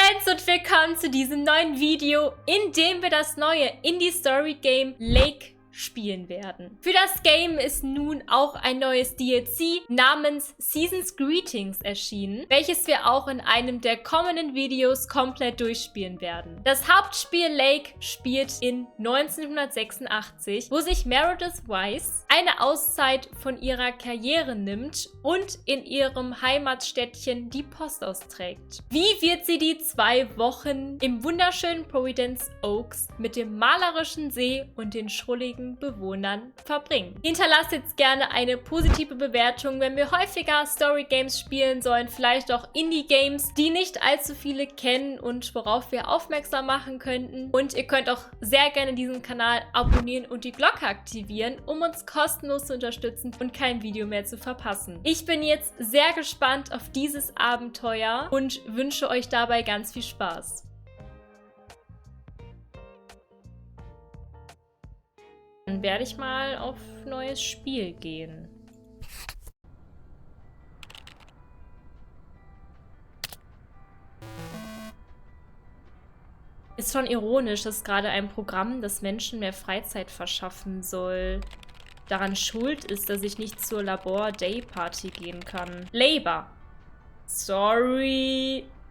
Friends und willkommen zu diesem neuen Video, in dem wir das neue Indie-Story-Game Lake spielen werden. Für das Game ist nun auch ein neues DLC namens Season's Greetings erschienen, welches wir auch in einem der kommenden Videos komplett durchspielen werden. Das Hauptspiel Lake spielt in 1986, wo sich Meredith Weiss eine Auszeit von ihrer Karriere nimmt und in ihrem Heimatstädtchen die Post austrägt. Wie wird sie die 2 Wochen im wunderschönen Providence Oaks mit dem malerischen See und den schrulligen Bewohnern verbringen? Hinterlasst jetzt gerne eine positive Bewertung, wenn wir häufiger Story-Games spielen sollen, vielleicht auch Indie-Games, die nicht allzu viele kennen und worauf wir aufmerksam machen könnten. Und ihr könnt auch sehr gerne diesen Kanal abonnieren und die Glocke aktivieren, um uns kostenlos zu unterstützen und kein Video mehr zu verpassen. Ich bin jetzt sehr gespannt auf dieses Abenteuer und wünsche euch dabei ganz viel Spaß. Dann werde ich mal auf neues Spiel gehen. Ist schon ironisch, dass gerade ein Programm, das Menschen mehr Freizeit verschaffen soll, daran schuld ist, dass ich nicht zur Labor-Day-Party gehen kann. Labor.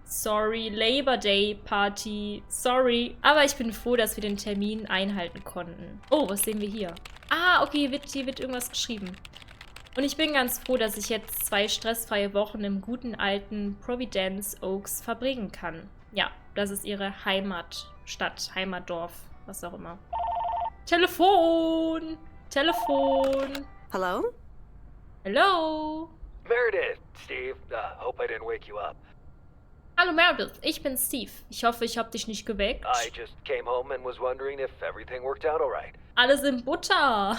Sorry, Labor Day Party. Sorry. Aber ich bin froh, dass wir den Termin einhalten konnten. Oh, was sehen wir hier? Ah, okay, hier wird irgendwas geschrieben. Und ich bin ganz froh, dass ich jetzt 2 stressfreie Wochen im guten alten Providence Oaks verbringen kann. Ja, das ist ihre Heimatstadt, Heimatdorf, was auch immer. Telefon! Telefon! Hello? Hello? Meredith, Steve, hope I didn't wake you up. Hallo Meredith, ich bin Steve. Ich hoffe, ich habe dich nicht geweckt. I just came home and was wondering if everything worked out all right. Alles in Butter.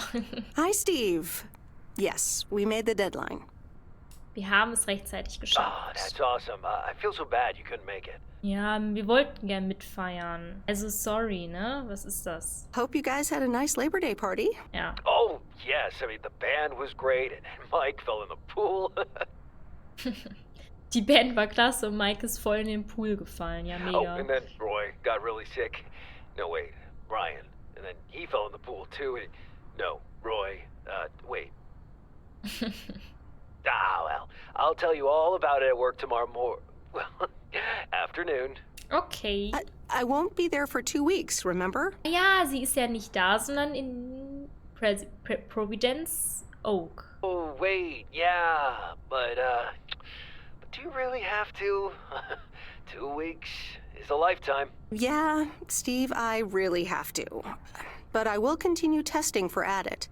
Hi, Steve. Yes, we made the deadline. Wir haben es rechtzeitig Oh, geschafft. that's awesome. I feel so bad you couldn't make it. Ja, wir wollten gern mitfeiern. Also sorry, ne? Was ist das? Hope you guys had a nice Labor Day party. Ja. Oh, yes. I mean, the band was great and Mike fell in the pool. Die Band war klasse und Mike ist voll in den Pool gefallen. Ja, Oh, mega. and then Roy got really sick. No, wait, Brian. And then he fell in the pool too. No, Roy. Wait. Well, I'll tell you all about it at work tomorrow well, afternoon. Okay. I won't be there for 2 weeks, remember? Ja, sie ist ja nicht da, sondern in Providence Oak. Oh, wait, yeah, but do you really have to? 2 weeks is a lifetime. Yeah, Steve, I really have to. But I will continue testing for Addit.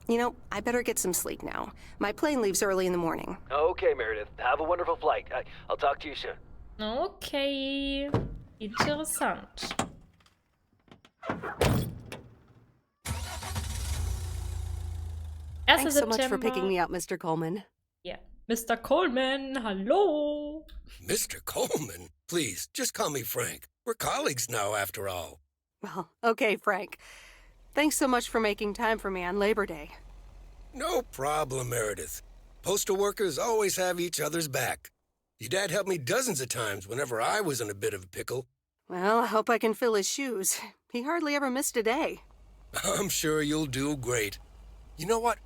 You know, I better get some sleep now. My plane leaves early in the morning. Okay, Meredith, have a wonderful flight. I'll talk to you soon. Okay. Interessant. Thanks so much for picking me up, Mr. Coleman. Yeah. Mr. Coleman, hallo. Mr. Coleman, please, just call me Frank. We're colleagues now, after all. Well, okay, Frank. Thanks so much for making time for me on Labor Day. No problem, Meredith. Postal workers always have each other's back. Your dad helped me dozens of times whenever I was in a bit of a pickle. Well, I hope I can fill his shoes. He hardly ever missed a day. I'm sure you'll do great. You know what?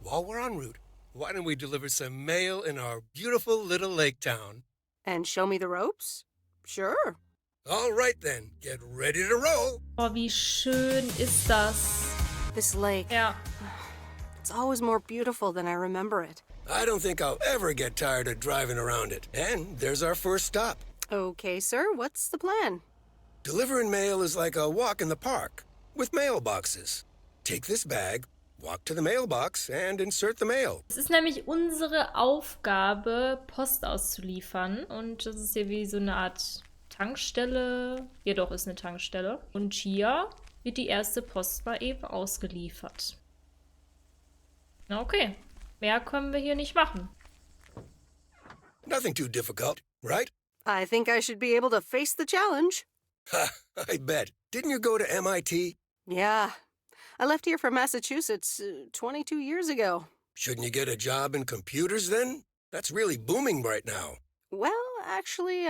While we're en route, why don't we deliver some mail in our beautiful little lake town? And show me the ropes? Sure. All right then, get ready to roll. Oh, wie schön ist das? This lake. Ja. It's always more beautiful than I remember it. I don't think I'll ever get tired of driving around it. And there's our first stop. Okay, sir, what's the plan? Delivering mail is like a walk in the park, with mailboxes. Take this bag, walk to the mailbox, and insert the mail. Es ist nämlich unsere Aufgabe, Post auszuliefern. Und das ist hier wie so eine Art Tankstelle. Ja, doch, ist eine Tankstelle. Und hier wird die erste Post mal eben ausgeliefert. Na, okay. Mehr können wir hier nicht machen. Nothing too difficult, right? I think I should be able to face the challenge. Ha, I bet. Didn't you go to MIT? Yeah. I left here from Massachusetts 22 years ago. Shouldn't you get a job in computers then? That's really booming right now. Well, Actually,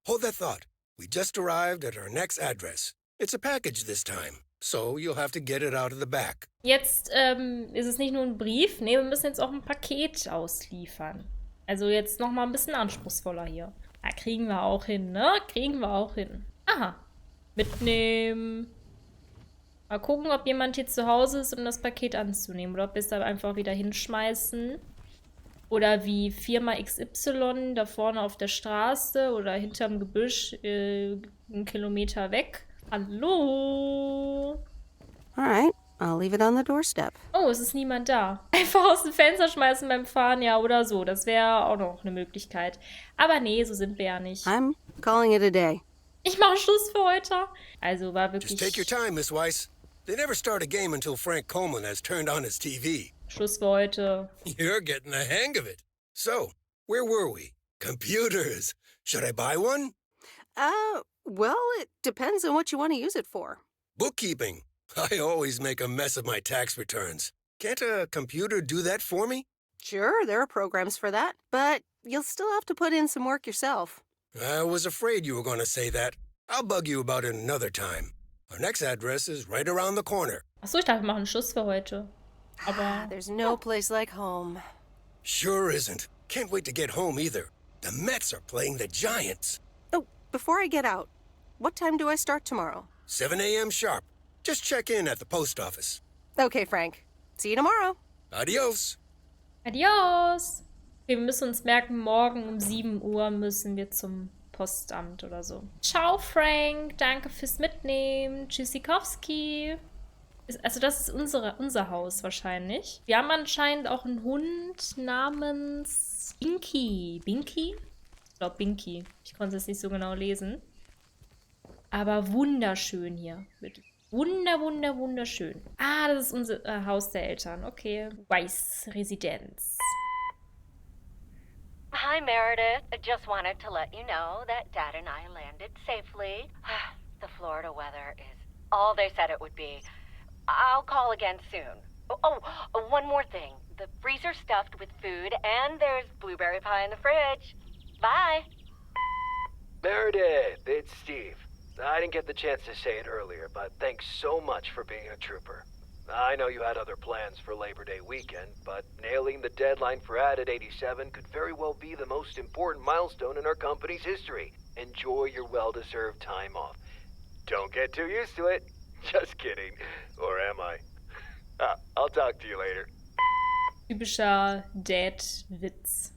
Hold that thought. We just arrived at our next address. It's a package this time, so you'll have to get it out of the back. Jetzt ist es nicht nur ein Brief. Nee, wir müssen jetzt auch ein Paket ausliefern. Also jetzt nochmal ein bisschen anspruchsvoller hier. Ja, kriegen wir auch hin, ne? Kriegen wir auch hin. Aha. Mitnehmen. Mal gucken, ob jemand hier zu Hause ist, um das Paket anzunehmen. Oder ob wir es da einfach wieder hinschmeißen. Oder wie Firma XY da vorne auf der Straße oder hinterm Gebüsch 1 Kilometer weg. Hallo? alright, I'll leave it on the doorstep. Oh, es ist niemand da. Einfach aus dem Fenster schmeißen beim Fahren, ja, oder so. Das wäre auch noch eine Möglichkeit. Aber nee, so sind wir ja nicht. I'm calling it a day. Ich mache Schluss für heute. Also war wirklich Just take your time, Miss Weiss. They never start a game until Frank Coleman has turned on his TV. Schluss für heute. You're getting the hang of it. So, where were we? Computers. Should I buy one? Well, it depends on what you want to use it for. Bookkeeping. I always make a mess of my tax returns. Can't a computer do that for me? Sure, there are programs for that, but you'll still have to put in some work yourself. I was afraid you were going to say that. I'll bug you about it another time. Our next address is right around the corner. Achso, ich dachte, wir machen Schluss für heute. Aber There's no place like home. Sure isn't. Can't wait to get home either. The Mets are playing the Giants. Oh, before I get out, what time do I start tomorrow? 7 a.m. sharp. Just check in at the post office. Okay, Frank. See you tomorrow. Adios. adios. Okay, wir müssen uns merken, morgen um 7 Uhr müssen wir zum Postamt oder so. Ciao, Frank. Danke fürs Mitnehmen. Tschüssikowski. Also das ist unser Haus wahrscheinlich. Wir haben anscheinend auch einen Hund namens Binky. Binky? Ich glaube Binky. Ich konnte es nicht so genau lesen. Aber wunderschön hier. Wirklich. Wunderschön. Ah, das ist unser Haus der Eltern. Okay. Weiss Residenz. Hi, Meredith. I just wanted to let you know that Dad and I landed safely. The Florida weather is all they said it would be. I'll call again soon. One more thing. The freezer's stuffed with food, and there's blueberry pie in the fridge. Bye. Meredith, it's Steve. I didn't get the chance to say it earlier, but thanks so much for being a trooper. I know you had other plans for Labor Day weekend, but nailing the deadline for Ad at 87 could very well be the most important milestone in our company's history. Enjoy your well-deserved time off. Don't get too used to it. Just kidding. Or am I? I'll talk to you later. Typischer Dad-Witz.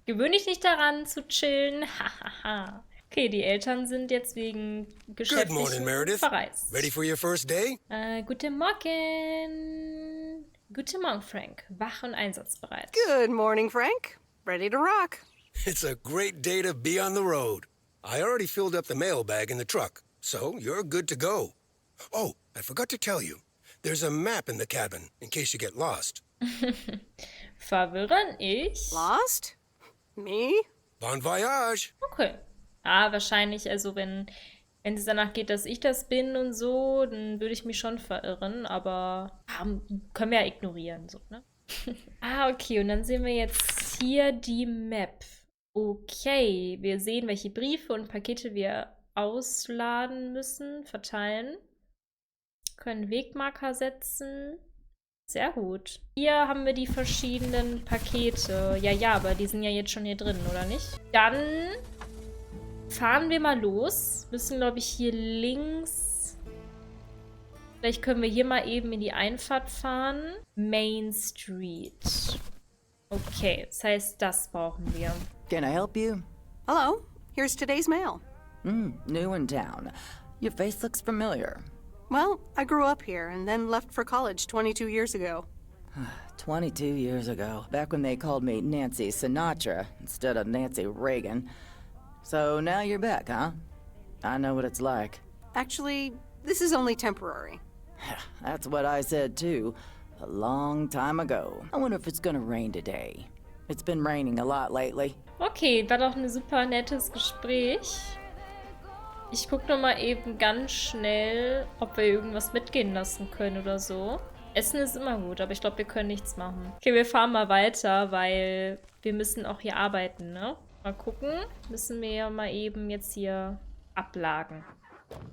Gewöhn dich nicht daran zu chillen. Hahaha. Okay, die Eltern sind jetzt wegen Good morning, geschäftlichen Meredith. verreist. Ready for your first day? Guten Morgen. Guten Morgen, Frank. Wach und einsatzbereit. Good morning, Frank. Ready to rock. It's a great day to be on the road. I already filled up the mailbag in the truck, so you're good to go. Oh, I forgot to tell you. There's a map in the cabin, in case you get lost. Verwirren ich? Lost? Me? Bon voyage! Okay. Ah, wahrscheinlich, also wenn es danach geht, dass ich das bin und so, dann würde ich mich schon verirren, aber können wir ja ignorieren, so, ne? Okay, und dann sehen wir jetzt hier die Map. Okay, wir sehen, welche Briefe und Pakete wir ausladen müssen, verteilen. Können Wegmarker setzen. Sehr gut. Hier haben wir die verschiedenen Pakete. Ja, aber die sind ja jetzt schon hier drin, oder nicht? Dann fahren wir mal los. Müssen, glaube ich, hier links. Vielleicht können wir hier mal eben in die Einfahrt fahren. Main Street. Okay, das heißt, das brauchen wir. Can I help you? Hello. Here's today's mail. New in town. Your face looks familiar. Well, I grew up here and then left for college 22 years ago. 22 years ago, back when they called me Nancy Sinatra instead of Nancy Reagan. So now you're back, huh? I know what it's like. Actually, this is only temporary. That's what I said too, a long time ago. I wonder if it's gonna rain today. It's been raining a lot lately. Okay, war doch ein super nettes Gespräch. Ich gucke noch mal eben ganz schnell, ob wir irgendwas mitgehen lassen können oder so. Essen ist immer gut, aber ich glaube, wir können nichts machen. Okay, wir fahren mal weiter, weil wir müssen auch hier arbeiten, ne? Mal gucken. Müssen wir ja mal eben jetzt hier ablagen.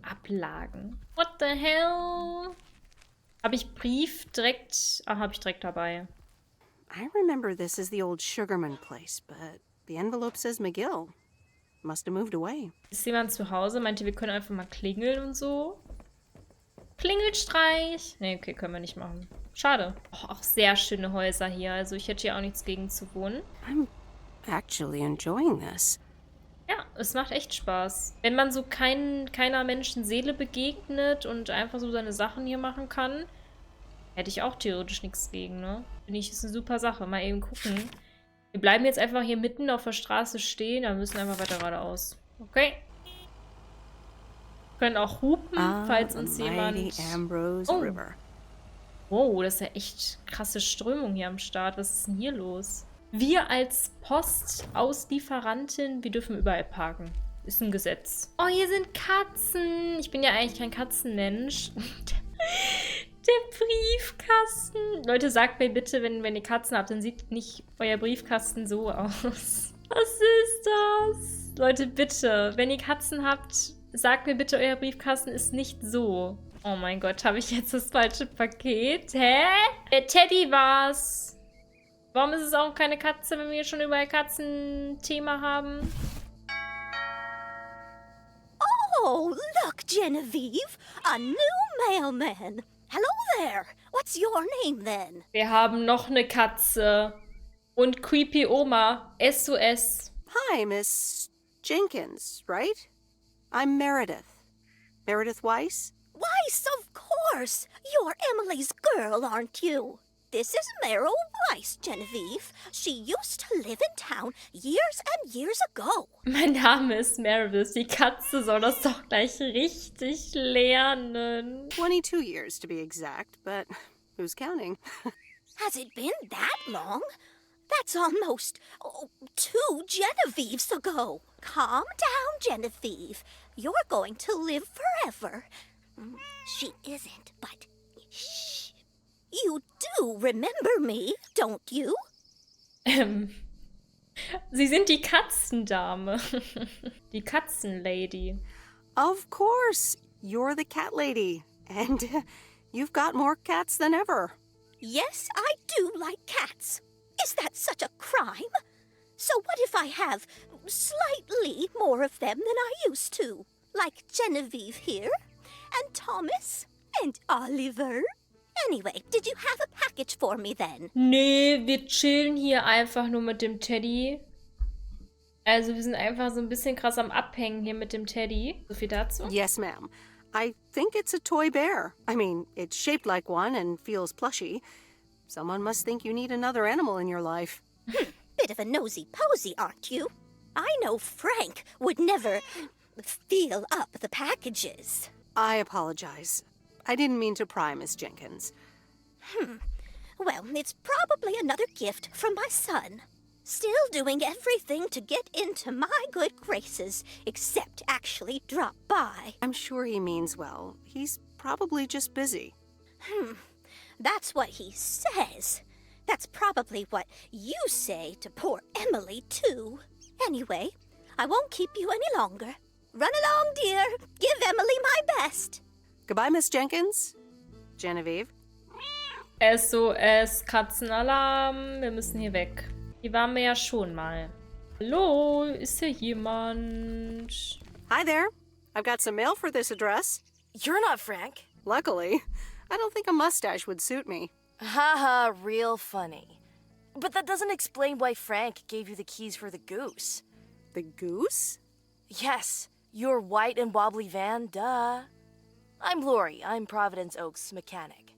Ablagen. What the hell? Habe ich Brief direkt... Ah, habe ich direkt dabei. I remember this as the old Sugarman place, but the envelope says McGill. Must have moved away. Ist jemand zu Hause? Meinte, wir können einfach mal klingeln und so? Klingelstreich. Nee, okay, können wir nicht machen. Schade. Oh, auch sehr schöne Häuser hier. Also ich hätte hier auch nichts gegen zu wohnen. I'm actually enjoying this. Ja, es macht echt Spaß. Wenn man so keiner Menschenseele begegnet und einfach so seine Sachen hier machen kann, hätte ich auch theoretisch nichts gegen, ne? Finde ich, ist eine super Sache. Mal eben gucken. Wir bleiben jetzt einfach hier mitten auf der Straße stehen, dann müssen wir einfach weiter geradeaus. Okay. Wir können auch hupen, falls uns jemand... River. Wow, das ist ja echt krasse Strömung hier am Start. Was ist denn hier los? Wir als Postauslieferantin, wir dürfen überall parken. Ist ein Gesetz. Oh, hier sind Katzen. Ich bin ja eigentlich kein Katzenmensch. Der Briefkasten. Leute, sagt mir bitte, wenn ihr Katzen habt, dann sieht nicht euer Briefkasten so aus. Was ist das? Leute, bitte, wenn ihr Katzen habt, sagt mir bitte, euer Briefkasten ist nicht so. Oh mein Gott, habe ich jetzt das falsche Paket? Hä? Der Teddy war's. Warum ist es auch keine Katze, wenn wir schon überall Katzenthema haben? Oh, look, Genevieve, a new mailman. Hello there. What's your name then? Wir haben noch eine Katze. Und Creepy Oma. SOS. Hi, Miss Jenkins, right? I'm Meredith. Meredith Weiss? Weiss, of course. You're Emily's girl, aren't you? This is Meryl Weiss, Genevieve. She used to live in town years and years ago. Mein Name ist Meredith. Die Katze soll das doch gleich richtig lernen. 22 years to be exact, but who's counting? Has it been that long? That's almost 2 Genevieves ago. Calm down, Genevieve. You're going to live forever. She isn't, but shh. You do remember me, don't you? Sie sind die Katzendame. Die Katzenlady. Of course. You're the cat lady. And you've got more cats than ever. Yes, I do like cats. Is that such a crime? So what if I have slightly more of them than I used to? Like Genevieve here, and Thomas, and Oliver. Anyway, did you have a package for me then? Nee, wir chillen hier einfach nur mit dem Teddy. Also wir sind einfach so ein bisschen krass am Abhängen hier mit dem Teddy. So viel dazu. Yes, ma'am. I think it's a toy bear. I mean, it's shaped like one and feels plushy. Someone must think you need another animal in your life. Bit of a nosy-posy, aren't you? I know Frank would never feel up the packages. I apologize. I didn't mean to pry, Miss Jenkins. Well, it's probably another gift from my son. Still doing everything to get into my good graces, except actually drop by. I'm sure he means well. He's probably just busy. That's what he says. That's probably what you say to poor Emily, too. Anyway, I won't keep you any longer. Run along, dear. Give Emily my best. Goodbye, Miss Jenkins. Genevieve. SOS, Katzenalarm. Wir müssen hier weg. Hier waren wir ja schon mal. Hallo, ist hier jemand? Hi there. I've got some mail for this address. You're not Frank. Luckily, I don't think a mustache would suit me. Haha, real funny. But that doesn't explain why Frank gave you the keys for the goose. The goose? Yes, your white and wobbly van, duh. I'm Lori, I'm Providence Oaks mechanic.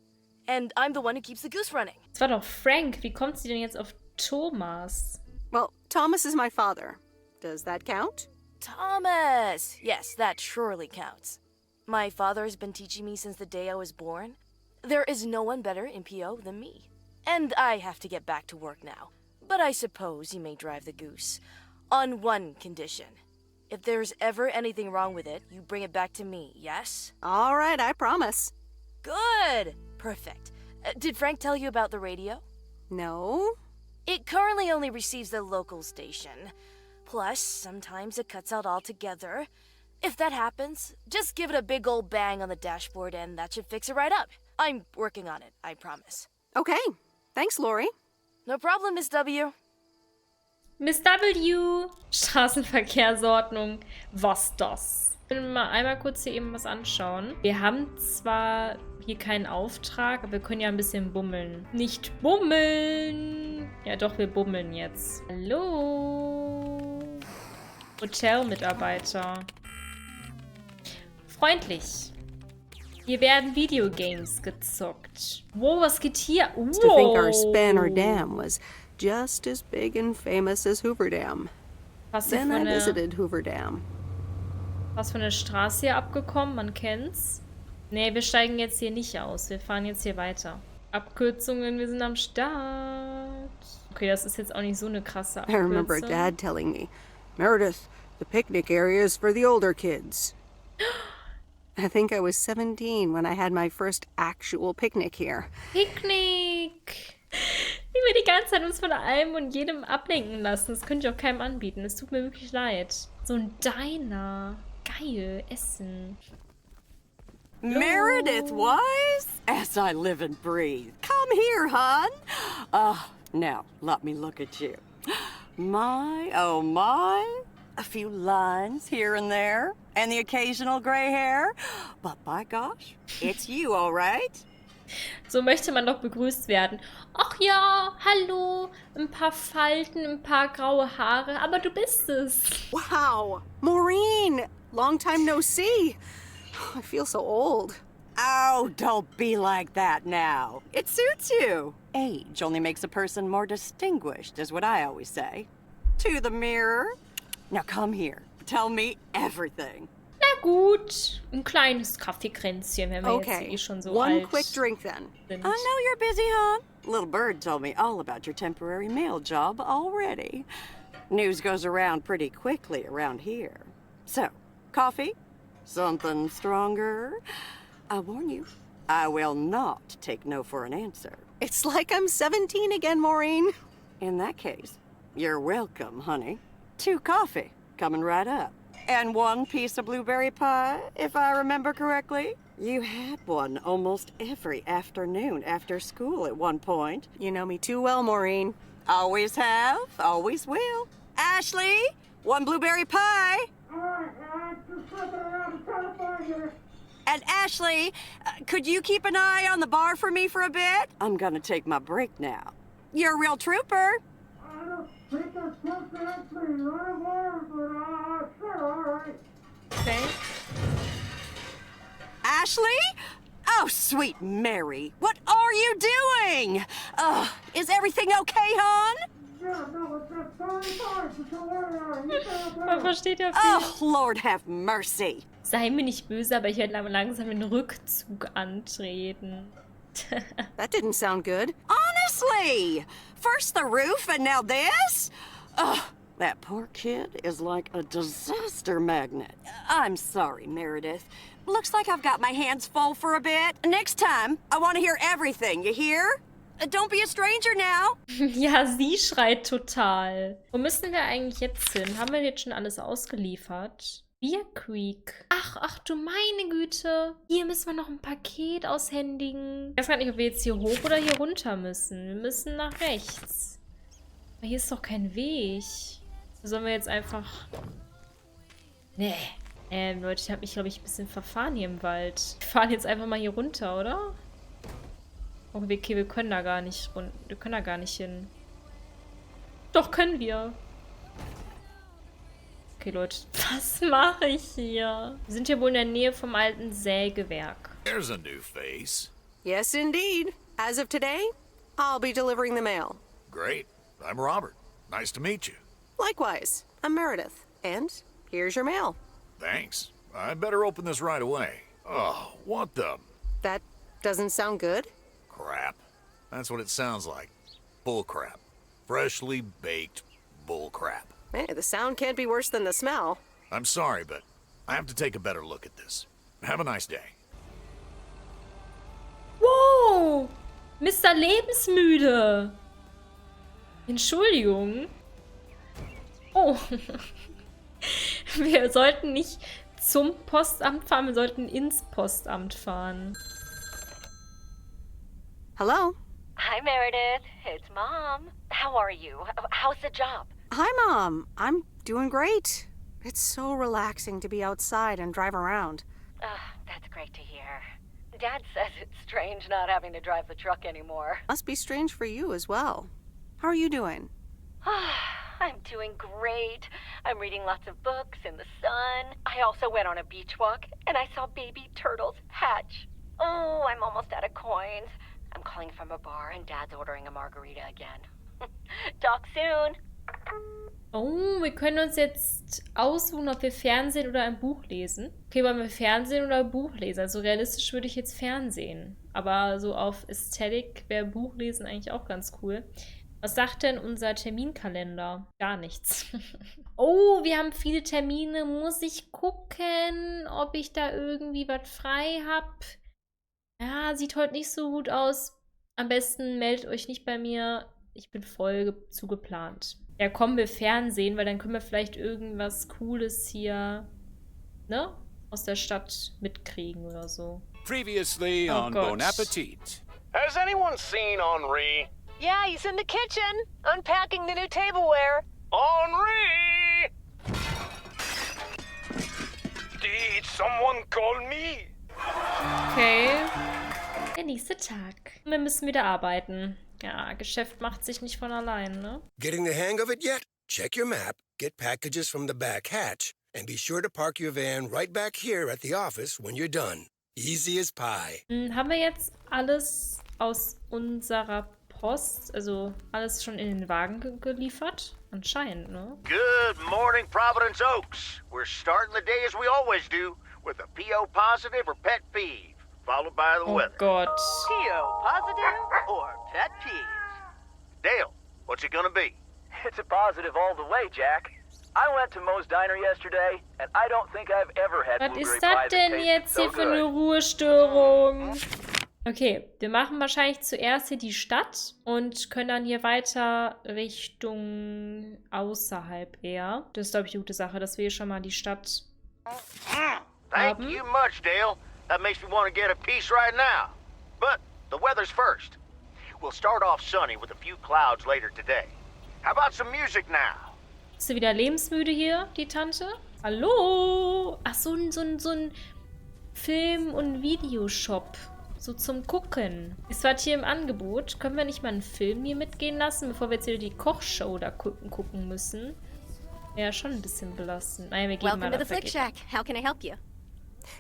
And I'm the one who keeps the goose running. Das war doch Frank. Wie kommt sie denn jetzt auf Thomas? Well, Thomas is my father. Does that count? Thomas! Yes, that surely counts. My father has been teaching me since the day I was born. There is no one better in PO than me. And I have to get back to work now. But I suppose you may drive the goose. On one condition. If there's ever anything wrong with it, you bring it back to me, yes? All right, I promise. Good! Perfect. Did Frank tell you about the radio? No? It currently only receives the local station. Plus, sometimes it cuts out altogether. If that happens, just give it a big old bang on the dashboard and that should fix it right up. I'm working on it, I promise. Okay. Thanks, Lori. No problem, Miss W. Miss W. Straßenverkehrsordnung. Was das? Ich will mal einmal kurz hier eben was anschauen. Wir haben zwar hier keinen Auftrag, aber wir können ja ein bisschen bummeln. Nicht bummeln! Ja doch, wir bummeln jetzt. Hallo? Hotelmitarbeiter. Freundlich. Hier werden Videogames gezockt. Wow, was geht hier? Wow. To think our Spanner Dam was just as big and famous as Hoover Dam. Then I visited Hoover Dam. Was für eine Straße hier abgekommen? Man kennt's. Nee, wir steigen jetzt hier nicht aus. Wir fahren jetzt hier weiter. Abkürzungen, wir sind am Start. Okay, das ist jetzt auch nicht so eine krasse I Abkürzung. remember Dad telling me, Meredith, the picnic area is for the older kids. I think I was 17 when I had my first actual picnic here. Picknick! Wie wir die ganze Zeit uns von allem und jedem ablenken lassen. Das könnte ich auch keinem anbieten. Es tut mir wirklich leid. So ein Diner. Geil. Essen. Meredith Weiss, as I live and breathe. Come here, hon. Now, let me look at you. My, oh my. A few lines here and there, and the occasional gray hair. But by gosh, it's you, all right? So möchte man doch begrüßt werden. Ach ja, hallo. Ein paar Falten, ein paar graue Haare, aber du bist es. Wow, Maureen, long time no see. I feel so old. Oh, don't be like that now. It suits you. Age only makes a person more distinguished, is what I always say. To the mirror. Now come here. Tell me everything. Na gut. Ein kleines Kaffeekränzchen, wenn wir jetzt eh schon so one alt quick drink then. sind. I know you're busy, hon. Little Bird told me all about your temporary mail job already. News goes around pretty quickly around here. So, coffee? Something stronger? I warn you, I will not take no for an answer. It's like I'm 17 again, Maureen. In that case, you're welcome, honey. 2 coffee, coming right up. And 1 piece of blueberry pie, if I remember correctly. You had one almost every afternoon after school at one point. You know me too well, Maureen. Always have, always will. Ashley, 1 blueberry pie. And Ashley, could you keep an eye on the bar for me for a bit? I'm gonna take my break now. You're a real trooper. Okay. Ashley? Oh, sweet Mary, what are you doing? Is everything okay, hon? Man versteht ja viel. Oh, Lord have mercy. Sei mir nicht böse, aber ich werde langsam den Rückzug antreten. That didn't sound good. Honestly, first the roof and now this? That poor kid is like a disaster magnet. I'm sorry, Meredith. Looks like I've got my hands full for a bit. Next time, I want to hear everything, you hear? Don't be a stranger now. Ja, sie schreit total. Wo müssen wir eigentlich jetzt hin? Haben wir jetzt schon alles ausgeliefert? Beer Creek. Ach du meine Güte. Hier müssen wir noch ein Paket aushändigen. Ich weiß gar nicht, ob wir jetzt hier hoch oder hier runter müssen. Wir müssen nach rechts. Aber hier ist doch kein Weg. Sollen wir jetzt einfach... Nee. Leute, ich habe mich, glaube ich, ein bisschen verfahren hier im Wald. Wir fahren jetzt einfach mal hier runter, oder? Okay, wir können da gar nicht wir können da gar nicht hin. Doch, können wir. Okay, Leute. Was mache ich hier? Wir sind hier wohl in der Nähe vom alten Sägewerk. There's a new face. Yes, indeed. As of today, I'll be delivering the mail. Great. I'm Robert. Nice to meet you. Likewise, I'm Meredith. And here's your mail. Thanks. I better open this right away. Oh, what the... That doesn't sound good. crap. That's what it sounds like. Bull crap. Freshly baked bull crap. Hey, the sound can't be worse than the smell. I'm sorry, but I have to take a better look at this. Have a nice day. Wow! Mr. Lebensmüde! Entschuldigung. Oh. Wir sollten nicht zum Postamt fahren, wir sollten ins Postamt fahren. Hello? Hi, Meredith. It's Mom. How are you? How's the job? Hi, Mom. I'm doing great. It's so relaxing to be outside and drive around. That's great to hear. Dad says it's strange not having to drive the truck anymore. Must be strange for you as well. How are you doing? I'm doing great. I'm reading lots of books in the sun. I also went on a beach walk, and I saw baby turtles hatch. Oh, I'm almost out of coins. I'm calling from a bar, and Dad's ordering a margarita again. Talk soon. Oh, wir können uns jetzt aussuchen, ob wir Fernsehen oder ein Buch lesen. Okay, wollen wir Fernsehen oder ein Buch lesen? Also realistisch würde ich jetzt Fernsehen. Aber so auf Ästhetik wäre Buch lesen eigentlich auch ganz cool. Was sagt denn unser Terminkalender? Gar nichts. Oh, wir haben viele Termine. Muss ich gucken, ob ich da irgendwie was frei habe? Ja, sieht heute nicht so gut aus. Am besten meldet euch nicht bei mir. Ich bin voll zugeplant. Ja, kommen wir Fernsehen, weil dann können wir vielleicht irgendwas Cooles hier, ne, aus der Stadt mitkriegen oder so. Previously on Bon Appetit. Has anyone seen Henri? Yeah, he's in the kitchen, unpacking the new tableware. Henri! Did someone call me? Okay. Der nächste Tag. Wir müssen wieder arbeiten. Ja, Geschäft macht sich nicht von allein, ne? Getting the hang of it yet? Check your map, get packages from the back hatch, and be sure to park your van right back here at the office when you're done. Easy as pie. Haben wir jetzt alles aus unserer Post, also alles schon in den Wagen geliefert? Anscheinend, ne? Good morning, Providence Oaks. We're starting the day as we always do, with a PO positive or pet peeve, followed by the weather. Oh Gott. PO positive or pet peeves? Dale, what's it gonna be? It's a positive all the way, Jack. I went to Moe's Diner yesterday, and I don't think I've ever had Was blueberry ist pie das that denn tasted jetzt so hier für eine good. Ruhestörung? Okay, wir machen wahrscheinlich zuerst hier die Stadt und können dann hier weiter Richtung außerhalb eher. Das ist, glaube ich, eine gute Sache, dass wir hier schon mal die Stadt Thank you much, Dale. That makes me want to get a piece right now. But the weather's first. We'll start off sunny with a few clouds later today. How about some music now? Ist sie wieder lebensmüde hier, die Tante? Hallo? Ach, so ein Film- und Videoshop. So zum Gucken. Ist was hier im Angebot? Können wir nicht mal einen Film hier mitgehen lassen, bevor wir jetzt wieder die Kochshow da gucken müssen? Ja, schon ein bisschen belastend. Naja, wir gehen Welcome mal to the Flick Shack. How can I help you?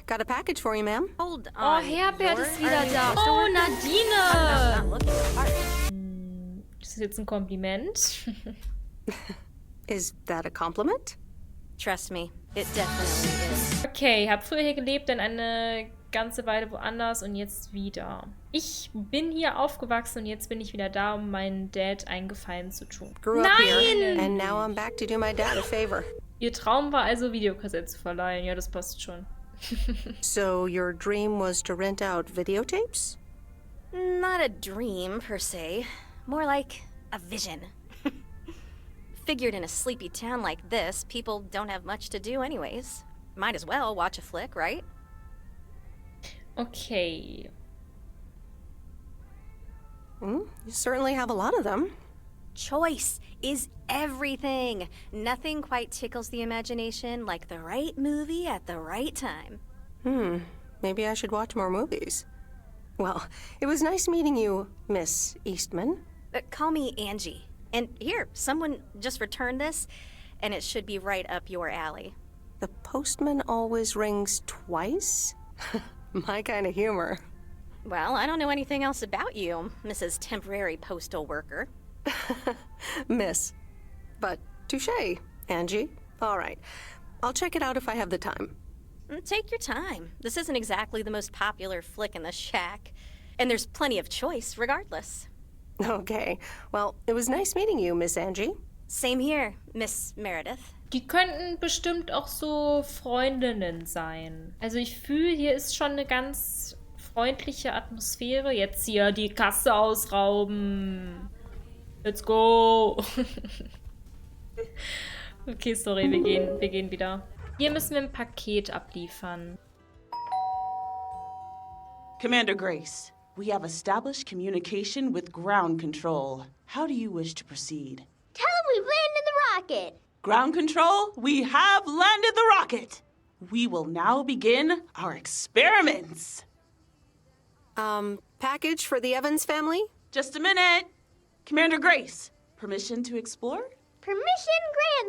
Got a package for you, ma'am. Hold on. Oh, Herbert ist wieder da. Oh, Nadine! Ist das jetzt ein Kompliment? Is that a compliment? Trust me, it definitely is. Okay, hab früher hier gelebt, dann eine ganze Weile woanders und jetzt wieder. Ich bin hier aufgewachsen und jetzt bin ich wieder da, um meinen Dad einen Gefallen zu tun. Grew up here, and now I'm back to do my dad a favor. Ihr Traum war also, Videokassetten zu verleihen. Ja, das passt schon. So your dream was to rent out videotapes? Not a dream, per se. More like a vision. Figured in a sleepy town like this, people don't have much to do anyways. Might as well watch a flick, right? Okay. You certainly have a lot of them. Choice is everything. Nothing quite tickles the imagination like the right movie at the right time. Maybe I should watch more movies. Well, it was nice meeting you, Miss Eastman. Call me Angie. And here, someone just returned this, and it should be right up your alley. The postman always rings twice? My kind of humor. Well, I don't know anything else about you, Mrs. Temporary Postal Worker. Miss. But touche, Angie. All right. I'll check it out if I have the time. Take your time. This isn't exactly the most popular flick in the shack. And there's plenty of choice, regardless. Okay. Well, it was nice meeting you, Miss Angie. Same here, Miss Meredith. Die könnten bestimmt auch so Freundinnen sein. Also ich fühle, hier ist schon eine ganz freundliche Atmosphäre. Jetzt hier die Kasse ausrauben. Let's go. Okay, sorry, wir gehen wieder. Hier müssen wir ein Paket abliefern. Commander Grace, we have established communication with ground control. How do you wish to proceed? Tell them we've landed the rocket. Ground control, we have landed the rocket. We will now begin our experiments. Package for the Evans family? Just a minute. Commander Grace, permission to explore? Permission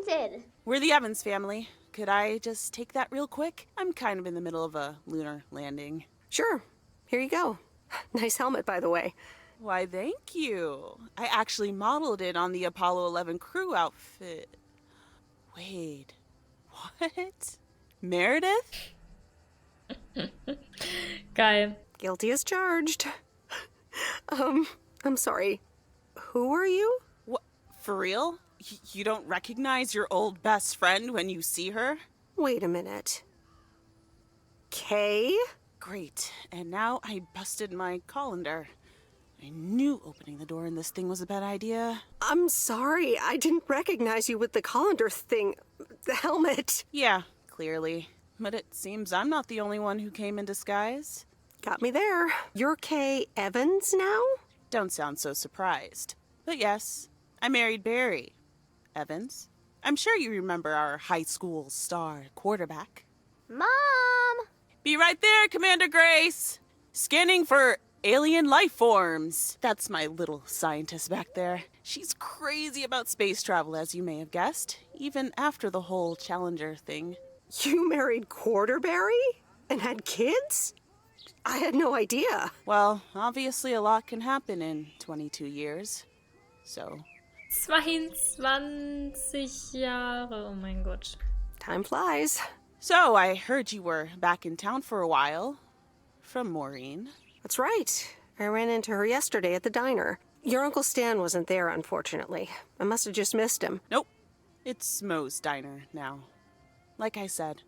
granted. We're the Evans family. Could I just take that real quick? I'm kind of in the middle of a lunar landing. Sure. Here you go. Nice helmet, by the way. Why, thank you. I actually modeled it on the Apollo 11 crew outfit. Wait, what? Meredith? Geil. Guilty as charged. I'm sorry. Who are you? What? For real? You don't recognize your old best friend when you see her? Wait a minute. Kay? Great. And now I busted my colander. I knew opening the door in this thing was a bad idea. I'm sorry. I didn't recognize you with the colander thing. The helmet. Yeah, clearly. But it seems I'm not the only one who came in disguise. Got me there. You're Kay Evans now? Don't sound so surprised. But yes, I married Barry Evans. I'm sure you remember our high school star quarterback. Mom! Be right there, Commander Grace! Scanning for alien life forms. That's my little scientist back there. She's crazy about space travel, as you may have guessed, even after the whole Challenger thing. You married Quarterberry? And had kids? I had no idea. Well, obviously a lot can happen in 22 years. So... 22 Jahre, oh mein Gott. Time flies. So, I heard you were back in town for a while. From Maureen. That's right. I ran into her yesterday at the diner. Your Uncle Stan wasn't there, unfortunately. I must have just missed him. Nope. It's Mo's diner now. Like I said,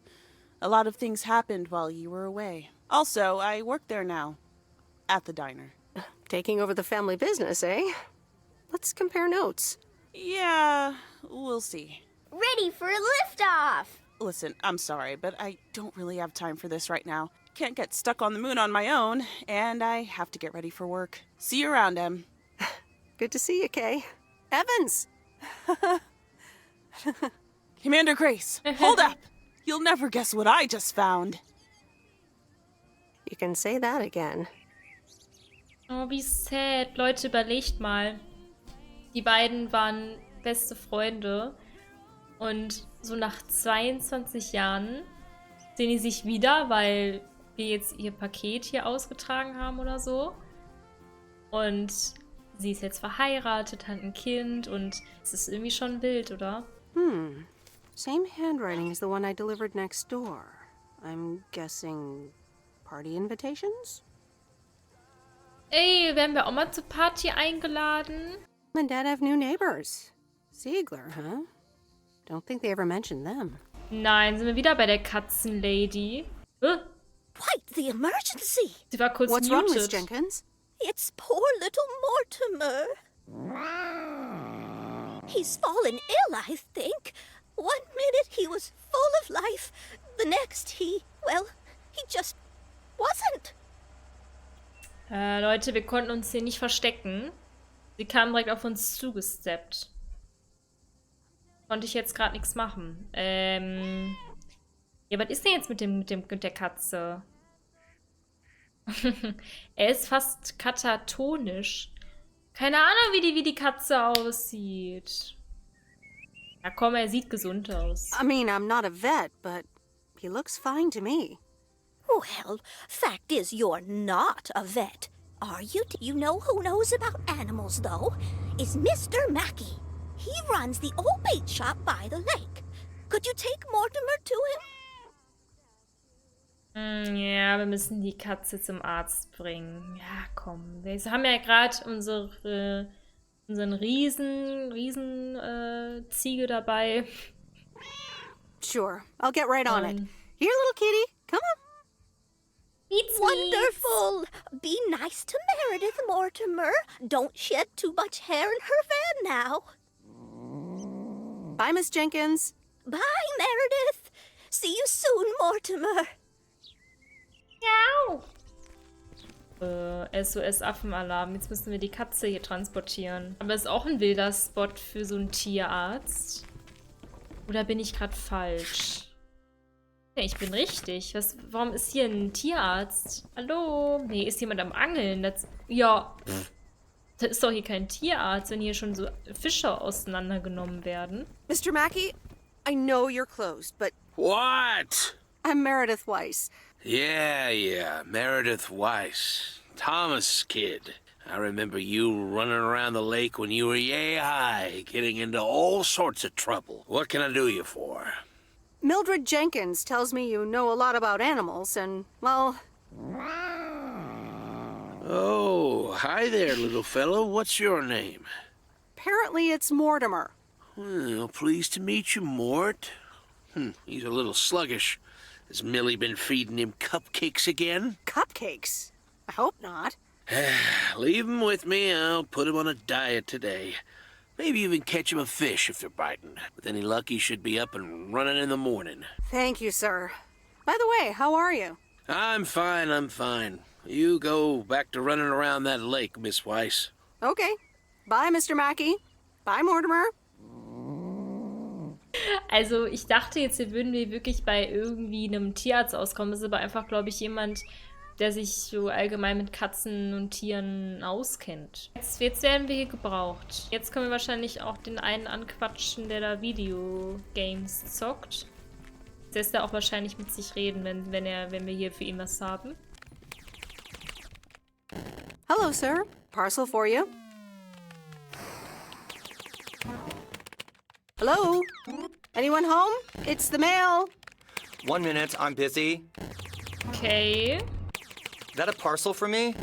a lot of things happened while you were away. Also, I work there now. At the diner. Taking over the family business, eh? Let's compare notes. Yeah, we'll see. Ready for a liftoff! Listen, I'm sorry, but I don't really have time for this right now. Can't get stuck on the moon on my own, and I have to get ready for work. See you around, Em. Good to see you, Kay. Evans! Commander Grace, hold up! You'll never guess what I just found. You can say that again. Oh, wie sad. Leute, überlegt mal. Die beiden waren beste Freunde. Und so nach 22 Jahren sehen die sich wieder, weil wir jetzt ihr Paket hier ausgetragen haben oder so. Und sie ist jetzt verheiratet, hat ein Kind und es ist irgendwie schon wild, oder? Same handwriting as the one I delivered next door. I'm guessing party invitations? Ey, werden wir auch mal zur Party eingeladen? Mom and Dad have new neighbors. Ziegler, huh? Don't think they ever mentioned them. Nein, sind wir wieder bei der Katzenlady. Quite the emergency. Sie war kurz What's muted. wrong, Miss Jenkins? It's poor little Mortimer. He's fallen ill, I think. One minute he was full of life. The next he just wasn't. Leute, wir konnten uns hier nicht verstecken. Sie kam direkt auf uns zugesteppt. Konnte ich jetzt gerade nichts machen. Ja, was ist denn jetzt mit der Katze? Er ist fast katatonisch. Keine Ahnung, wie die Katze aussieht. Ja, komm, er sieht gesund aus. I mean, I'm not a vet, but he looks fine to me. Well, fact is you're not a vet. Are you? You know who knows about animals, though? Is Mr. Mackey. He runs the old bait shop by the lake. Could you take Mortimer to him? Ja, wir müssen die Katze zum Arzt bringen. Ja, komm. Wir haben ja gerade unseren riesen Ziege dabei. Sure, I'll get right on it. Here, little kitty, come on. Wonderful! Be nice to Meredith, Mortimer. Don't shed too much hair in her van now. Bye, Miss Jenkins. Bye, Meredith. See you soon, Mortimer. SOS Affenalarm. Jetzt müssen wir die Katze hier transportieren. Aber ist auch ein wilder Spot für so einen Tierarzt. Oder bin ich gerade falsch? Ja, ich bin richtig. Warum ist hier ein Tierarzt? Hallo? Nee, ist jemand am Angeln? Das ist doch hier kein Tierarzt, wenn hier schon so Fische auseinandergenommen werden. Mr. Mackey, I know you're closed, but What? I'm Meredith Weiss. Yeah, Meredith Weiss. Thomas' kid. I remember you running around the lake when you were yay high, getting into all sorts of trouble. What can I do you for? Mildred Jenkins tells me you know a lot about animals, and, well... Oh, hi there, little fellow. What's your name? Apparently it's Mortimer. Well, pleased to meet you, Mort. He's a little sluggish. Has Millie been feeding him cupcakes again? Cupcakes? I hope not. Leave him with me. I'll put him on a diet today. Maybe even catch him a fish if they're biting. With any luck, he should be up and running in the morning. Thank you, sir. By the way, how are you? I'm fine. You go back to running around that lake, Miss Weiss. Okay. Bye, Mr. Mackey. Bye, Mortimer. Also, ich dachte jetzt, hier würden wir wirklich bei irgendwie einem Tierarzt auskommen. Das ist aber einfach, glaube ich, jemand, der sich so allgemein mit Katzen und Tieren auskennt. Jetzt werden wir hier gebraucht. Jetzt können wir wahrscheinlich auch den einen anquatschen, der da Videogames zockt. Jetzt lässt er auch wahrscheinlich mit sich reden, wenn wir hier für ihn was haben. Hello, sir. Parcel for you. Hello? Anyone home? It's the mail. 1 minute, I'm busy. Okay. Is that a parcel for me?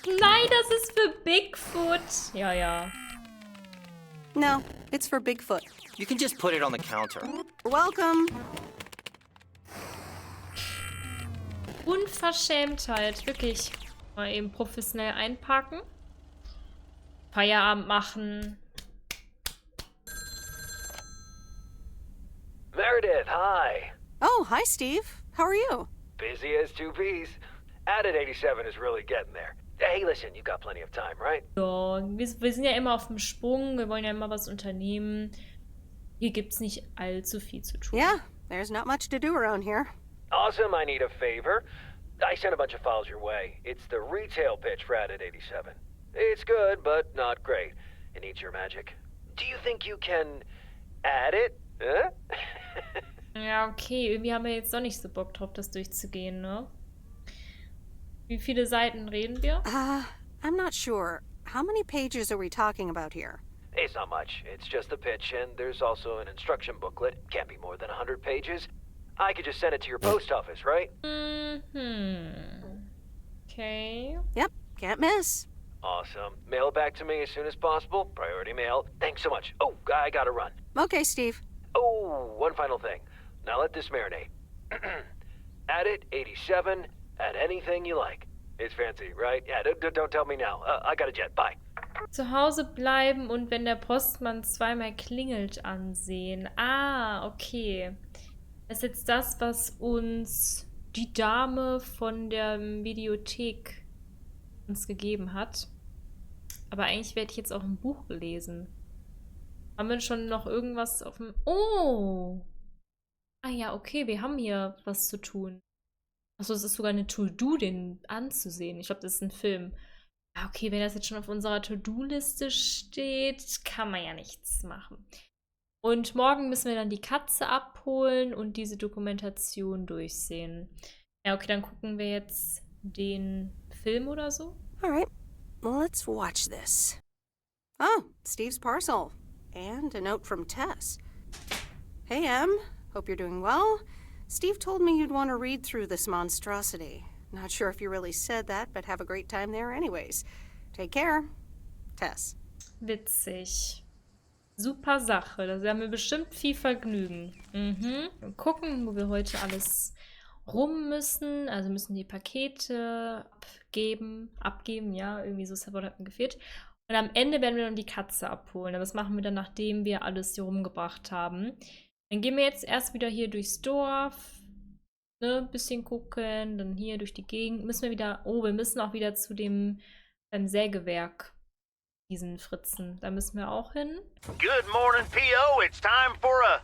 Nein, das ist für Bigfoot. Ja. No, it's for Bigfoot. You can just put it on the counter. You're welcome. Unverschämtheit, wirklich. Mal eben professionell einpacken. Feierabend machen. Meredith, hi. Oh, hi, Steve. How are you? Busy as two peas. Added 87 is really getting there. Hey, listen, you got plenty of time, right? Ja, wir sind ja immer auf dem Sprung. Wir wollen ja immer was unternehmen. Hier gibt's nicht allzu viel zu tun. Yeah, there's not much to do around here. Awesome, I need a favor. I sent a bunch of files your way. It's the retail pitch for Added 87. It's good, but not great. It needs your magic. Do you think you can add it? Huh? Ja, okay. Irgendwie haben wir jetzt doch nicht so Bock drauf, das durchzugehen, ne? Wie viele Seiten reden wir? I'm not sure. How many pages are we talking about here? It's not much. It's just the pitch, and there's also an instruction booklet. Can't be more than 100 pages. I could just send it to your post office, right? Okay. Yep, can't miss. Awesome. Mail it back to me as soon as possible. Priority mail. Thanks so much. Oh, I gotta run. Okay, Steve. Oh, one final thing. Now let this marinate. Add it 87. Add anything you like. It's fancy, right? Yeah, don't tell me now. I got a jet. Bye. Zu Hause bleiben und wenn der Postmann zweimal klingelt, ansehen. Ah, okay. Das ist jetzt das, was uns die Dame von der Videothek uns gegeben hat. Aber eigentlich werde ich jetzt auch ein Buch lesen. Haben wir schon noch irgendwas auf dem... Oh! Ah ja, okay, wir haben hier was zu tun. Achso, es ist sogar eine To-Do, den anzusehen. Ich glaube, das ist ein Film. Ah, okay, wenn das jetzt schon auf unserer To-Do-Liste steht, kann man ja nichts machen. Und morgen müssen wir dann die Katze abholen und diese Dokumentation durchsehen. Ja, okay, dann gucken wir jetzt den Film oder so. Alright, well, let's watch this. Oh, Steve's parcel. And a note from Tess. Hey, Em. Hope you're doing well. Steve told me you'd want to read through this monstrosity. Not sure if you really said that, but have a great time there anyways. Take care. Tess. Witzig. Super Sache. Da haben wir bestimmt viel Vergnügen. Und gucken, wo wir heute alles rum müssen. Also müssen die Pakete abgeben, ja. Irgendwie so hat mir gefehlt. Und am Ende werden wir dann die Katze abholen. Aber das machen wir dann, nachdem wir alles hier rumgebracht haben. Dann gehen wir jetzt erst wieder hier durchs Dorf. Ne, ein bisschen gucken. Dann hier durch die Gegend. Müssen wir wieder... Oh, wir müssen auch wieder zu dem Sägewerk. Diesen Fritzen. Da müssen wir auch hin. Good morning, P.O. It's time for a...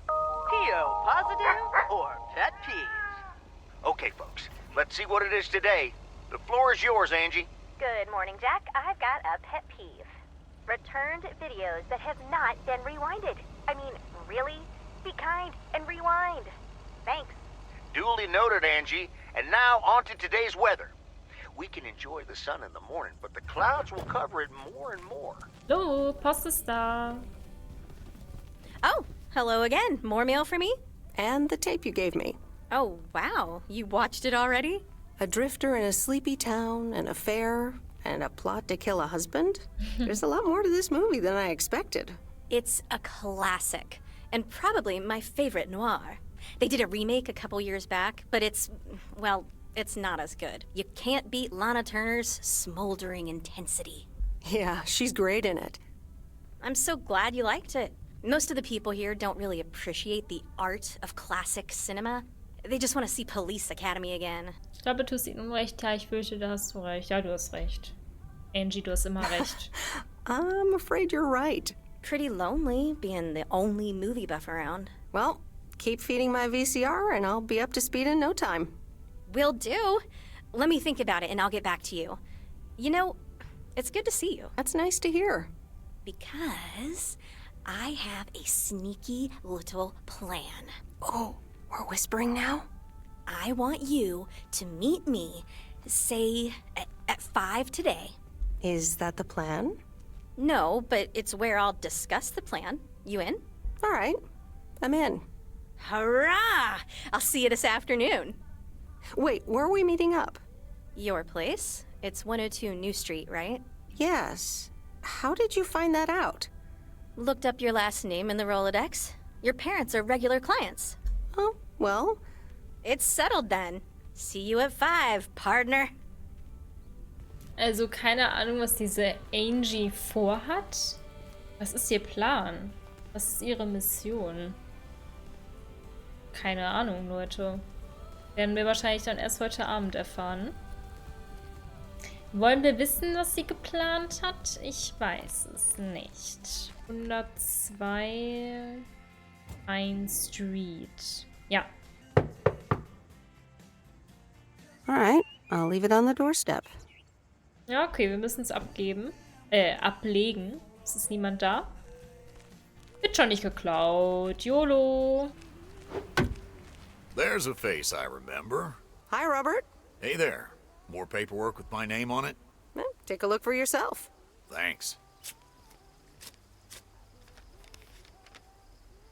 P.O. positive or pet peeve? Okay, folks. Let's see what it is today. The floor is yours, Angie. Good morning, Jack. I've got a pet peeve. Returned videos that have not been rewinded. I mean, really? Be kind and rewind. Thanks. Duly noted, Angie. And now on to today's weather. We can enjoy the sun in the morning, but the clouds will cover it more and more. Hallo, Post ist da. Oh, hello again. More mail for me? And the tape you gave me. Oh, wow. You watched it already? A drifter in a sleepy town, an affair, and a plot to kill a husband? There's a lot more to this movie than I expected. It's a classic, and probably my favorite noir. They did a remake a couple years back, but it's not as good. You can't beat Lana Turner's smoldering intensity. Yeah, she's great in it. I'm so glad you liked it. Most of the people here don't really appreciate the art of classic cinema. They just want to see Police Academy again. Ich glaube, du hast ihnen Unrecht. Ja, ich fürchte, da hast du recht. Ja, du hast recht. Angie, du hast immer recht. I'm afraid you're right. Pretty lonely being the only movie buff around. Well, keep feeding my VCR and I'll be up to speed in no time. Will do. Let me think about it and I'll get back to you. You know, it's good to see you. That's nice to hear. Because I have a sneaky little plan. Oh, we're whispering now? I want you to meet me, say, at 5 today. Is that the plan? No, but it's where I'll discuss the plan. You in? All right. I'm in. Hurrah! I'll see you this afternoon. Wait, where are we meeting up? Your place? It's 102 New Street, right? Yes. How did you find that out? Looked up your last name in the Rolodex. Your parents are regular clients. Oh, well... It's settled then. See you at 5, partner. Also keine Ahnung, was diese Angie vorhat. Was ist ihr Plan? Was ist ihre Mission? Keine Ahnung, Leute. Werden wir wahrscheinlich dann erst heute Abend erfahren. Wollen wir wissen, was sie geplant hat? Ich weiß es nicht. 102 Pine Street. Ja. Alright, I'll leave it on the doorstep. Ja, okay, wir müssen es abgeben. Ablegen. Es ist niemand da. Wird schon nicht geklaut. YOLO. There's a face I remember. Hi, Robert. Hey there. More paperwork with my name on it? Well, take a look for yourself. Thanks.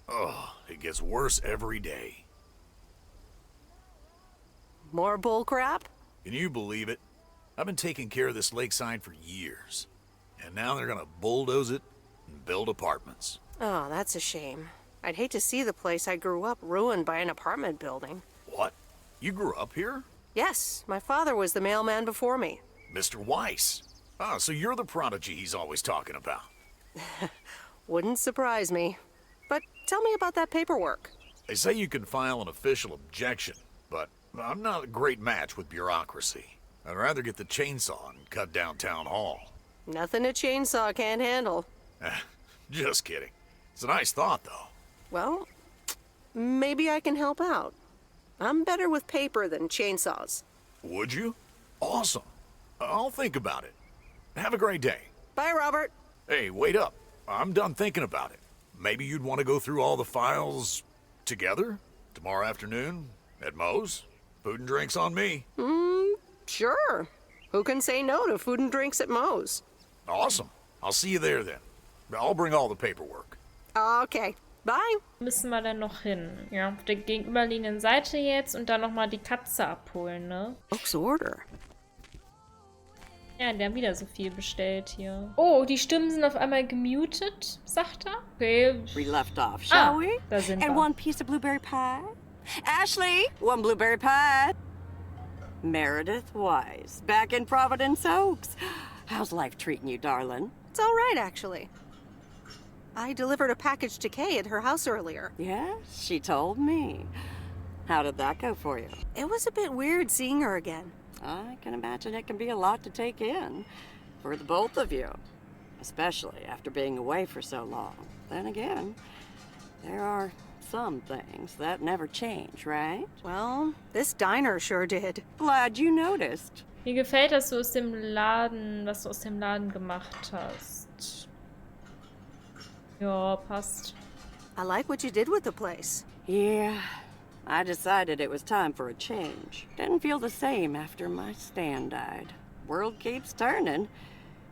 Oh, it gets worse every day. More bull crap? Can you believe it? I've been taking care of this lakeside for years. And now they're gonna bulldoze it and build apartments. Oh, that's a shame. I'd hate to see the place I grew up ruined by an apartment building. What? You grew up here? Yes, my father was the mailman before me. Mr. Weiss. Ah, so you're the prodigy he's always talking about. Wouldn't surprise me. But tell me about that paperwork. They say you can file an official objection, but I'm not a great match with bureaucracy. I'd rather get the chainsaw and cut down town hall. Nothing a chainsaw can't handle. Just kidding. It's a nice thought, though. Well, maybe I can help out. I'm better with paper than chainsaws. Would you? Awesome. I'll think about it. Have a great day. Bye, Robert. Hey, wait up. I'm done thinking about it. Maybe you'd want to go through all the files together? Tomorrow afternoon? At Moe's? Food and drinks on me. Sure. Who can say no to food and drinks at Moe's? Awesome. I'll see you there then. I'll bring all the paperwork. Okay. Bye. Müssen wir dann noch hin? Ja, auf der gegenüberliegenden Seite jetzt und dann nochmal die Katze abholen, ne? Oaks order. Ja, die haben wieder so viel bestellt hier. Oh, die Stimmen sind auf einmal gemutet, sagt er. Okay. We left off, shall we? Da sind And wir. one piece of blueberry pie. Ashley, one blueberry pie. Meredith Weiss, back in Providence Oaks. How's life treating you, darling? It's all right, actually. I delivered a package to Kay at her house earlier. Yes, she told me. How did that go for you? It was a bit weird seeing her again. I can imagine it can be a lot to take in for the both of you, especially after being away for so long. Then again, there are some things that never change, right? Well, this diner sure did. Glad you noticed. Mir gefällt, dass du aus dem Laden, was du aus dem Laden gemacht hast. Ja, passt. I like what you did with the place. Yeah, I decided it was time for a change. Didn't feel the same after my Stan died. World keeps turning.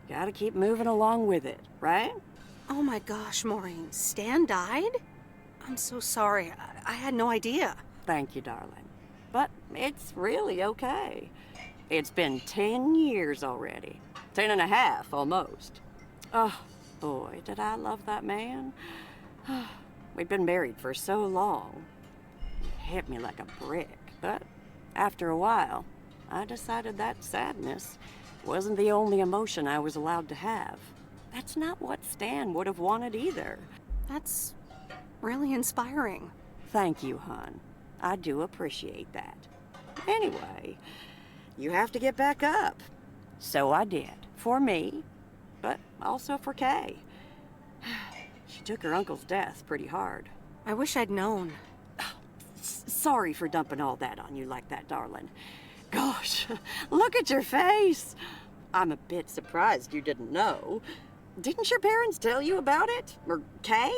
Gotta keep moving along with it, right? Oh my gosh, Maureen, Stan died? I'm so sorry. I had no idea. Thank you, darling. But it's really okay. It's been 10 years already. 10 and a half, almost. Oh, boy, did I love that man. We'd been married for so long. It hit me like a brick. But after a while, I decided that sadness wasn't the only emotion I was allowed to have. That's not what Stan would have wanted either. That's really inspiring. Thank you, hon. I do appreciate that. Anyway, you have to get back up. So I did. For me, but also for Kay. She took her uncle's death pretty hard. I wish I'd known. Sorry for dumping all that on you like that, darling. Gosh, look at your face. I'm a bit surprised you didn't know. Didn't your parents tell you about it? Or Kay?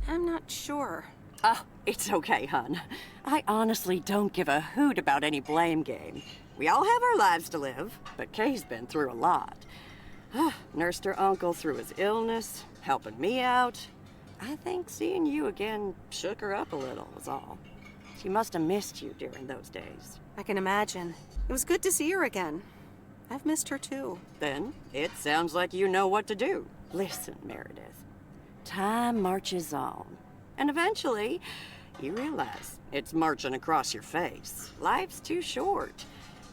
I'm not sure. Oh, it's okay, hon. I honestly don't give a hoot about any blame game. We all have our lives to live, but Kay's been through a lot. Nursed her uncle through his illness, helping me out. I think seeing you again shook her up a little, was all. She must have missed you during those days. I can imagine. It was good to see her again. I've missed her too. Then it sounds like you know what to do. Listen, Meredith. Time marches on. And eventually, you realize it's marching across your face. Life's too short.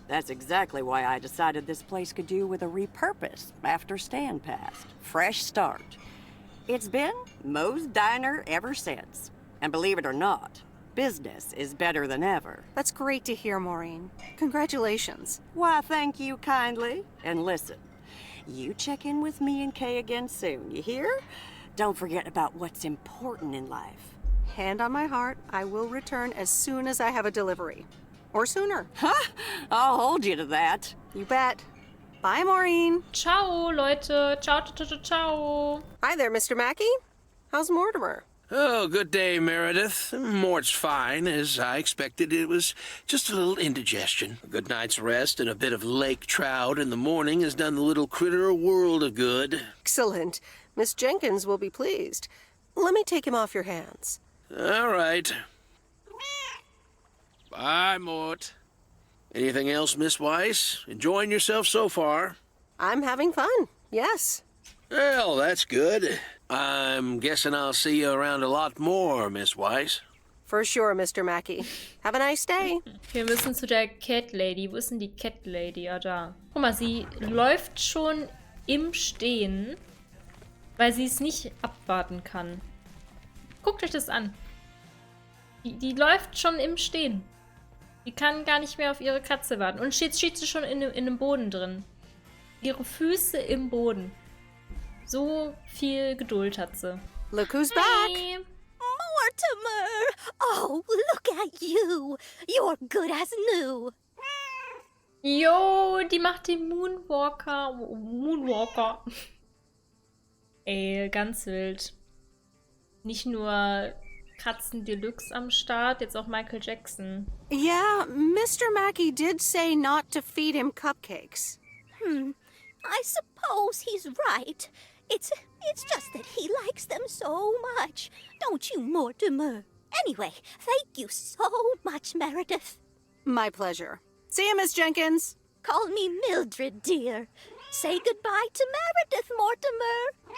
That's exactly why I decided this place could do with a repurpose after Stan passed. Fresh start. It's been Moe's Diner ever since. And believe it or not, business is better than ever. That's great to hear, Maureen. Congratulations. Why, thank you kindly. And listen, you check in with me and Kay again soon, you hear? Don't forget about what's important in life. Hand on my heart, I will return as soon as I have a delivery. Or sooner. Huh? I'll hold you to that. You bet. Bye, Maureen. Ciao, Leute. Ciao, ciao, ciao, ciao. Hi there, Mr. Mackey. How's Mortimer? Oh, good day, Meredith. Mort's fine. As I expected, it was just a little indigestion. A good night's rest and a bit of lake trout in the morning has done the little critter a world of good. Excellent. Miss Jenkins will be pleased. Let me take him off your hands. All right. Bye, Mort. Anything else, Miss Weiss? Enjoying yourself so far? I'm having fun, yes. Well, that's good. I'm guessing I'll see you around a lot more, Miss Weiss. For sure, Mr. Mackey. Have a nice day. Wir müssen zu der Cat Lady. Wo ist denn die Cat Lady? Ah, da. Guck mal, sie läuft schon im Stehen, weil sie es nicht abwarten kann. Guckt euch das an. Die läuft schon im Stehen. Die kann gar nicht mehr auf ihre Katze warten. Und steht sie schon in dem Boden drin. Ihre Füße im Boden. So viel Geduld hat sie. Look who's back. Mortimer! Oh, look at you. You're good as new. Jo, die macht den Moonwalker. Ey, ganz wild. Nicht nur Katzen Deluxe am Start, jetzt auch Michael Jackson. Yeah, Mr. Mackey did say not to feed him cupcakes. I suppose he's right. It's just that he likes them so much. Don't you, Mortimer? Anyway, thank you so much, Meredith. My pleasure. See you, Miss Jenkins. Call me Mildred, dear. Say goodbye to Meredith, Mortimer.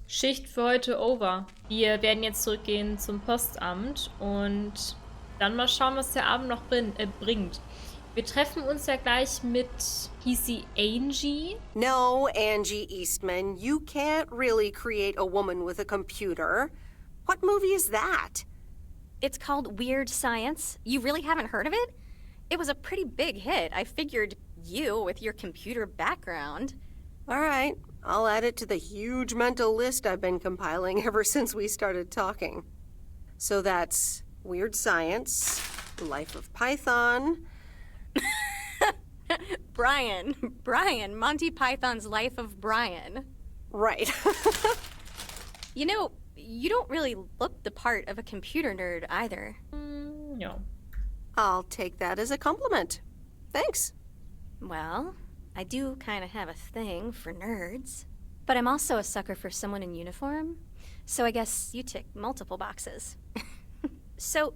Schicht für heute over. Wir werden jetzt zurückgehen zum Postamt und dann mal schauen, was der Abend noch bringt. Wir treffen uns ja gleich mit, hieß sie Angie? No, Angie Eastman, you can't really create a woman with a computer. What movie is that? It's called Weird Science. You really haven't heard of it? It was a pretty big hit. I figured you, with your computer background. All right, I'll add it to the huge mental list I've been compiling ever since we started talking. So that's Weird Science, Life of Python. Brian, Monty Python's Life of Brian. Right. You know, you don't really look the part of a computer nerd either. No. I'll take that as a compliment. Thanks. Well, I do kind of have a thing for nerds. But I'm also a sucker for someone in uniform, so I guess you tick multiple boxes. So,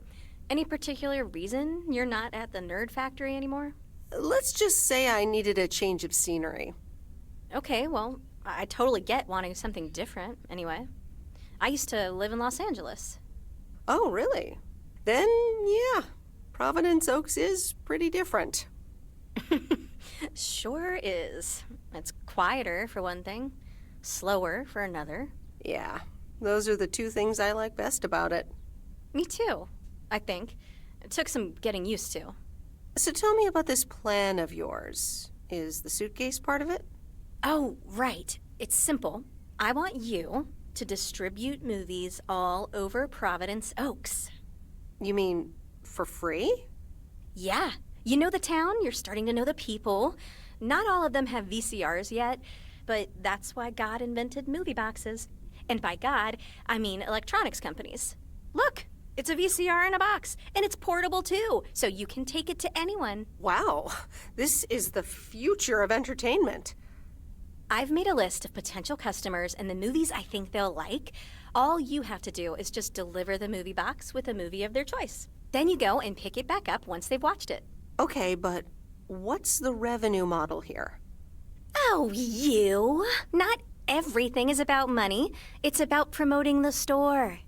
any particular reason you're not at the nerd factory anymore? Let's just say I needed a change of scenery. Okay, well, I totally get wanting something different, anyway. I used to live in Los Angeles. Oh, really? Then, yeah, Providence Oaks is pretty different. Sure is. It's quieter, for one thing. Slower, for another. Yeah, those are the two things I like best about it. Me too, I think. It took some getting used to. So tell me about this plan of yours. Is the suitcase part of it? Oh, right. It's simple. I want you to distribute movies all over Providence Oaks. You mean for free? Yeah. You know the town, you're starting to know the people. Not all of them have VCRs yet, but that's why God invented movie boxes. And by God, I mean electronics companies. Look, it's a VCR in a box, and it's portable too, so you can take it to anyone. Wow, this is the future of entertainment. I've made a list of potential customers and the movies I think they'll like. All you have to do is just deliver the movie box with a movie of their choice. Then you go and pick it back up once they've watched it. Okay, but what's the revenue model here? Oh, you. Not everything is about money. It's about promoting the store.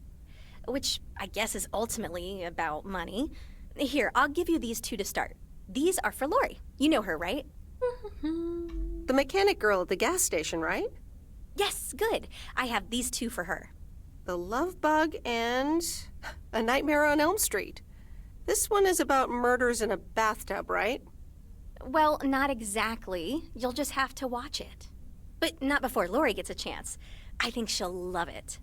Which I guess is ultimately about money. Here, I'll give you these two to start. These are for Lori. You know her, right? The mechanic girl at the gas station, right? Yes, good. I have these two for her. The Love Bug and A Nightmare on Elm Street. This one is about murders in a bathtub, right? Well, not exactly. You'll just have to watch it. But not before Lori gets a chance. I think she'll love it.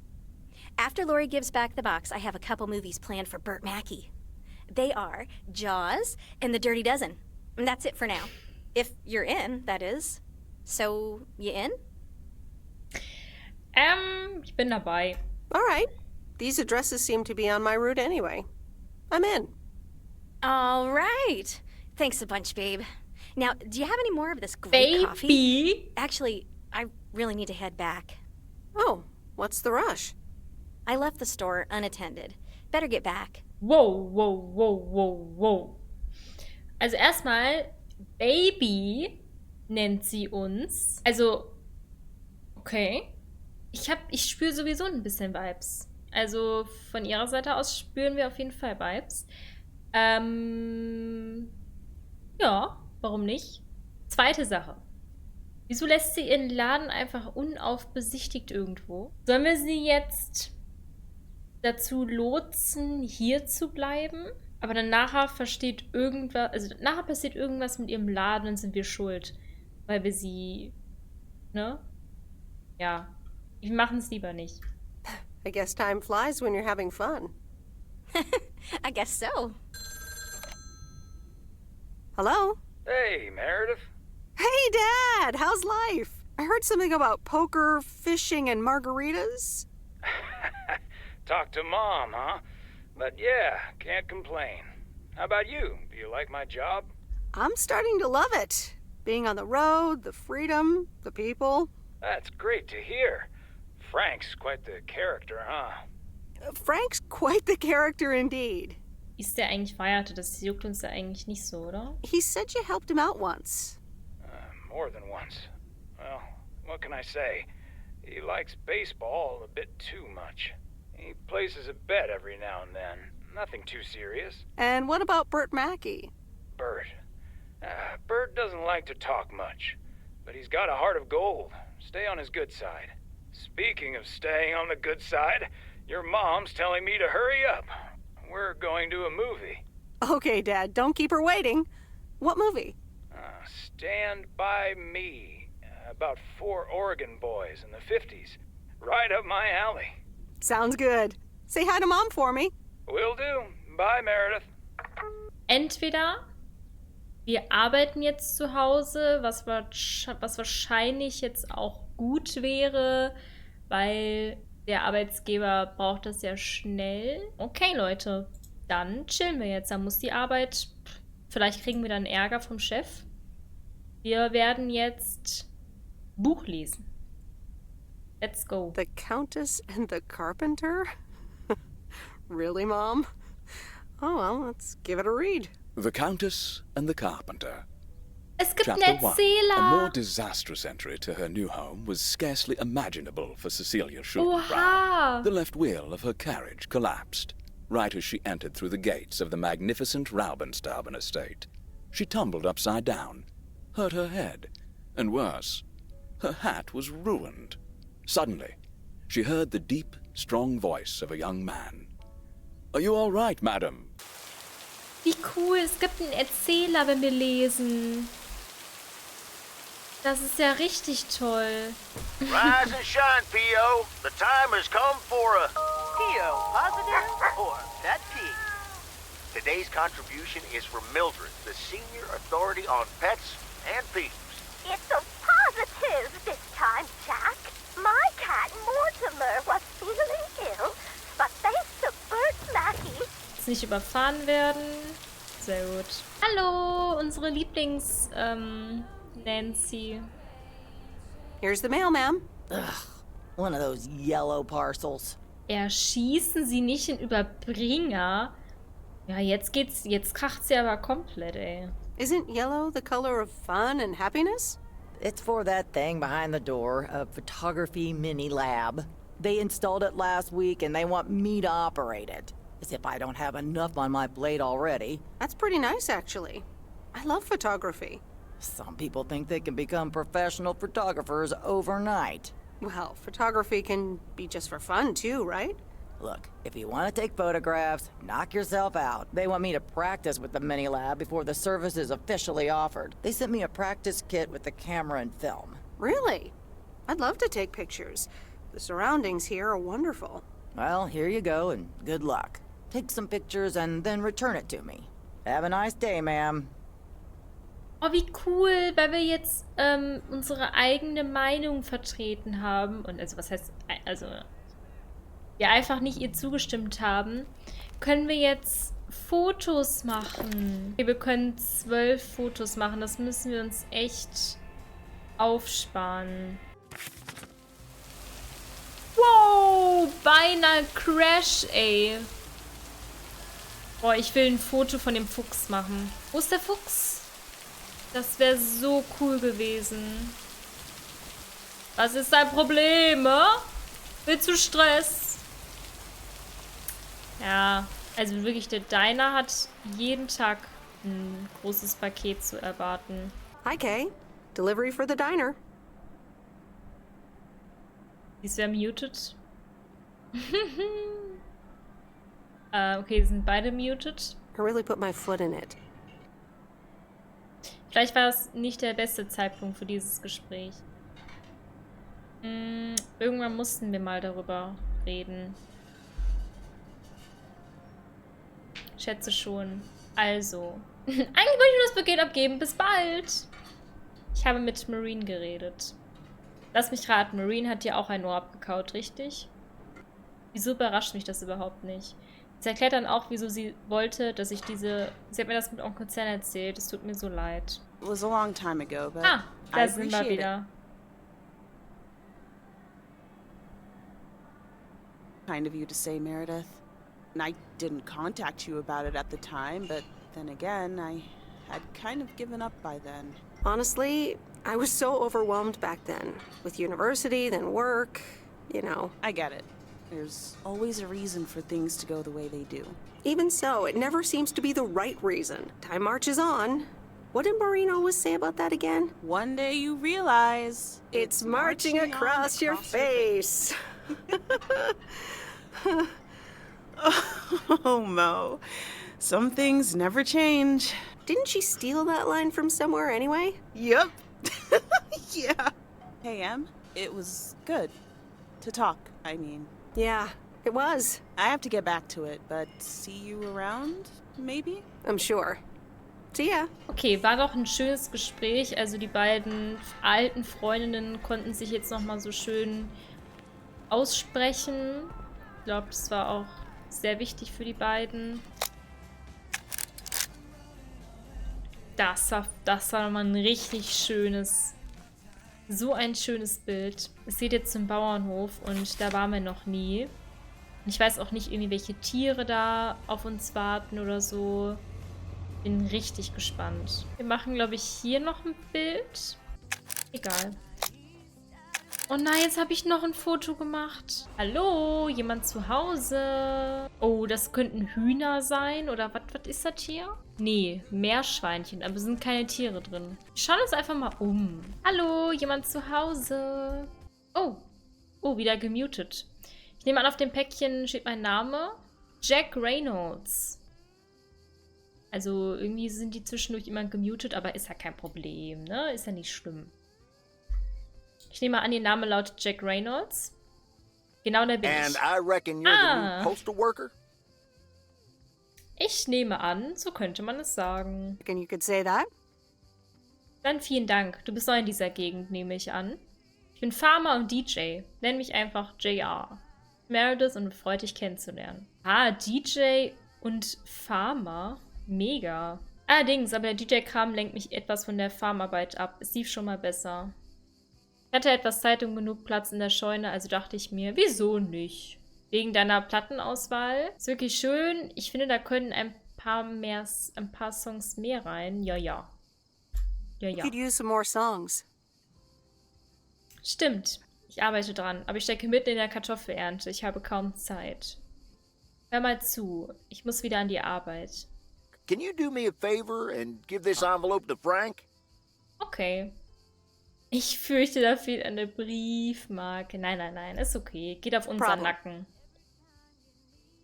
After Lori gives back the box, I have a couple movies planned for Burt Mackey. They are Jaws and The Dirty Dozen. And that's it for now. If you're in, that is. So, you in? Ich bin dabei. All right. These addresses seem to be on my route anyway. I'm in. All right. Thanks a bunch, babe. Now, do you have any more of this great coffee? Actually, I really need to head back. Oh, what's the rush? I left the store unattended. Better get back. Wow. Also erstmal, Baby nennt sie uns. Also, okay. Ich spüre sowieso ein bisschen Vibes. Also von ihrer Seite aus spüren wir auf jeden Fall Vibes. Ja, warum nicht? Zweite Sache. Wieso lässt sie ihren Laden einfach unaufbesichtigt irgendwo? Sollen wir sie jetzt dazu lotsen, hier zu bleiben? Aber dann nachher passiert irgendwas mit ihrem Laden und sind wir schuld. Weil wir sie, ne? Ja, wir machen es lieber nicht. I guess time flies when you're having fun. I guess so. Hello? Hey, Meredith. Hey, Dad! How's life? I heard something about poker, fishing, and margaritas. Talk to Mom, huh? But yeah, can't complain. How about you? Do you like my job? I'm starting to love it. Being on the road, the freedom, the people. That's great to hear. Frank's quite the character, huh? Frank's quite the character indeed. Ist der eigentlich verheiratet? Das juckt uns ja eigentlich nicht so, oder? He said you helped him out once. More than once. Well, what can I say? He likes baseball a bit too much. He places a bet every now and then. Nothing too serious. And what about Burt Mackey? Burt. Bert doesn't like to talk much, but he's got a heart of gold. Stay on his good side. Speaking of staying on the good side, your mom's telling me to hurry up. We're going to a movie. Okay, Dad, don't keep her waiting. What movie? Stand By Me. About 4 Oregon boys in the 50s. Right up my alley. Sounds good. Say hi to Mom for me. Will do. Bye, Meredith. Entweder wir arbeiten jetzt zu Hause, was wahrscheinlich jetzt auch gut wäre, weil der Arbeitsgeber braucht das ja schnell. Okay, Leute, dann chillen wir jetzt. Dann muss die Arbeit... Vielleicht kriegen wir dann Ärger vom Chef. Wir werden jetzt Buch lesen. Let's go. The Countess and the Carpenter? Really, Mom? Oh, well, let's give it a read. The Countess and the Carpenter. Es gibt einen Chapter 1. Erzähler. A more disastrous entry to her new home was scarcely imaginable for Cecilia Schuldenbrown. Oha. The left wheel of her carriage collapsed right as she entered through the gates of the magnificent Raubenstaben estate. She tumbled upside down, hurt her head, and worse, her hat was ruined. Suddenly, she heard the deep, strong voice of a young man. Are you all right, madam? Wie cool, es gibt einen Erzähler, wenn wir lesen. Das ist ja richtig toll. Rise and shine, P.O. The time has come for a... P.O. positive or pet peeve? Today's contribution is for Mildred, the senior authority on pets and peeves. It's a positive this time, Jack. My cat Mortimer was feeling ill, but thanks to Bert Mackey. Jetzt nicht überfahren werden. Sehr gut. Hallo, unsere Lieblings... Nancy. Here's the mail, ma'am. Ugh, one of those yellow parcels. Erschießen Sie nicht den Überbringer. Ja, jetzt kracht sie aber komplett, ey. Isn't yellow the color of fun and happiness? It's for that thing behind the door, a photography mini lab. They installed it last week and they want me to operate it. As if I don't have enough on my plate already. That's pretty nice, actually. I love photography. Some people think they can become professional photographers overnight. Well, photography can be just for fun, too, right? Look, if you want to take photographs, knock yourself out. They want me to practice with the mini lab before the service is officially offered. They sent me a practice kit with the camera and film. Really? I'd love to take pictures. The surroundings here are wonderful. Well, here you go, and good luck. Take some pictures and then return it to me. Have a nice day, ma'am. Oh, wie cool, weil wir jetzt unsere eigene Meinung vertreten haben. Und also, was heißt, also, wir einfach nicht ihr zugestimmt haben, können wir jetzt Fotos machen. Okay, wir können 12 Fotos machen. Das müssen wir uns echt aufsparen. Wow, beinahe Crash, ey. Boah, ich will ein Foto von dem Fuchs machen. Wo ist der Fuchs? Das wäre so cool gewesen. Was ist dein Problem, Willst du Stress? Ja, also wirklich, der Diner hat jeden Tag ein großes Paket zu erwarten. Hi, Kay. Delivery for the diner. Ist wer muted? Okay, sind beide muted. I really put my foot in it. Vielleicht war es nicht der beste Zeitpunkt für dieses Gespräch. Irgendwann mussten wir mal darüber reden. Schätze schon. Also. Eigentlich wollte ich nur das Paket abgeben. Bis bald. Ich habe mit Marine geredet. Lass mich raten, Marine hat dir auch ein Ohr abgekaut, richtig? Wieso überrascht mich das überhaupt nicht? Sie erklärt dann auch, wieso sie wollte, dass ich diese... Sie hat mir das mit Onkel Zen erzählt. Es tut mir so leid. It was a long time ago, but da I sind wir appreciate wieder. Kind of you to say, Meredith. And I didn't contact you about it at the time, but then again, I had kind of given up by then. Honestly, I was so overwhelmed back then. With university, then work, you know. I get it. There's always a reason for things to go the way they do. Even so, it never seems to be the right reason. Time marches on. What did Maureen always say about that again? One day you realize it's marching across your face. Oh, Mo. Some things never change. Didn't she steal that line from somewhere anyway? Yep. Yeah. Hey, Em, it was good to talk, I mean. Yeah, it was. I have to get back to it, but see you around, maybe? I'm sure. See ya. Okay, war doch ein schönes Gespräch. Also die beiden alten Freundinnen konnten sich jetzt nochmal so schön aussprechen. Ich glaube, das war auch sehr wichtig für die beiden. Das war nochmal ein richtig schönes, so ein schönes Bild. Es geht jetzt zum Bauernhof und da waren wir noch nie. Ich weiß auch nicht, irgendwie welche Tiere da auf uns warten oder so. Bin richtig gespannt. Wir machen, glaube ich, hier noch ein Bild. Egal. Oh nein, jetzt habe ich noch ein Foto gemacht. Hallo, jemand zu Hause? Oh, das könnten Hühner sein. Oder was ist das hier? Nee, Meerschweinchen. Aber es sind keine Tiere drin. Wir schauen uns einfach mal um. Hallo, jemand zu Hause? Oh. Oh, wieder gemutet. Ich nehme an, auf dem Päckchen steht mein Name. Jack Reynolds. Also irgendwie sind die zwischendurch immer gemutet, aber ist ja kein Problem, ne? Ist ja nicht schlimm. Ich nehme an, ihr Name lautet Jack Reynolds. Genau, da bin ich. And I reckon you're the new postal worker? Ich nehme an, so könnte man es sagen. You could say that. Dann vielen Dank. Du bist neu in dieser Gegend, nehme ich an. Ich bin Farmer und DJ. Nenn mich einfach JR. Meredith und freut dich kennenzulernen. Ah, DJ und Farmer. Mega. Allerdings, aber der DJ-Kram lenkt mich etwas von der Farmarbeit ab. Es lief schon mal besser. Ich hatte etwas Zeit und genug Platz in der Scheune, also dachte ich mir, wieso nicht? Wegen deiner Plattenauswahl. Ist wirklich schön. Ich finde, da können ein paar Songs mehr rein. Ja, ja. Ja, ja. You could use some more songs. Stimmt. Ich arbeite dran, aber ich stecke mitten in der Kartoffelernte. Ich habe kaum Zeit. Hör mal zu. Ich muss wieder an die Arbeit. Can you do me a favor and give this envelope to Frank? Okay. Ich fürchte, da fehlt eine Briefmarke. Nein, nein, nein, ist okay. Geht auf unseren Nacken.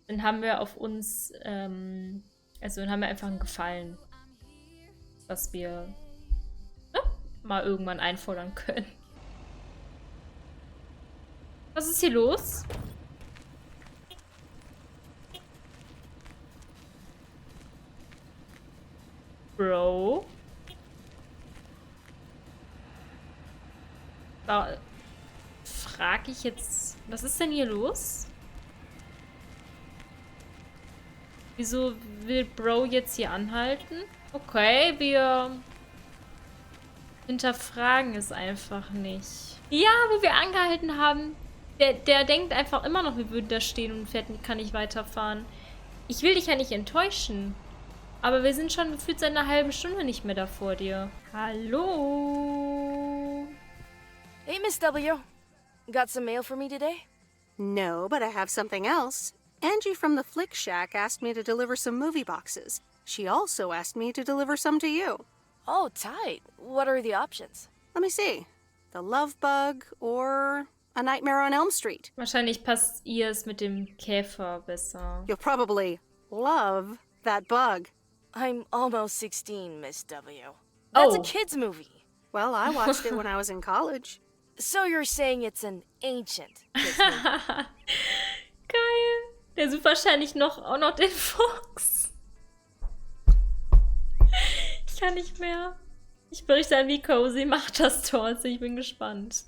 Dann haben wir auf uns, dann haben wir einfach einen Gefallen. Was wir mal irgendwann einfordern können. Was ist hier los? Bro? Da frage ich jetzt, was ist denn hier los? Wieso will Bro jetzt hier anhalten? Okay, wir hinterfragen es einfach nicht. Ja, wo wir angehalten haben, der denkt einfach immer noch, wir würden da stehen und kann nicht weiterfahren. Ich will dich ja nicht enttäuschen. Aber wir sind schon gefühlt seit einer halben Stunde nicht mehr da vor dir. Hallo? Hey, Miss W. Got some mail for me today? No, but I have something else. Angie from the Flick Shack asked me to deliver some movie boxes. She also asked me to deliver some to you. Oh, tight. What are the options? Let me see. The Love Bug or A Nightmare on Elm Street. Wahrscheinlich passt ihr es mit dem Käfer besser. You'll probably love that bug. I'm almost 16, Miss W. That's a kid's movie. Well, I watched it when I was in college. So you're saying it's an ancient kids movie? Geil. Der sucht wahrscheinlich auch noch den Fuchs. Ich kann nicht mehr. Ich berichte an, wie cozy macht das Tor. Ich bin gespannt.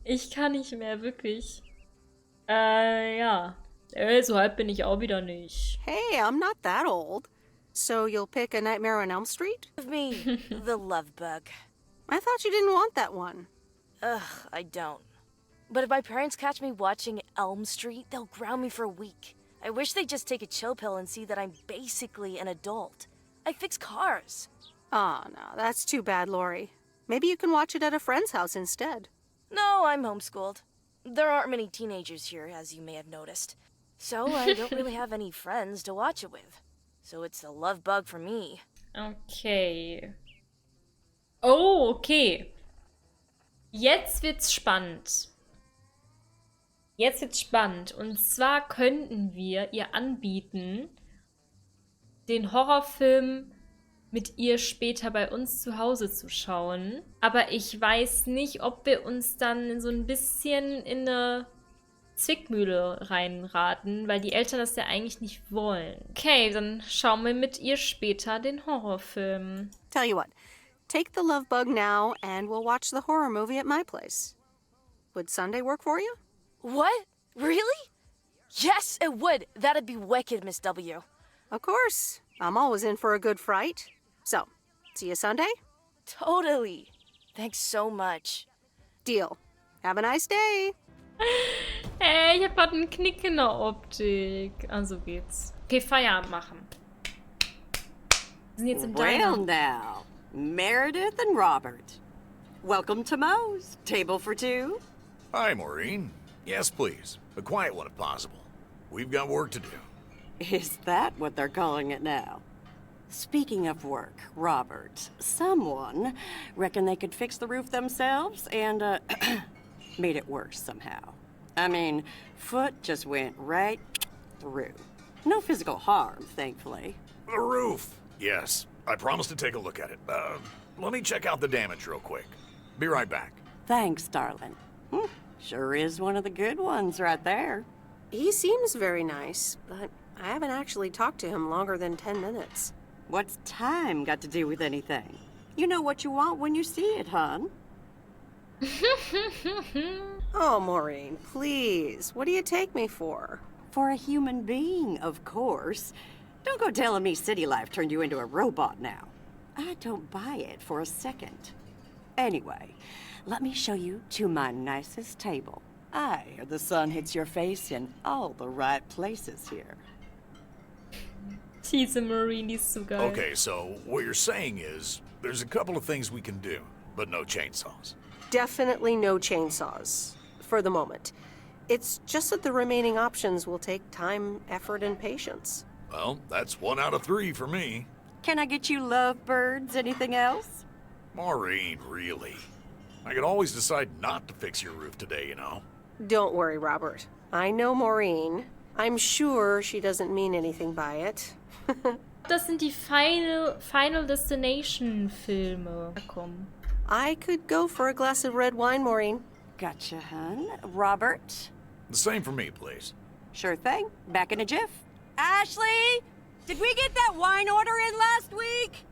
Ich kann nicht mehr, wirklich. Ja. So alt bin ich auch wieder nicht. Hey, I'm not that old. So you'll pick A Nightmare on Elm Street? Give me the Love Bug. I thought you didn't want that one. Ugh, I don't. But if my parents catch me watching Elm Street, they'll ground me for a week. I wish they'd just take a chill pill and see that I'm basically an adult. I fix cars. Oh, no, that's too bad, Lori. Maybe you can watch it at a friend's house instead. No, I'm homeschooled. There aren't many teenagers here, as you may have noticed. So I don't really have any friends to watch it with. So it's a love bug for me. Okay. Oh, okay. Jetzt wird's spannend. Jetzt wird's spannend. Und zwar könnten wir ihr anbieten, den Horrorfilm mit ihr später bei uns zu Hause zu schauen. Aber ich weiß nicht, ob wir uns dann so ein bisschen in eine Zwickmühle reinraten, weil die Eltern das ja eigentlich nicht wollen. Okay, dann schauen wir mit ihr später den Horrorfilm. Tell you what, take the love bug now and we'll watch the horror movie at my place. Would Sunday work for you? What? Really? Yes, it would. That'd be wicked, Miss W. Of course. I'm always in for a good fright. So, see you Sunday? Totally. Thanks so much. Deal. Have a nice day. Hey, ich hab grad einen Knick in der Optik. Also geht's. Okay, Feierabend machen. Wir sind jetzt im Well Diner. now, Meredith and Robert. Welcome to Moe's. Table for two? Hi, Maureen. Yes, please. A quiet one if possible. We've got work to do. Is that what they're calling it now? Speaking of work, Robert, someone reckoned they could fix the roof themselves and, made it worse somehow. I mean, foot just went right through. No physical harm, thankfully. The roof. Yes, I promised to take a look at it. Let me check out the damage real quick. Be right back. Thanks, darling. Sure is one of the good ones right there. He seems very nice, but I haven't actually talked to him longer than 10 minutes. What's time got to do with anything? You know what you want when you see it, hon. Oh, Maureen, please. What do you take me for? For a human being, of course. Don't go telling me city life turned you into a robot now. I don't buy it for a second. Anyway, let me show you to my nicest table. I hear the sun hits your face in all the right places here. Diese Maureen, die ist so geil. Okay, so what you're saying is there's a couple of things we can do, but no chainsaws. Definitely no chainsaws, for the moment. It's just that the remaining options will take time, effort, and patience. Well, that's 1 out of 3 for me. Can I get you lovebirds? Anything else? Maureen, really? I could always decide not to fix your roof today, you know? Don't worry, Robert. I know Maureen. I'm sure she doesn't mean anything by it. Das sind die Final Destination Filme. Komm. I could go for a glass of red wine, Maureen. Gotcha, hon. Robert? The same for me, please. Sure thing. Back in a jiff. Ashley! Did we get that wine order in last week?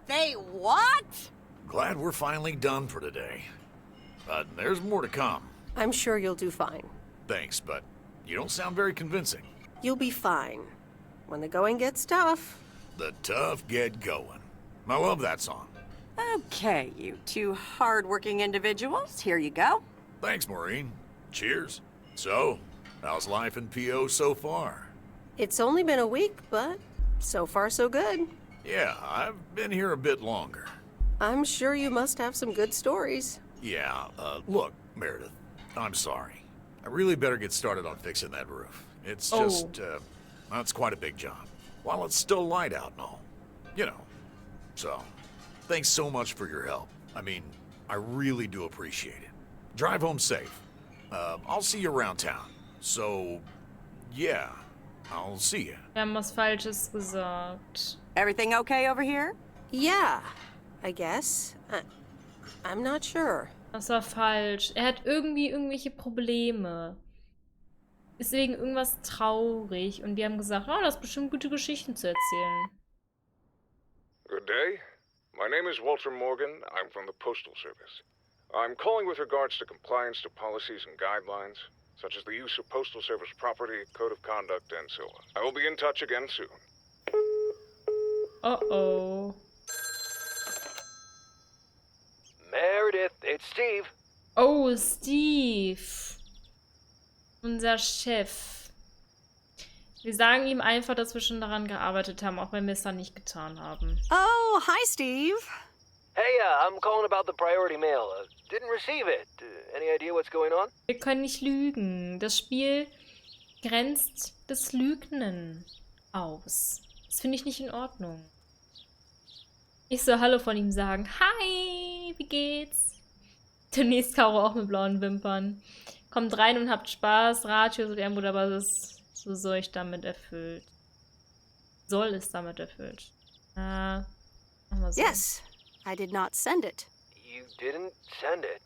They what? Glad we're finally done for today. But there's more to come. I'm sure you'll do fine. Thanks, but you don't sound very convincing. You'll be fine. When the going gets tough. The tough get going. I love that song. Okay, you two hard-working individuals. Here you go. Thanks, Maureen. Cheers. So, how's life in PO so far? It's only been a week, but so far so good. Yeah, I've been here a bit longer. I'm sure you must have some good stories. Yeah, look, Meredith, I'm sorry. I really better get started on fixing that roof. It's just, well, it's quite a big job. While it's still light out and all. You know. So, thanks so much for your help. I mean, I really do appreciate it. Drive home safe. I'll see you around town. So, yeah, I'll see you. Wir haben was Falsches gesagt. Everything okay over here? Yeah, I guess. I'm not sure. Das war falsch. Er hat irgendwie irgendwelche Probleme. Ist wegen irgendwas traurig. Und wir haben gesagt, oh, das ist bestimmt gute Geschichten zu erzählen. Good day. My name is Walter Morgan. I'm from the Postal Service. I'm calling with regards to compliance to policies and guidelines, such as the use of Postal Service property, code of conduct, and so on. I will be in touch again soon. Uh-oh. Meredith, it's Steve. Oh, Steve. Unser Chef. Wir sagen ihm einfach, dass wir schon daran gearbeitet haben, auch wenn wir es dann nicht getan haben. Oh, hi, Steve. Hey, I'm calling about the priority mail. Didn't receive it. Any idea what's going on? Wir können nicht lügen. Das Spiel grenzt das Lügnen aus. Das finde ich nicht in Ordnung. Ich soll Hallo von ihm sagen. Hi, wie geht's? Demnächst Caro auch mit blauen Wimpern. Kommt rein und habt Spaß. Radio so irgendwo, aber so soll ich damit erfüllt. Soll es damit erfüllt. Machen wir so. Yes, I did not send it. You didn't send it?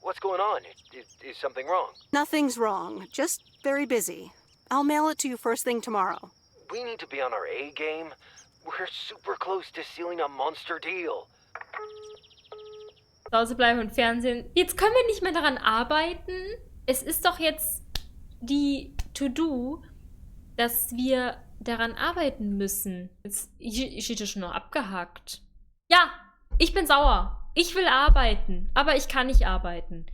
What's going on? Is something wrong? Nothing's wrong, just very busy. I'll mail it to you first thing tomorrow. We need to be on our A game. We're super close to sealing a monster deal. Zu Hause bleiben und Fernsehen. Jetzt können wir nicht mehr daran arbeiten. Es ist doch jetzt die To-Do, dass wir daran arbeiten müssen. Jetzt steht das schon noch abgehakt. Ja, ich bin sauer. Ich will arbeiten, aber ich kann nicht arbeiten.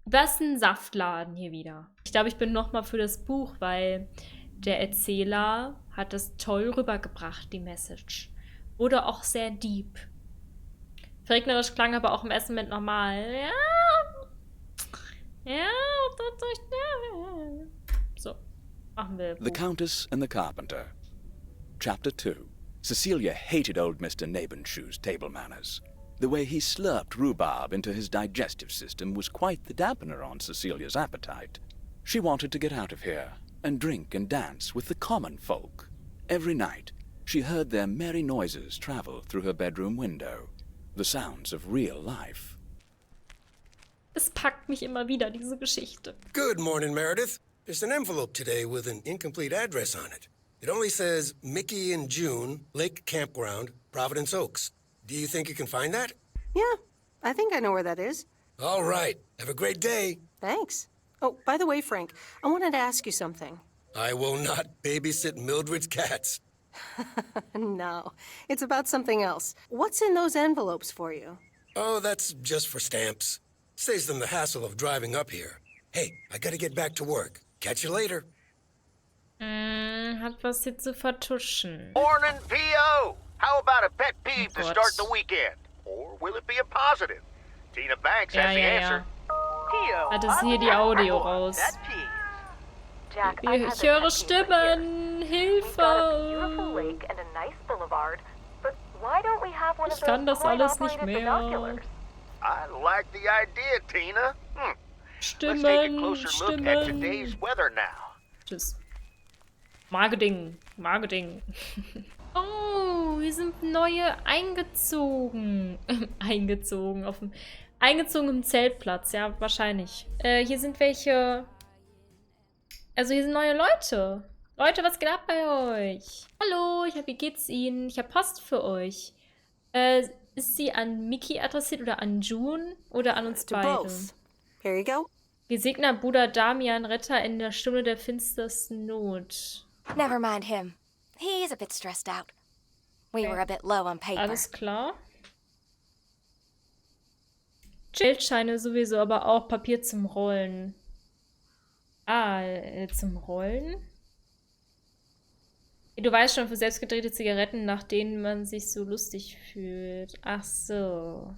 Was ein Saftladen hier wieder. Ich glaube, ich bin nochmal für das Buch, weil der Erzähler hat das toll rübergebracht, die Message. Wurde auch sehr deep. Verregnerisch klang aber auch im ersten Moment normal. Ja, so, machen wir. The Countess and the Carpenter. Chapter 2. Cecilia hated old Mr. Nabenshoe's table manners. The way he slurped rhubarb into his digestive system was quite the dampener on Cecilia's appetite. She wanted to get out of here and drink and dance with the common folk. Every night, she heard their merry noises travel through her bedroom window, the sounds of real life. Es packt mich immer wieder, diese Geschichte. Good morning, Meredith. There's an envelope today with an incomplete address on it. It only says Mickey and June, Lake Campground, Providence Oaks. Do you think you can find that? Yeah, I think I know where that is. All right. Have a great day. Thanks. Oh, by the way, Frank, I wanted to ask you something. I will not babysit Mildred's cats. No, it's about something else. What's in those envelopes for you? Oh, that's just for stamps. Saves them the hassle of driving up here. Hey, I gotta get back to work. Catch you later. Hat was hier zu vertuschen. Morning, P.O. How about a pet peeve to start the weekend? Or will it be a positive? Tina Banks has the answer. Hat es hier die Audio raus. Jack, Ich höre Stimmen. Hilfe. Ich kann das alles nicht mehr. I like the idea, Tina. Let's take a Stimmen, closer look at today's weather now. Tschüss. Marketing. Oh, hier sind neue eingezogen. Eingezogen im Zeltplatz, ja, wahrscheinlich. Hier sind welche. Also hier sind neue Leute. Leute, was geht ab bei euch? Hallo, wie geht's Ihnen? Ich habe Post für euch. Ist sie an Mickey adressiert oder an June oder an uns beide? Both. Here you go. Gesegneter Bruder Damian, Retter in der Stunde der finstersten Not. Never mind him. He's a bit stressed out. We were a bit low on paper. Alles klar. Geldscheine sowieso, aber auch Papier zum Rollen. Zum Rollen? Du weißt schon, für selbstgedrehte Zigaretten, nach denen man sich so lustig fühlt. Ach so.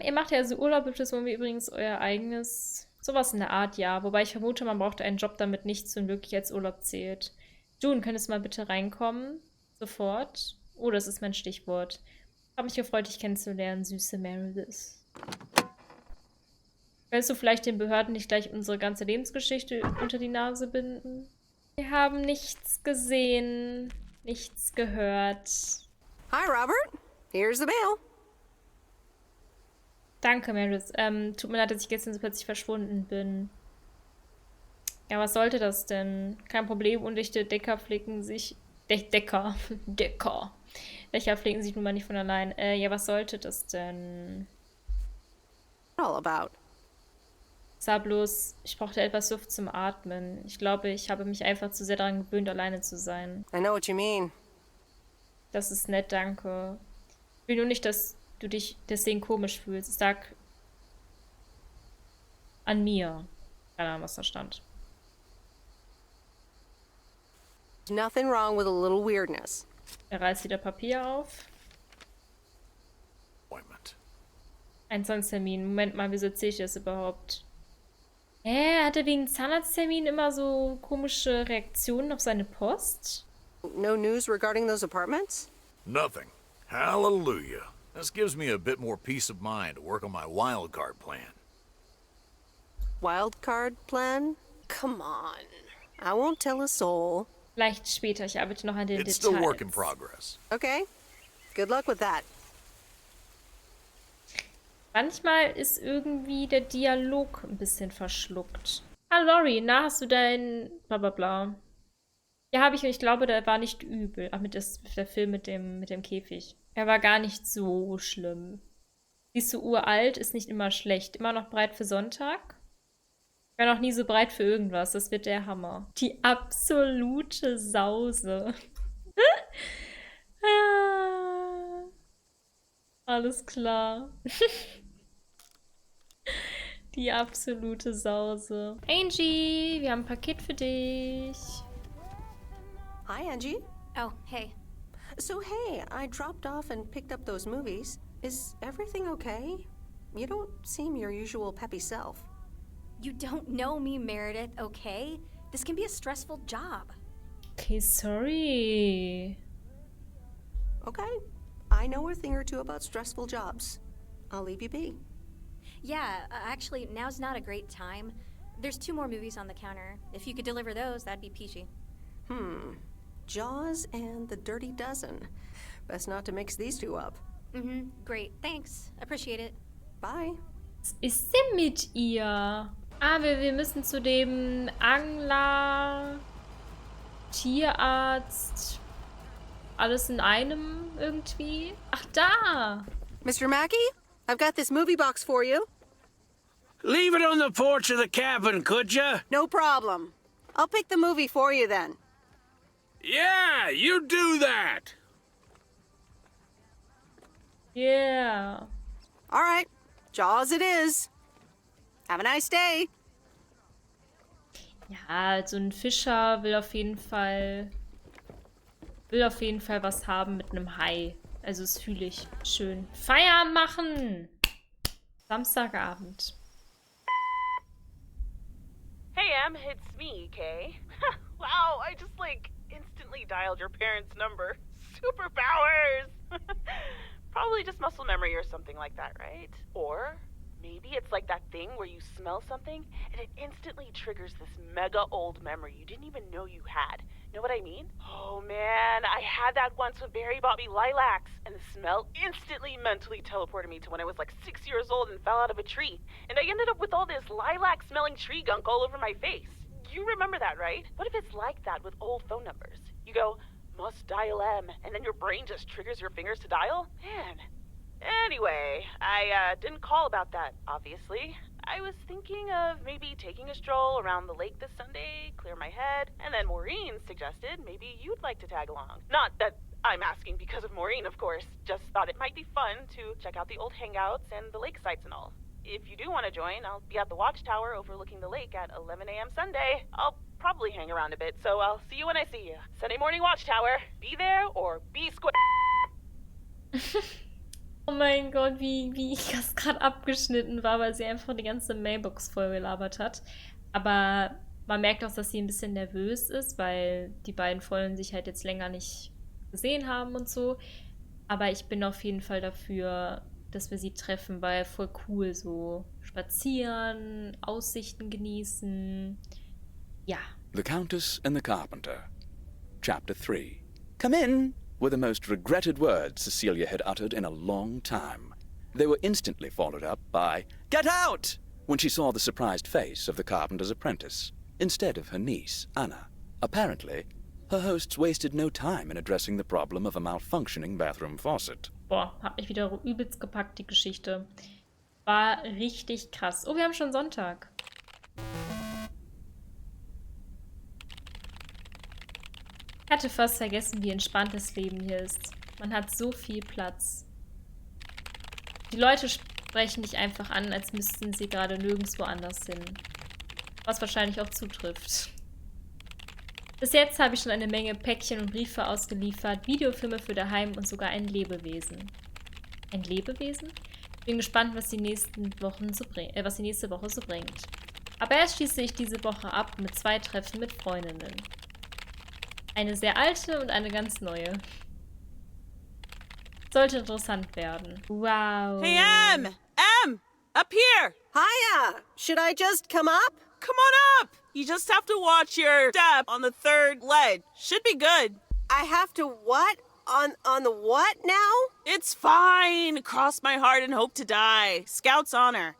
Ihr macht ja so Urlaub, das wollen wir übrigens euer eigenes... Sowas in der Art, ja. Wobei ich vermute, man braucht einen Job, damit nichts und wirklich als Urlaub zählt. June, könntest du mal bitte reinkommen? Sofort. Oh, das ist mein Stichwort. Hab mich gefreut, dich kennenzulernen, süße Meredith. Willst du vielleicht den Behörden nicht gleich unsere ganze Lebensgeschichte unter die Nase binden? Wir haben nichts gesehen, nichts gehört. Hi, Robert. Here's the mail. Danke, Meredith. Tut mir leid, dass ich gestern so plötzlich verschwunden bin. Ja, was sollte das denn? Kein Problem, undichte Decker pflegen sich... Decker. Dächer pflegen sich nun mal nicht von allein. Ja, was sollte das denn? All about. Sah bloß, ich brauchte etwas Luft zum Atmen. Ich glaube, ich habe mich einfach zu sehr daran gewöhnt, alleine zu sein. I know what you mean. Das ist nett, danke. Ich will nur nicht, dass du dich deswegen komisch fühlst. Sag an mir. Keine Ahnung, was da stand. Nothing wrong with a little weirdness. Er reißt wieder Papier auf. Ein Termin. Moment mal, wieso erzähle ich das überhaupt? Hat er wegen Zahnarzttermin immer so komische Reaktionen auf seine Post? No news regarding those apartments? Nothing. Hallelujah. This gives me a bit more peace of mind to work on my wild card plan. Wild card plan? Come on. I won't tell a soul. Vielleicht später, ich arbeite noch an den It's Details. still work in progress. Okay. Good luck with that. Manchmal ist irgendwie der Dialog ein bisschen verschluckt. Hallo Lori, na, hast du dein blablabla? Ja, habe ich und ich glaube, der war nicht übel. Ach, der Film mit dem Käfig. Er war gar nicht so schlimm. Siehst du, uralt ist nicht immer schlecht. Immer noch breit für Sonntag? Ich war noch nie so breit für irgendwas. Das wird der Hammer. Die absolute Sause. Ja. Alles klar. Die absolute Sause. Angie, wir haben ein Paket für dich. Hi, Angie. Oh, hey. So, hey, I dropped off and picked up those movies. Is everything okay? You don't seem your usual peppy self. You don't know me, Meredith, okay? This can be a stressful job. Okay, sorry. Okay. I know a thing or two about stressful jobs. I'll leave you be. Yeah, actually, now's not a great time. There's 2 more movies on the counter. If you could deliver those, that'd be peachy. Jaws and The Dirty Dozen. Best not to mix these two up. Great. Thanks. Appreciate it. Bye. Was ist denn mit ihr? Ah, wir müssen zu dem Angler, Tierarzt, alles in einem irgendwie. Ach, da! Mr. Mackey, I've got this movie box for you. Leave it on the porch of the cabin, could ya? No problem. I'll pick the movie for you then. Yeah, you do that. Yeah. All right. Jaws it is. Have a nice day. Ja, so ein Fischer will auf jeden Fall was haben mit einem Hai. Also das fühle ich. Schön. Feier machen! Samstagabend. Hey, Em, it's me, Kay. Wow, I just, instantly dialed your parents' number. Superpowers! Probably just muscle memory or something like that, right? Or maybe it's like that thing where you smell something and it instantly triggers this mega old memory you didn't even know you had. Know what I mean? Oh man, I had that once when Barry bought me lilacs, and the smell instantly mentally teleported me to when I was 6 years old and fell out of a tree. And I ended up with all this lilac-smelling tree gunk all over my face. You remember that, right? What if it's like that with old phone numbers? You go, must dial M, and then your brain just triggers your fingers to dial? Man. Anyway, I didn't call about that, obviously. I was thinking of maybe taking a stroll around the lake this Sunday, clear my head, and then Maureen suggested maybe you'd like to tag along. Not that I'm asking because of Maureen, of course, just thought it might be fun to check out the old hangouts and the lake sites and all. If you do want to join, I'll be at the watchtower overlooking the lake at 11 a.m. Sunday. I'll probably hang around a bit, so I'll see you when I see you. Sunday morning watchtower. Be there or be square. Oh mein Gott, wie das gerade abgeschnitten war, weil sie einfach die ganze Mailbox voll gelabert hat. Aber man merkt auch, dass sie ein bisschen nervös ist, weil die beiden Vollen sich halt jetzt länger nicht gesehen haben und so. Aber ich bin auf jeden Fall dafür, dass wir sie treffen, weil voll cool, so spazieren, Aussichten genießen. Ja. The Countess and the Carpenter. Chapter 3. Come in! Were the most regretted words Cecilia had uttered in a long time. They were instantly followed up by, "Get out!" when she saw the surprised face of the carpenter's apprentice, instead of her niece, Anna. Apparently, her hosts wasted no time in addressing the problem of a malfunctioning bathroom faucet. Boah, hat mich wieder übelst gepackt, die Geschichte. War richtig krass. Oh, wir haben schon Sonntag. Ich hatte fast vergessen, wie entspannt das Leben hier ist. Man hat so viel Platz. Die Leute sprechen dich einfach an, als müssten sie gerade nirgendwo anders hin. Was wahrscheinlich auch zutrifft. Bis jetzt habe ich schon eine Menge Päckchen und Briefe ausgeliefert, Videofilme für daheim und sogar ein Lebewesen. Ein Lebewesen? Bin gespannt, was die nächste Woche so bringt. Aber er schließt sich diese Woche ab mit 2 Treffen mit Freundinnen. Eine sehr alte und eine ganz neue. Sollte interessant werden. Wow. Hey, Em! Em! Up here! Hiya! Should I just come up? Come on up! You just have to watch your step on the 3rd ledge. Should be good. I have to what? On the what now? It's fine. Cross my heart and hope to die. Scout's honor.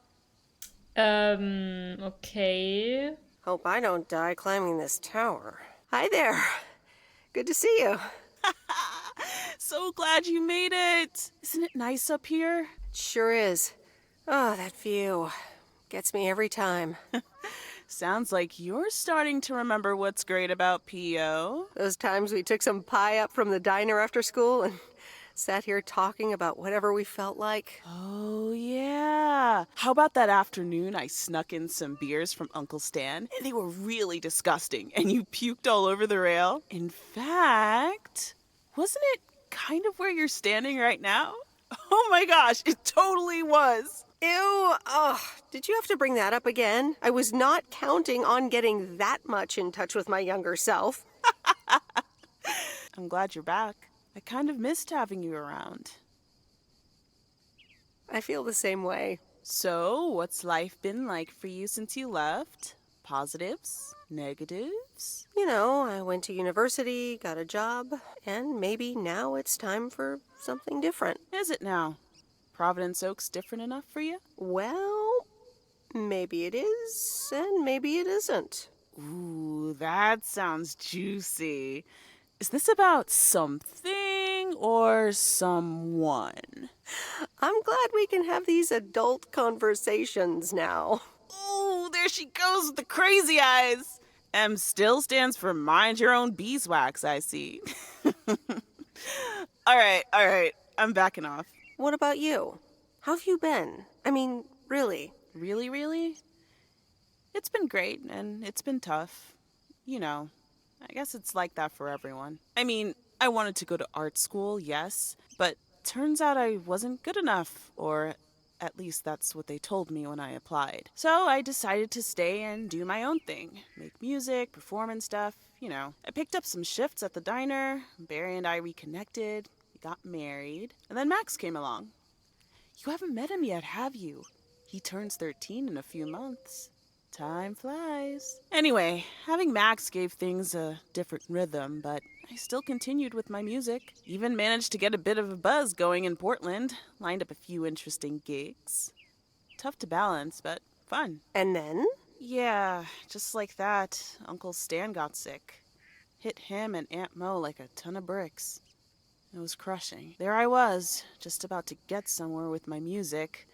Okay. Hope I don't die climbing this tower. Hi there. Good to see you. So glad you made it. Isn't it nice up here? It sure is. Oh, that view. Gets me every time. Sounds like you're starting to remember what's great about PO. Those times we took some pie up from the diner after school and sat here talking about whatever we felt like. Oh, yeah. How about that afternoon I snuck in some beers from Uncle Stan? And they were really disgusting, and you puked all over the rail? In fact, wasn't it kind of where you're standing right now? Oh my gosh, it totally was. Ew, ugh. Did you have to bring that up again? I was not counting on getting that much in touch with my younger self. I'm glad you're back. I kind of missed having you around. I feel the same way. So, what's life been like for you since you left? Positives? Negatives? You know, I went to university, got a job, and maybe now it's time for something different. Is it now? Providence Oaks different enough for you? Well, maybe it is, and maybe it isn't. Ooh, that sounds juicy. Is this about something or someone? I'm glad we can have these adult conversations now. Ooh, there she goes with the crazy eyes. M still stands for mind your own beeswax, I see. All right, I'm backing off. What about you? How have you been? I mean, really? Really? It's been great, and it's been tough. You know, I guess it's like that for everyone. I mean, I wanted to go to art school, yes, but turns out I wasn't good enough, or at least that's what they told me when I applied. So I decided to stay and do my own thing. Make music, perform and stuff, you know. I picked up some shifts at the diner, Barry and I reconnected, we got married, and then Max came along. You haven't met him yet, have you? He turns 13 in a few months. Time flies. Anyway, having Max gave things a different rhythm, but I still continued with my music. Even managed to get a bit of a buzz going in Portland. Lined up a few interesting gigs. Tough to balance, but fun. And then? Yeah, just like that, Uncle Stan got sick. Hit him and Aunt Mo like a ton of bricks. It was crushing. There I was, just about to get somewhere with my music.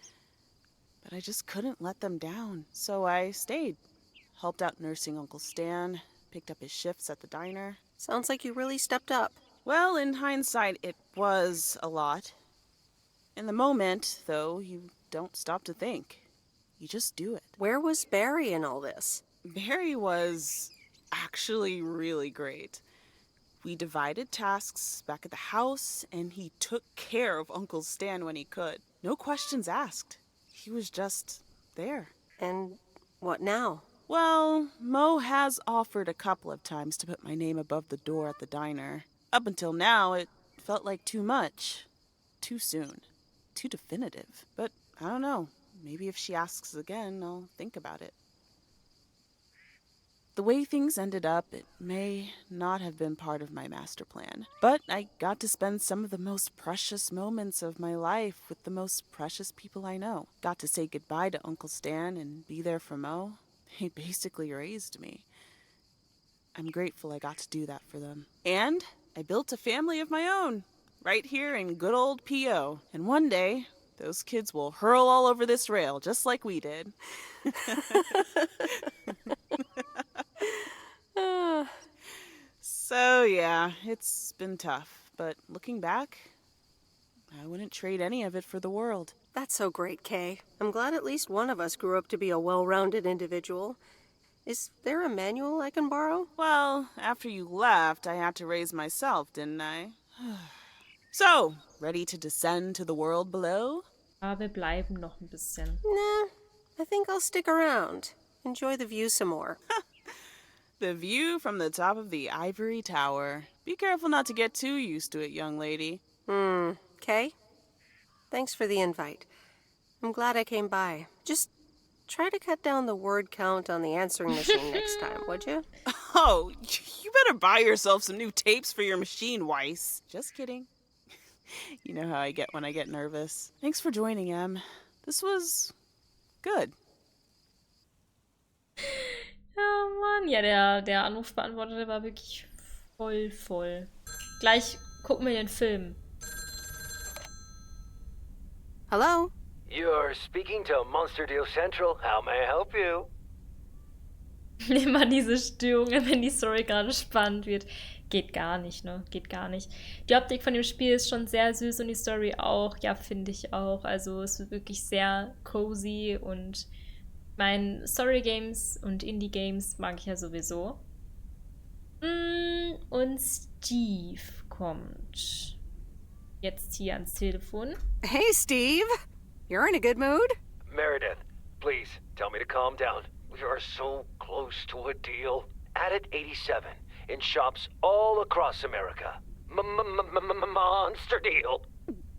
But I just couldn't let them down, so I stayed. Helped out nursing Uncle Stan, picked up his shifts at the diner. Sounds like you really stepped up. Well, in hindsight, it was a lot. In the moment, though, you don't stop to think. You just do it. Where was Barry in all this? Barry was actually really great. We divided tasks back at the house, and he took care of Uncle Stan when he could. No questions asked. He was just there. And what now? Well, Mo has offered a couple of times to put my name above the door at the diner. Up until now, it felt like too much. Too soon. Too definitive. But I don't know. Maybe if she asks again, I'll think about it. The way things ended up, it may not have been part of my master plan. But I got to spend some of the most precious moments of my life with the most precious people I know. Got to say goodbye to Uncle Stan and be there for Mo. He basically raised me. I'm grateful I got to do that for them. And I built a family of my own, right here in good old PO. And one day, those kids will hurl all over this rail, just like we did. So yeah, it's been tough, but looking back, I wouldn't trade any of it for the world. That's so great, Kay. I'm glad at least one of us grew up to be a well-rounded individual. Is there a manual I can borrow? Well, after you left, I had to raise myself, didn't I? So, ready to descend to the world below? Ja, wir bleiben noch ein bisschen. Nah, I think I'll stick around. enjoy the view some more. The view from the top of the ivory tower. Be careful not to get too used to it, young lady. Okay. Thanks for the invite. I'm glad I came by. Just try to cut down the word count on the answering machine next time, would you? Oh, you better buy yourself some new tapes for your machine, Weiss. Just kidding. You know how I get when I get nervous. Thanks for joining, Em. This was good. Ja, Mann. Ja, der Anrufbeantworter, der war wirklich voll. Gleich gucken wir den Film. Hello? You're speaking to Monster Deal Central. How may I help you? Immer diese Störungen, wenn die Story gerade spannend wird. Geht gar nicht, ne? Geht gar nicht. Die Optik von dem Spiel ist schon sehr süß und die Story auch. Ja, finde ich auch. Also es wird wirklich sehr cozy und Story-Games und Indie-Games mag ich ja sowieso. Und Steve kommt jetzt hier ans Telefon. Hey, Steve. You're in a good mood? Meredith, please tell me to calm down. We are so close to a deal. Added 87 in shops all across America. Monster deal.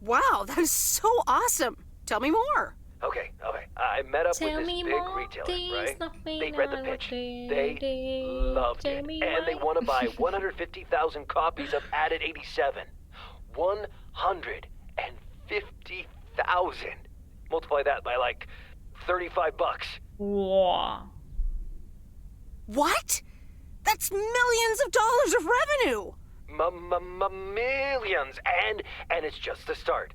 Wow, that is so awesome. Tell me more. Okay. I met up with this big retailer, right? They read the pitch. They loved it. And they want to buy 150,000 copies of Added 87. 150,000. Multiply that by like $35. Wow. What? That's millions of dollars of revenue. Millions. And it's just the start.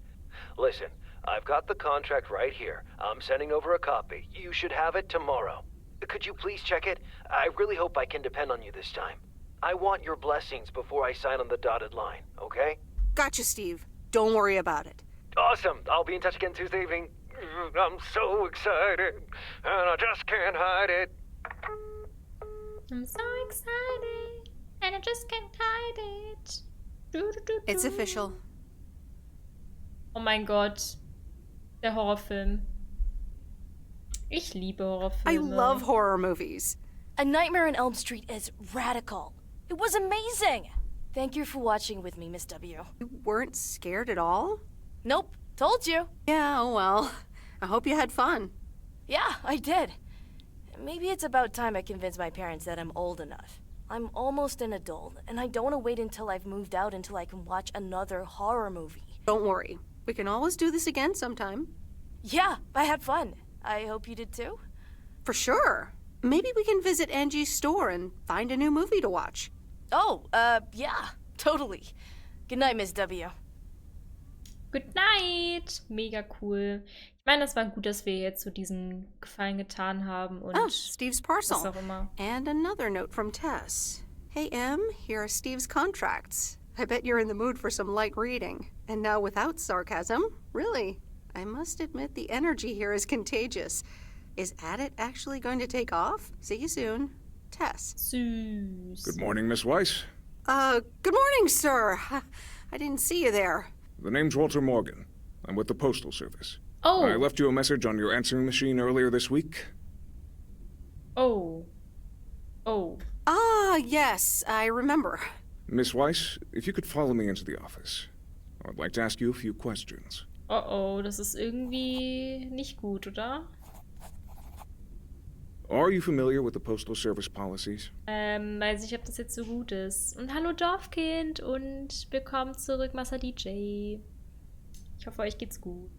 Listen, I've got the contract right here. I'm sending over a copy. You should have it tomorrow. Could you please check it? I really hope I can depend on you this time. I want your blessings before I sign on the dotted line, okay? Gotcha, Steve. Don't worry about it. Awesome. I'll be in touch again Tuesday evening. I'm so excited, and I just can't hide it. I'm so excited, and I just can't hide it. It's official. Oh mein Gott. Der Horrorfilm. Ich liebe Horrorfilme. I love horror movies. A Nightmare on Elm Street is radical. It was amazing. Thank you for watching with me, Miss W. You weren't scared at all? Nope. Told you. Yeah, oh well. I hope you had fun. Yeah, I did. Maybe it's about time I convince my parents that I'm old enough. I'm almost an adult, and I don't want to wait until I've moved out until I can watch another horror movie. Don't worry. We can always do this again sometime. Yeah, I had fun. I hope you did too. For sure. Maybe we can visit Angie's store and find a new movie to watch. Oh, yeah, totally. Good night, Miss W. Good night. Mega cool. Ich meine, das war gut, dass wir jetzt so diesen Gefallen getan haben und Steve's parcel. was auch immer. And another note from Tess. Hey, Em, here are Steve's contracts. I bet you're in the mood for some light reading. And now without sarcasm, really. I must admit the energy here is contagious. Is Addit actually going to take off? See you soon. Tess. Süß. Good morning, Miss Weiss. Good morning, sir. I didn't see you there. The name's Walter Morgan. I'm with the Postal Service. Oh. I left you a message on your answering machine earlier this week. Oh. Ah, yes, I remember. Miss Weiss, if you could follow me into the office, I'd like to ask you a few questions. Oh, das ist irgendwie nicht gut, oder? Are you familiar with the Postal Service policies? Weiß nicht, ob das jetzt so gut ist. Und hallo Dorfkind und willkommen zurück, Master DJ. Ich hoffe, euch geht's gut.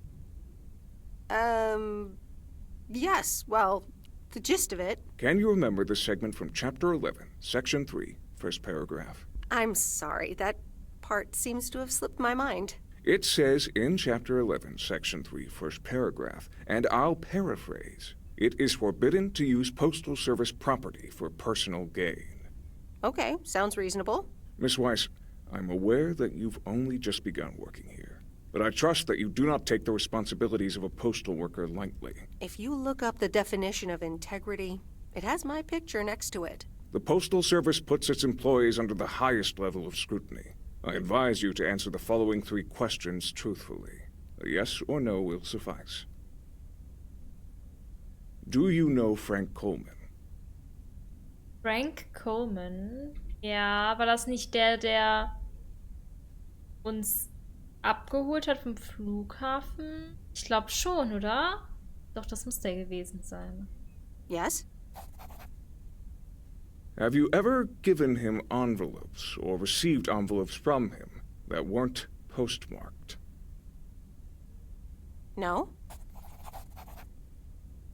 Yes, well, the gist of it. Can you remember this segment from Chapter 11, Section 3, first paragraph? I'm sorry, that part seems to have slipped my mind. It says in Chapter 11, Section 3, first paragraph, and I'll paraphrase, it is forbidden to use Postal Service property for personal gain. Okay, sounds reasonable. Miss Weiss, I'm aware that you've only just begun working here, but I trust that you do not take the responsibilities of a postal worker lightly. If you look up the definition of integrity, it has my picture next to it. The Postal Service puts its employees under the highest level of scrutiny. I advise you to answer the following 3 questions truthfully. A yes or no will suffice. Do you know Frank Coleman? Frank Coleman. Ja, war das nicht der uns abgeholt hat vom Flughafen? Ich glaube schon, oder? Doch, das muss der gewesen sein. Yes? Have you ever given him envelopes or received envelopes from him that weren't postmarked? No?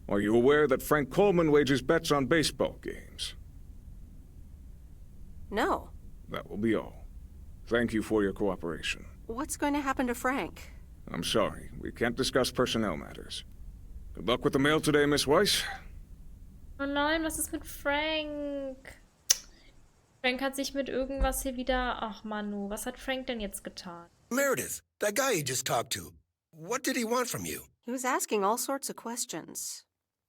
Are you aware that Frank Coleman wagers bets on baseball games? No. That will be all. Thank you for your cooperation. What's going to happen to Frank? I'm sorry, we can't discuss personnel matters. Good luck with the mail today, Miss Weiss. Oh nein, was ist mit Frank? Frank hat sich mit irgendwas hier wieder... Ach Manu, was hat Frank denn jetzt getan? Meredith, that guy you just talked to, what did he want from you? He was asking all sorts of questions.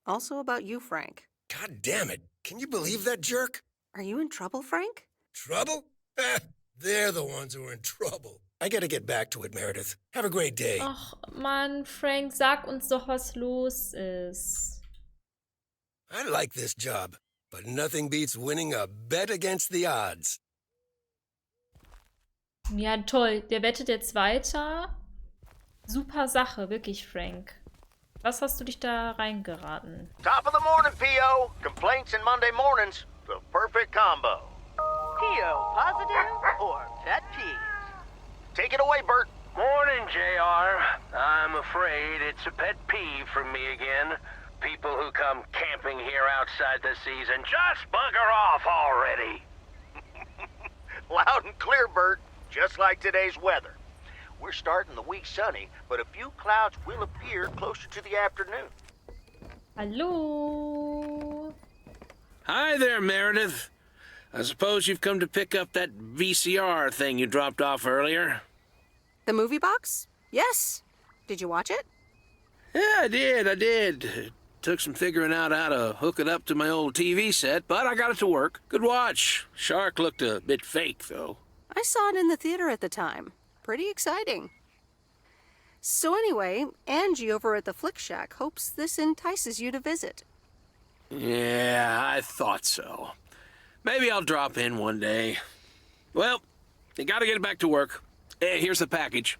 Also about you, Frank. God damn it. Can you believe that jerk? Are you in trouble, Frank? Trouble? They're the ones who are in trouble. I gotta get back to it, Meredith. Have a great day. Ach Mann, Frank, sag uns doch, was los ist. I like this job, but nothing beats winning a bet against the odds. Ja, toll. Der wettet jetzt weiter. Super Sache, wirklich, Frank. Was hast du dich da reingeraten? Top of the morning, P.O. Complaints and Monday mornings. The perfect combo. P.O. positive or pet peeve? Take it away, Bert. Morning, JR. I'm afraid it's a pet peeve for me again. People who come camping here outside the season, just bugger off already. Loud and clear, Bert. Just like today's weather. We're starting the week sunny, but a few clouds will appear closer to the afternoon. Hallo. Hi there, Meredith. I suppose you've come to pick up that VCR thing you dropped off earlier? The movie box? Yes. Did you watch it? Yeah, I did. It took some figuring out how to hook it up to my old TV set, but I got it to work. Good watch. Shark looked a bit fake, though. I saw it in the theater at the time. Pretty exciting. So anyway, Angie over at the Flick Shack hopes this entices you to visit. Yeah, I thought so. Maybe I'll drop in one day. Well, you gotta get back to work. Hey, here's the package.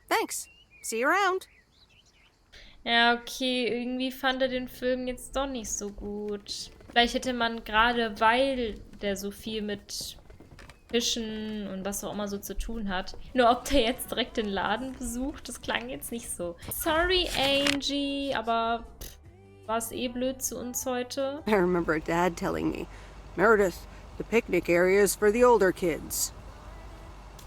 Thanks. See you around. Ja, okay, irgendwie fand er den Film jetzt doch nicht so gut. Vielleicht hätte man gerade, weil der so viel mit Fischen und was auch immer so zu tun hat. Nur ob der jetzt direkt den Laden besucht, das klang jetzt nicht so. Sorry, Angie, aber war es eh blöd zu uns heute? I remember Dad telling me, Meredith, the picnic area is for the older kids.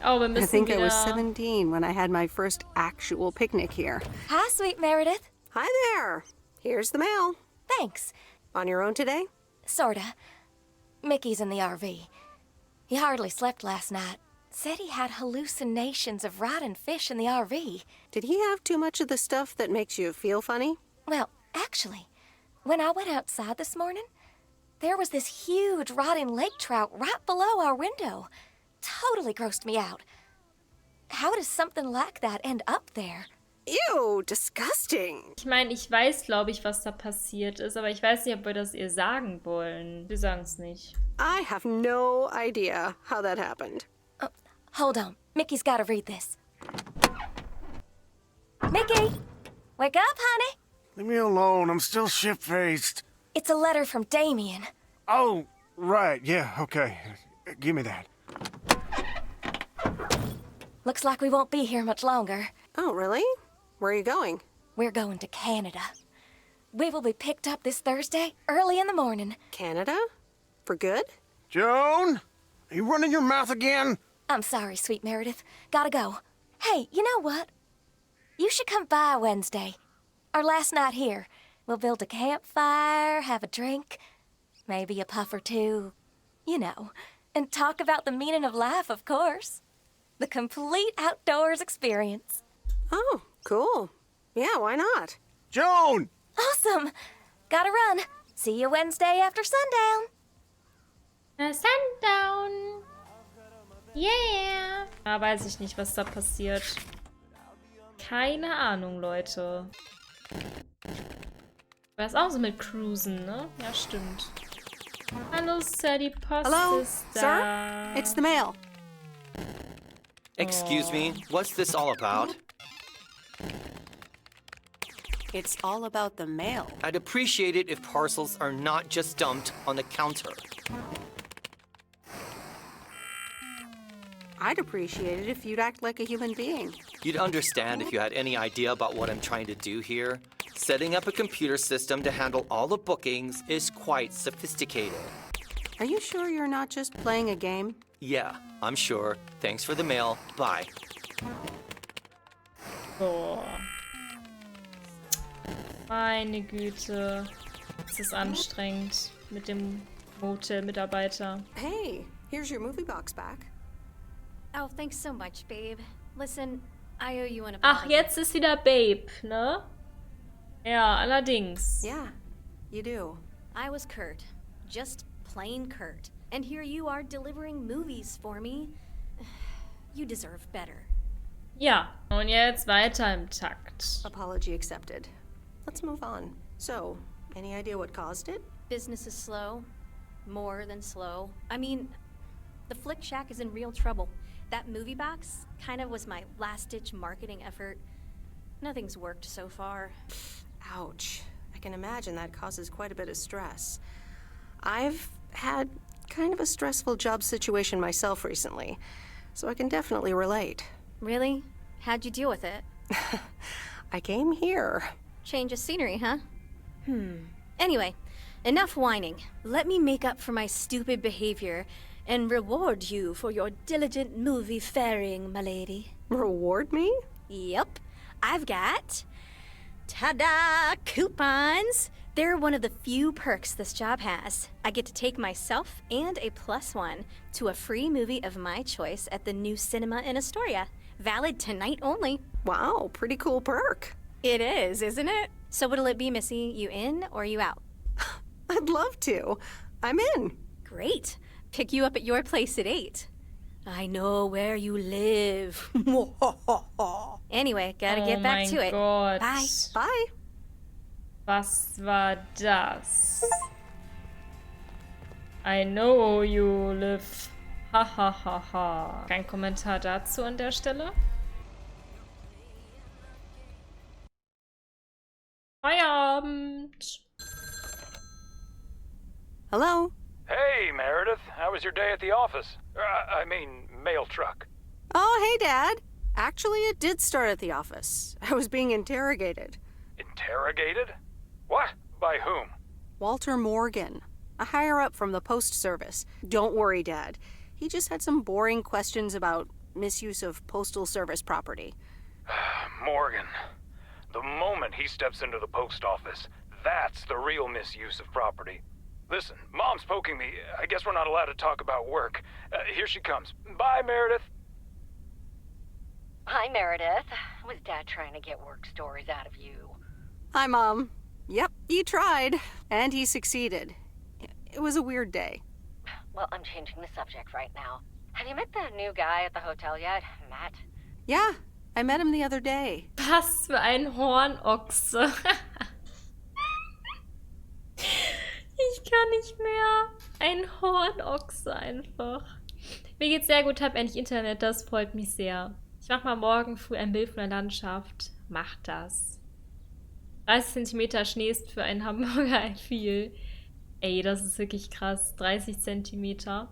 Oh, wir müssen I think wieder... I was 17 when I had my first actual picnic here. Hi, sweet Meredith. Hi there. Here's the mail. Thanks. On your own today? Sorta. Mickey's in the RV. He hardly slept last night. Said he had hallucinations of riding fish in the RV. Did he have too much of the stuff that makes you feel funny? Well, actually, when I went outside this morning, there was this huge rotting lake trout right below our window. Totally grossed me out. How does something like that end up there? Ew, disgusting. Ich meine, ich weiß, glaube ich, was da passiert ist, aber ich weiß nicht, ob wir das ihr sagen wollen. Wir sagen es nicht. I have no idea how that happened. Oh, hold on. Mickey's got to read this. Mickey! Wake up, honey! Leave me alone. I'm still shit-faced. It's a letter from Damien. Oh, right. Yeah, okay. Give me that. Looks like we won't be here much longer. Oh, really? Where are you going? We're going to Canada. We will be picked up this Thursday, early in the morning. Canada? For good? Joan? Are you running your mouth again? I'm sorry, sweet Meredith. Gotta go. Hey, you know what? You should come by Wednesday. Our last night here. We'll build a campfire, have a drink, maybe a puff or two, you know, and talk about the meaning of life, of course. The complete outdoors experience. Oh, cool. Yeah, why not? Joan! Awesome! Gotta run. See you Wednesday after sundown. Sundown. Yeah. Ah, weiß ich nicht, was da passiert. Keine Ahnung, Leute. War das auch so mit Cruisen, ne? Ja, stimmt. Hallo Sir, die Post Hello, ist da. sir? It's the mail. Excuse me, what's this all about? It's all about the mail. I'd appreciate it if parcels are not just dumped on the counter. I'd appreciate it if you'd act like a human being. You'd understand if you had any idea about what I'm trying to do here. Setting up a computer system to handle all the bookings is quite sophisticated. Are you sure you're not just playing a game? Yeah, I'm sure. Thanks for the mail. Bye. Boah. Meine Güte. Das ist anstrengend mit dem Motel-Mitarbeiter. Hey, here's your movie box back. Oh, thanks so much, babe. Listen, I owe you an Ach, apology. jetzt ist wieder Babe, ne? Ja, allerdings. Yeah, you do. I was Kurt. Just plain Kurt. And here you are delivering movies for me. You deserve better. Ja, und jetzt weiter im Takt. Apology accepted. Let's move on. So, any idea what caused it? Business is slow. More than slow. I mean, the Flick Shack is in real trouble. That movie box kind of was my last-ditch marketing effort. Nothing's worked so far. Ouch. I can imagine that causes quite a bit of stress. I've had kind of a stressful job situation myself recently, so I can definitely relate. Really? How'd you deal with it? I came here. Change of scenery, huh? Anyway, enough whining. Let me make up for my stupid behavior and reward you for your diligent movie faring, my lady. Reward me? Yep. I've got... ta-da! Coupons! They're one of the few perks this job has. I get to take myself and a +1 to a free movie of my choice at the new cinema in Astoria. Valid tonight only. Wow, pretty cool perk. It is, isn't it? So what'll it be, Missy? You in or you out? I'd love to. I'm in. Great. Pick you up at your place at 8. I know where you live. Anyway, gotta get back to it. Gott. Bye. Bye. Was war das? I know you live. Ha ha ha ha. Kein Kommentar dazu an der Stelle. Feierabend. Hello? Hey, Meredith. How was your day at the office? I mean, mail truck. Oh, hey, Dad. Actually, it did start at the office. I was being interrogated. Interrogated? What? By whom? Walter Morgan, a higher-up from the Post Service. Don't worry, Dad. He just had some boring questions about misuse of Postal Service property. Morgan. The moment he steps into the post office, that's the real misuse of property. Listen, Mom's poking me. I guess we're not allowed to talk about work. Here she comes. Bye, Meredith. Hi, Meredith. Was Dad trying to get work stories out of you? Hi, Mom. Yep, he tried, and he succeeded. It was a weird day. Well, I'm changing the subject right now. Have you met the new guy at the hotel yet, Matt? Yeah, I met him the other day. Was für ein Hornochse. Ich kann nicht mehr. Ein Hornochse einfach. Mir geht's sehr gut, hab endlich Internet, das freut mich sehr. Ich mach mal morgen früh ein Bild von der Landschaft. Macht das. 30 cm Schnee ist für einen Hamburger viel. Ey, das ist wirklich krass. 30 cm.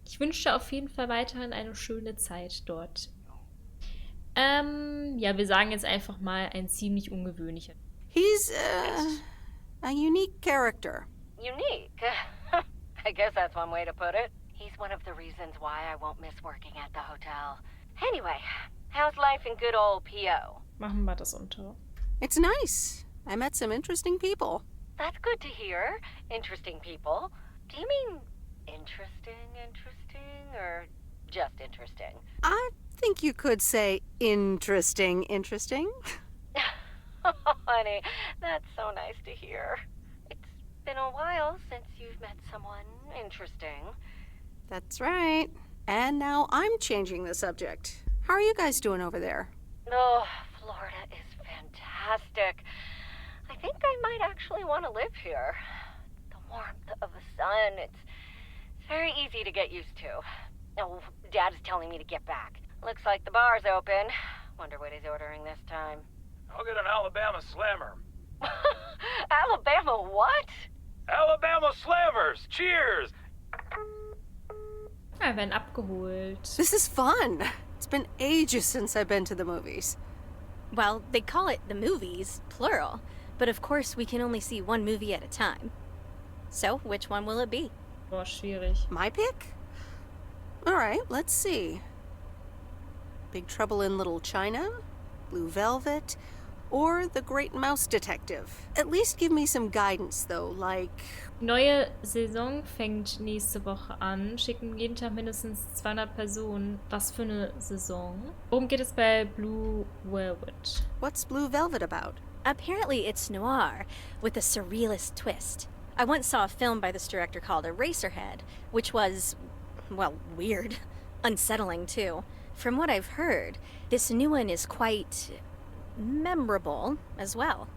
Ich wünsche auf jeden Fall weiterhin eine schöne Zeit dort. Ja, wir sagen jetzt einfach mal ein ziemlich ungewöhnlicher. He's a unique character. Unique? I guess that's one way to put it. He's one of the reasons why I won't miss working at the hotel. Anyway, how's life in good old PO? Machen wir das unter. It's nice. I met some interesting people. That's good to hear. Interesting people. Do you mean interesting, or just interesting? I think you could say interesting. Oh, honey, that's so nice to hear. It's been a while since you've met someone interesting. That's right. And now I'm changing the subject. How are you guys doing over there? Oh, Florida is fantastic. I think I might actually want to live here. The warmth of the sun. It's very easy to get used to. Oh, Dad is telling me to get back. Looks like the bar's open. Wonder what he's ordering this time. I'll get an Alabama Slammer. Alabama what? Alabama Slammers! Cheers! Wir werden abgeholt. This is fun. It's been ages since I've been to the movies. Well, they call it the movies, plural. But of course, we can only see one movie at a time. So, which one will it be? Boah, schwierig. My pick? All right, let's see. Big Trouble in Little China, Blue Velvet, or The Great Mouse Detective. At least give me some guidance, though, like... Neue Saison fängt nächste Woche an. Schicken jeden Tag mindestens 200 Personen. Was für eine Saison? Worum geht es bei Blue Velvet? What's Blue Velvet about? Apparently it's noir, with a surrealist twist. I once saw a film by this director called Eraserhead, which was, well, weird. Unsettling, too. From what I've heard, this new one is quite memorable as well.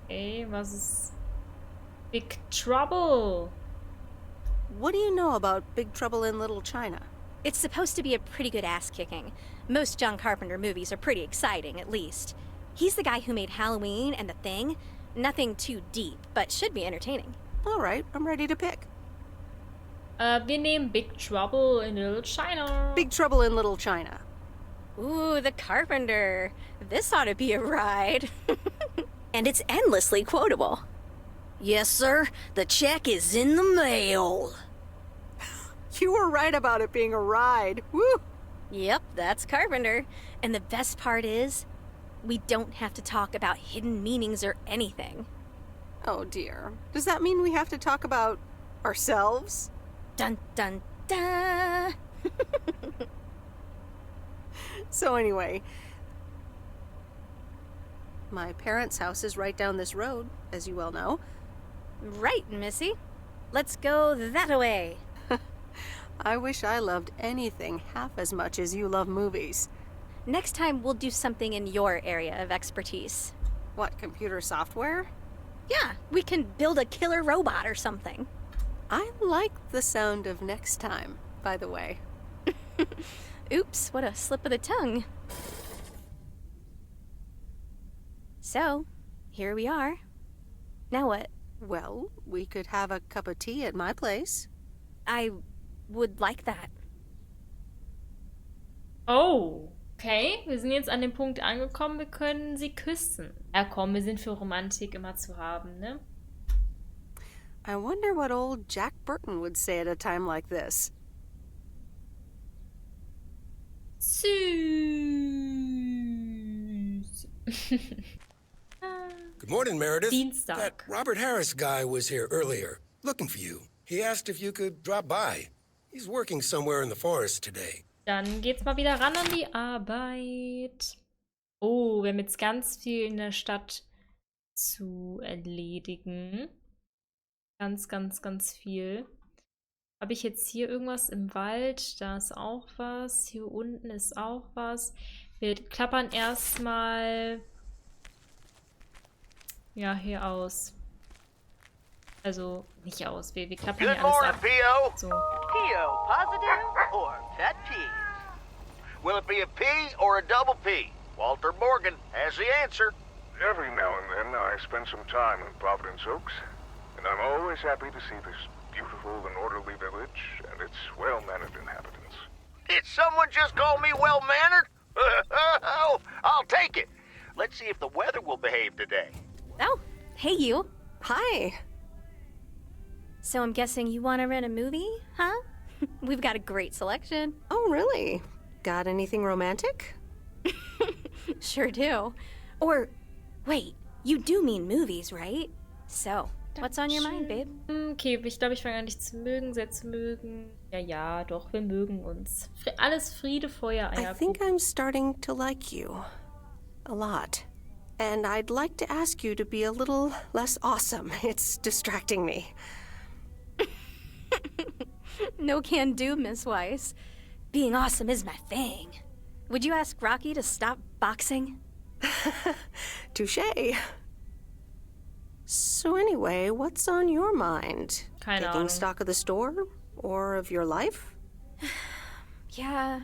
Okay, was ist Big Trouble? What do you know about Big Trouble in Little China? It's supposed to be a pretty good ass-kicking. Most John Carpenter movies are pretty exciting, at least. He's the guy who made Halloween and The Thing. Nothing too deep, but should be entertaining. All right, I'm ready to pick. Wir nehmen Big Trouble in Little China. Big Trouble in Little China. Ooh, the Carpenter. This ought to be a ride. And it's endlessly quotable. Yes, sir. The check is in the mail. You were right about it being a ride. Woo! Yep, that's Carpenter. And the best part is, we don't have to talk about hidden meanings or anything. Oh dear. Does that mean we have to talk about ourselves? Dun dun dun! So anyway, my parents' house is right down this road, as you well know. Right, Missy. Let's go that-a-way. I wish I loved anything half as much as you love movies. Next time, we'll do something in your area of expertise. What, computer software? Yeah, we can build a killer robot or something. I like the sound of next time, by the way. Oops, what a slip of the tongue. So, here we are. Now what? Well, we could have a cup of tea at my place. I would like that. Oh, okay. Wir sind jetzt an dem Punkt angekommen, wir können sie küssen. Ja komm, wir sind für Romantik immer zu haben, ne? I wonder what old Jack Burton would say at a time like this. Süß. Good morning, Meredith. Dienstag. That Robert Harris guy was here earlier, looking for you. He asked if you could drop by. He's working somewhere in the forest today. Dann geht's mal wieder ran an die Arbeit. Oh, wir haben jetzt ganz viel in der Stadt zu erledigen. Ganz, ganz, ganz viel. Habe ich jetzt hier irgendwas im Wald? Da ist auch was. Hier unten ist auch was. Wir klappern erstmal ja, hier aus. Also nicht aus. Wir klappern hier alles ab. So. P.O. positive or pet peeves? Will it be a P or a double P? Walter Morgan has the answer. Every now and then I spend some time in Providence Oaks, and I'm always happy to see this beautiful and orderly village and its well-mannered inhabitants. Did someone just call me well-mannered? Oh, I'll take it. Let's see if the weather will behave today. Oh, hey you. Hi. So I'm guessing you want to rent a movie, huh? We've got a great selection. Oh, really? Got anything romantic? Sure do. Or, wait, you do mean movies, right? So, what's on your mind, babe? Okay, ich glaube, ich fange an, dich zu mögen, sehr zu mögen. Ja, ja, doch, wir mögen uns. Alles Friede, Feuer, Eierkuchen. I think I'm starting to like you. A lot. And I'd like to ask you to be a little less awesome. It's distracting me. No can do, Miss Weiss. Being awesome is my thing. Would you ask Rocky to stop boxing? Touché. So anyway, what's on your mind? Keine Taking Ahnung. stock of the store? Or of your life? Yeah,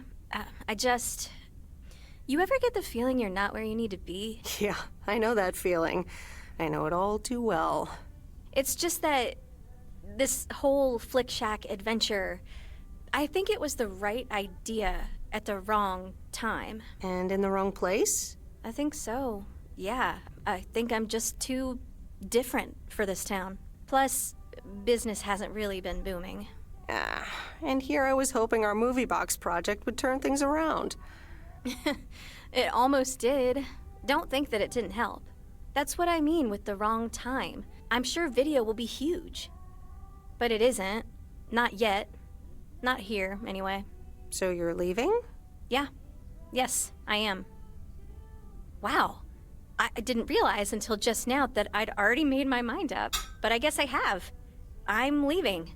You ever get the feeling you're not where you need to be? Yeah, I know that feeling. I know it all too well. It's just that this whole Flick Shack adventure, I think it was the right idea at the wrong time. And in the wrong place? I think so. Yeah, I think I'm just too different for this town. Plus, business hasn't really been booming. And here I was hoping our movie box project would turn things around. It almost did. Don't think that it didn't help. That's what I mean with the wrong time. I'm sure video will be huge. But it isn't. Not yet. Not here, anyway. So you're leaving? Yeah. Yes, I am. Wow. I didn't realize until just now that I'd already made my mind up. But I guess I have. I'm leaving.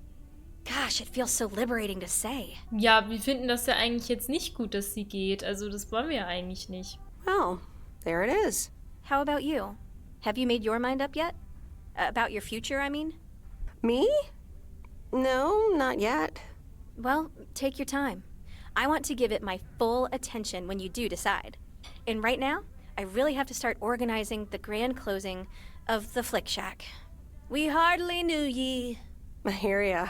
Gosh, it feels so liberating to say. Ja, wir finden das ja eigentlich jetzt nicht gut, dass sie geht. Also das wollen wir ja eigentlich nicht. Well, there it is. How about you? Have you made your mind up yet? About your future, I mean? Me? No, not yet. Well, take your time. I want to give it my full attention when you do decide. And right now, I really have to start organizing the grand closing of the Flick Shack. We hardly knew ye. I hear ya.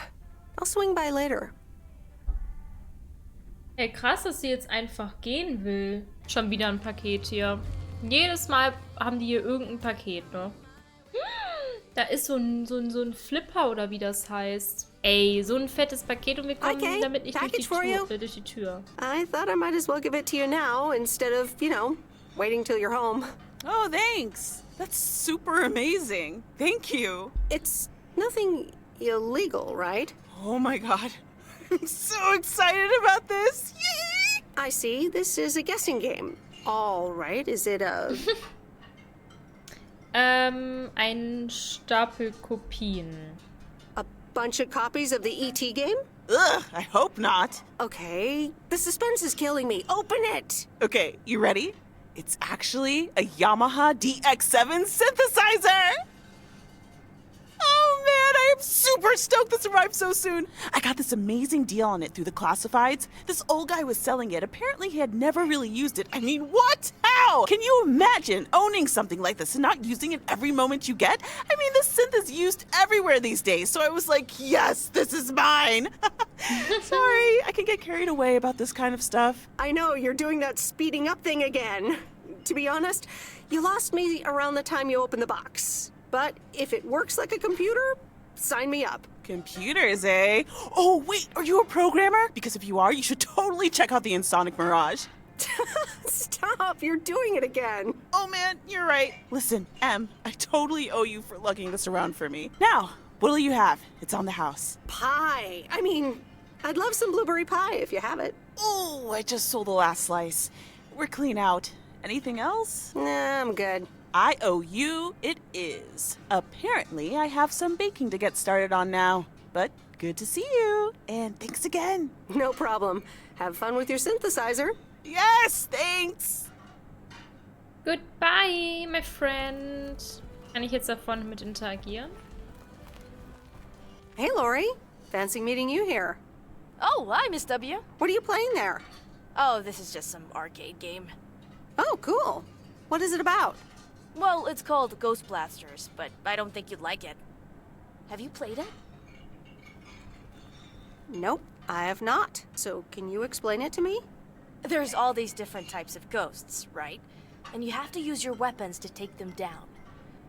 I'll swing by later. Hey, krass, dass sie jetzt einfach gehen will. Schon wieder ein Paket hier. Jedes Mal haben die hier irgendein Paket, ne? Da ist so ein Flipper oder wie das heißt. Ey, so ein fettes Paket und wir kommen damit nicht durch die Tür. I thought I might as well give it to you now instead of, waiting till you're home. Oh, thanks. That's super amazing. Thank you. It's nothing illegal, right? Oh my god. I'm so excited about this. Yay! I see. This is a guessing game. All right. Is it a... ein Stapel Kopien. A bunch of copies of the E.T. game? Ugh, I hope not. Okay. The suspense is killing me. Open it! Okay, you ready? It's actually a Yamaha DX7 synthesizer! Oh man, I am super stoked this arrived so soon. I got this amazing deal on it through the classifieds. This old guy was selling it. Apparently he had never really used it. I mean, what? How? Can you imagine owning something like this and not using it every moment you get? I mean, this synth is used everywhere these days, so I was like, yes, this is mine. Sorry, I can get carried away about this kind of stuff. I know, you're doing that speeding up thing again. To be honest, you lost me around the time you opened the box. But if it works like a computer, sign me up. Computers, eh? Oh, wait, are you a programmer? Because if you are, you should totally check out the Insonic Mirage. Stop, you're doing it again. Oh man, you're right. Listen, Em, I totally owe you for lugging this around for me. Now, what'll you have? It's on the house. Pie. I mean, I'd love some blueberry pie if you have it. Oh, I just sold the last slice. We're clean out. Anything else? Nah, I'm good. I owe you, it is. Apparently, I have some baking to get started on now. But good to see you, and thanks again. No problem. Have fun with your synthesizer. Yes, thanks. Goodbye, my friend. Kann ich jetzt davon mit interagieren? Hey, Lori. Fancy meeting you here. Oh, hi, Miss W. What are you playing there? Oh, this is just some arcade game. Oh, cool. What is it about? Well, it's called Ghost Blasters, but I don't think you'd like it. Have you played it? Nope, I have not. So can you explain it to me? There's all these different types of ghosts, right? And you have to use your weapons to take them down.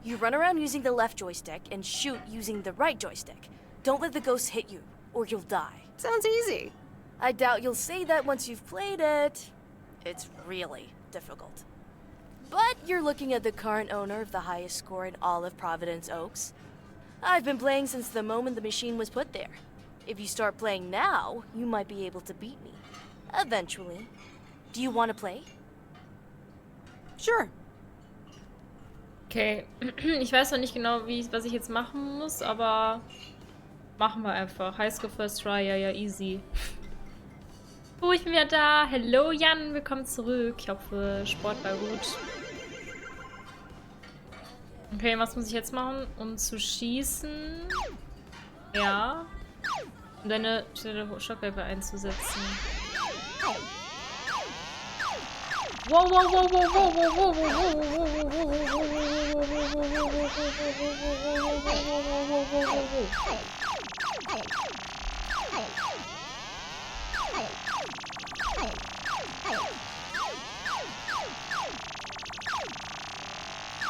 You run around using the left joystick and shoot using the right joystick. Don't let the ghosts hit you, or you'll die. Sounds easy. I doubt you'll say that once you've played it. It's really difficult. But you're looking at the current owner of the highest score in all of Providence Oaks. I've been playing since the moment the machine was put there. If you start playing now, you might be able to beat me. Eventually. Do you want to play? Sure. Okay, ich weiß noch nicht genau, was ich jetzt machen muss, aber machen wir einfach. Highscore First Try, ja, easy. Oh, ich bin wieder da. Hello, Jan, willkommen zurück. Ich hoffe, Sport war gut. Okay, was muss ich jetzt machen? Um zu schießen. Ja. Um deine Schockwaffe einzusetzen. Wow, wow, wow, wow, wow, wow,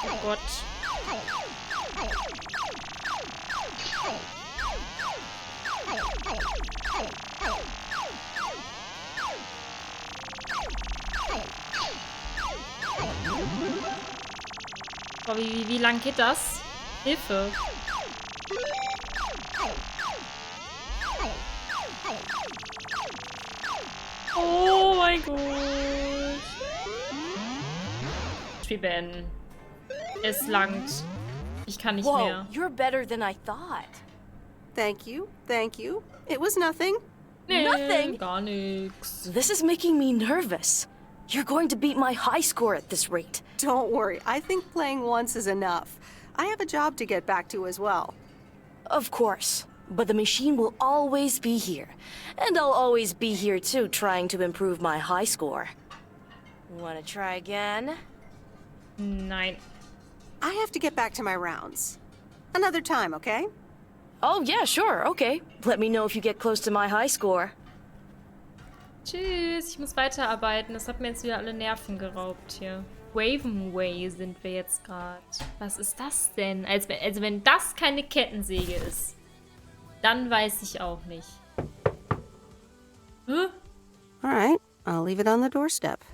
oh Gott. Boah, wie lang geht das? Hilfe. Oh mein Gott. Spiel beenden. Es langt. Ich kann nicht mehr. You're better than I thought. Thank you. Thank you. It was nothing. Nee, Nothing? Gar nix. This is making me nervous. You're going to beat my high score at this rate. Don't worry. I think playing once is enough. I have a job to get back to as well. Of course. But the machine will always be here. And I'll always be here too, trying to improve my high score. Wanna try again? Nein. I have to get back to my rounds. Another time, okay? Oh, yeah, sure, okay. Let me know if you get close to my high score. Tschüss, ich muss weiterarbeiten. Das hat mir jetzt wieder alle Nerven geraubt hier. Ravenway sind wir jetzt gerade. Was ist das denn? Also wenn das keine Kettensäge ist, dann weiß ich auch nicht. Huh? Alright, I'll leave it on the doorstep.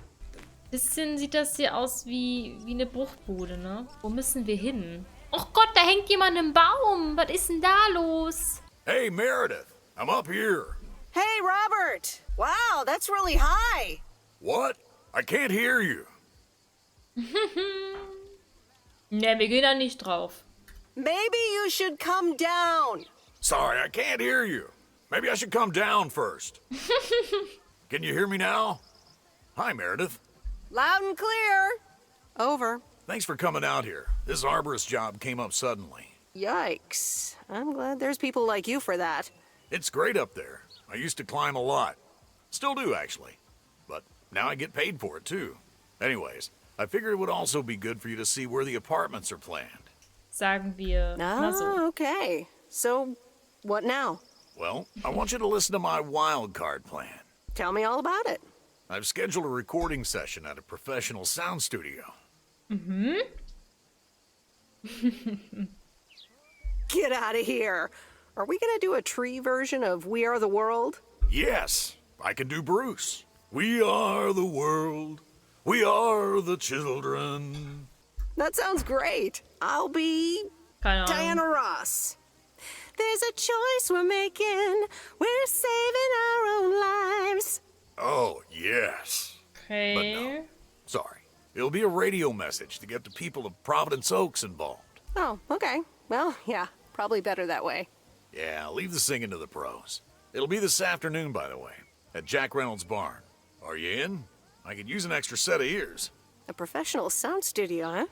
Bisschen sieht das hier aus wie eine Bruchbude, ne? Wo müssen wir hin? Oh Gott, da hängt jemand im Baum. Was ist denn da los? Hey, Meredith, I'm up here. Hey, Robert! Wow, that's really high. What? I can't hear you. Ne, wir gehen da nicht drauf. Maybe you should come down. Sorry, I can't hear you. Maybe I should come down first. Can you hear me now? Hi, Meredith. Loud and clear. Over. Thanks for coming out here. This arborist job came up suddenly. Yikes. I'm glad there's people like you for that. It's great up there. I used to climb a lot. Still do, actually. But now I get paid for it, too. Anyways, I figured it would also be good for you to see where the apartments are planned. Sagen wir mal so. Okay. So, what now? Well, I want you to listen to my wild card plan. Tell me all about it. I've scheduled a recording session at a professional sound studio. Mhm. Get out of here. Are we gonna do a tree version of We Are the World? Yes, I can do Bruce. We are the world. We are the children. That sounds great. I'll be Diana Ross. There's a choice we're making. We're saving our own lives. Oh, yes. Okay. But no, sorry. It'll be a radio message to get the people of Providence Oaks involved. Oh, okay. Well, yeah, probably better that way. Yeah, leave the singing to the pros. It'll be this afternoon, by the way, at Jack Reynolds' barn. Are you in? I could use an extra set of ears. A professional sound studio, huh?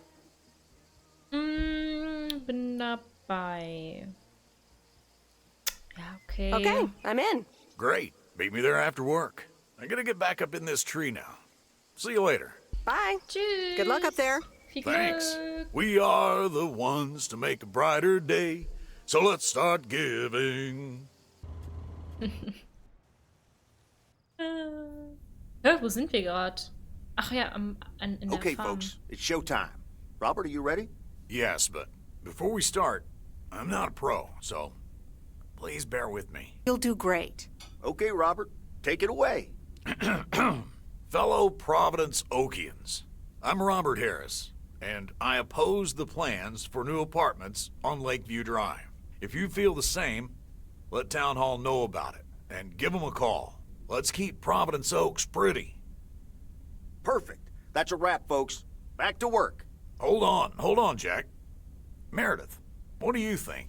Bin dabei. Ja, okay. Okay, I'm in. Great. Meet me there after work. I gotta get back up in this tree now. See you later. Bye. Tschüss. Good luck up there. Viel Thanks. Glück. We are the ones to make a brighter day. So let's start giving. Wo sind wir gerade? Ach ja, in der Okay, Farm. folks, it's showtime. Robert, are you ready? Yes, but before we start, I'm not a pro, so please bear with me. You'll do great. Okay, Robert, take it away. Fellow Providence Okians, I'm Robert Harris, and I oppose the plans for new apartments on Lakeview Drive. If you feel the same, let Town Hall know about it, and give them a call. Let's keep Providence Oaks pretty. Perfect. That's a wrap, folks. Back to work. Hold on, Jack. Meredith, what do you think?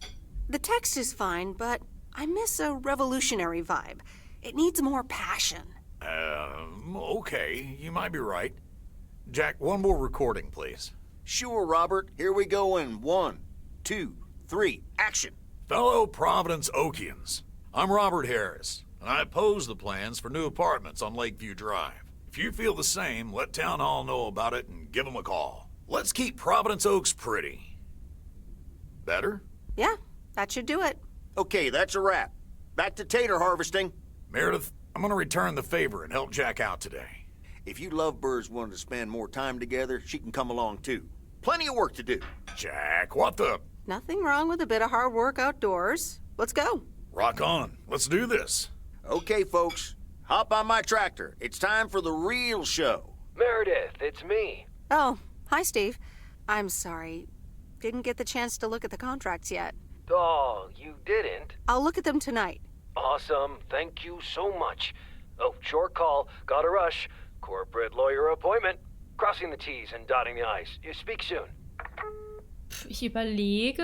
The text is fine, but I miss a revolutionary vibe. It needs more passion. Okay, you might be right. Jack, one more recording, please. Sure, Robert. Here we go in 1, 2, 3, action. Fellow Providence Oakians, I'm Robert Harris, and I oppose the plans for new apartments on Lakeview Drive. If you feel the same, let Town Hall know about it and give them a call. Let's keep Providence Oaks pretty. Better? Yeah, that should do it. Okay, that's a wrap. Back to tater harvesting. Meredith, I'm gonna return the favor and help Jack out today. If you lovebirds wanted to spend more time together, she can come along too. Plenty of work to do. Jack, what the? Nothing wrong with a bit of hard work outdoors. Let's go. Rock on. Let's do this. Okay, folks. Hop on my tractor. It's time for the real show. Meredith, it's me. Oh, hi, Steve. I'm sorry. Didn't get the chance to look at the contracts yet. Oh, you didn't? I'll look at them tonight. Awesome. Thank you so much. Oh, short call. Gotta rush. Corporate lawyer appointment. Crossing the T's and dotting the I's. You speak soon. Ich überlege.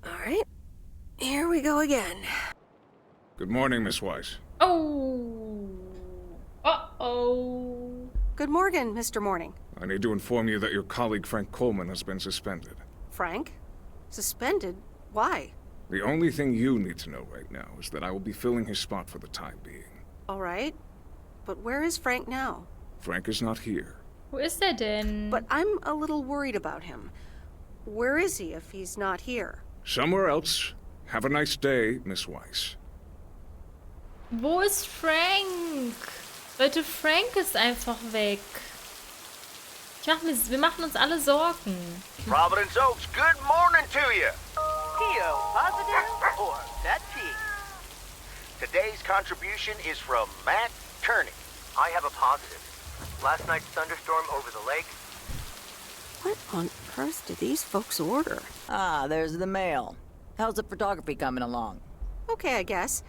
All right. Here we go again. Good morning, Miss Weiss. Oh. Uh-oh. Good morning, Mr. Morning. I need to inform you that your colleague Frank Coleman has been suspended. Frank? Suspended? Why? The only thing you need to know right now is that I will be filling his spot for the time being. All right. But where is Frank now? Frank is not here. Wo ist er denn? But I'm a little worried about him. Where is he if he's not here? Somewhere else. Have a nice day, Miss Weiss. Wo ist Frank? Leute, Frank ist einfach weg. Wir machen uns alle Sorgen. Providence Oaks, good morning to you. Pio, positive or pet peeve? Today's contribution is from Matt Kearney. I have a positive. Last night's thunderstorm over the lake. What on earth did these folks order? Ah, there's the mail. How's the photography coming along? Okay, I guess.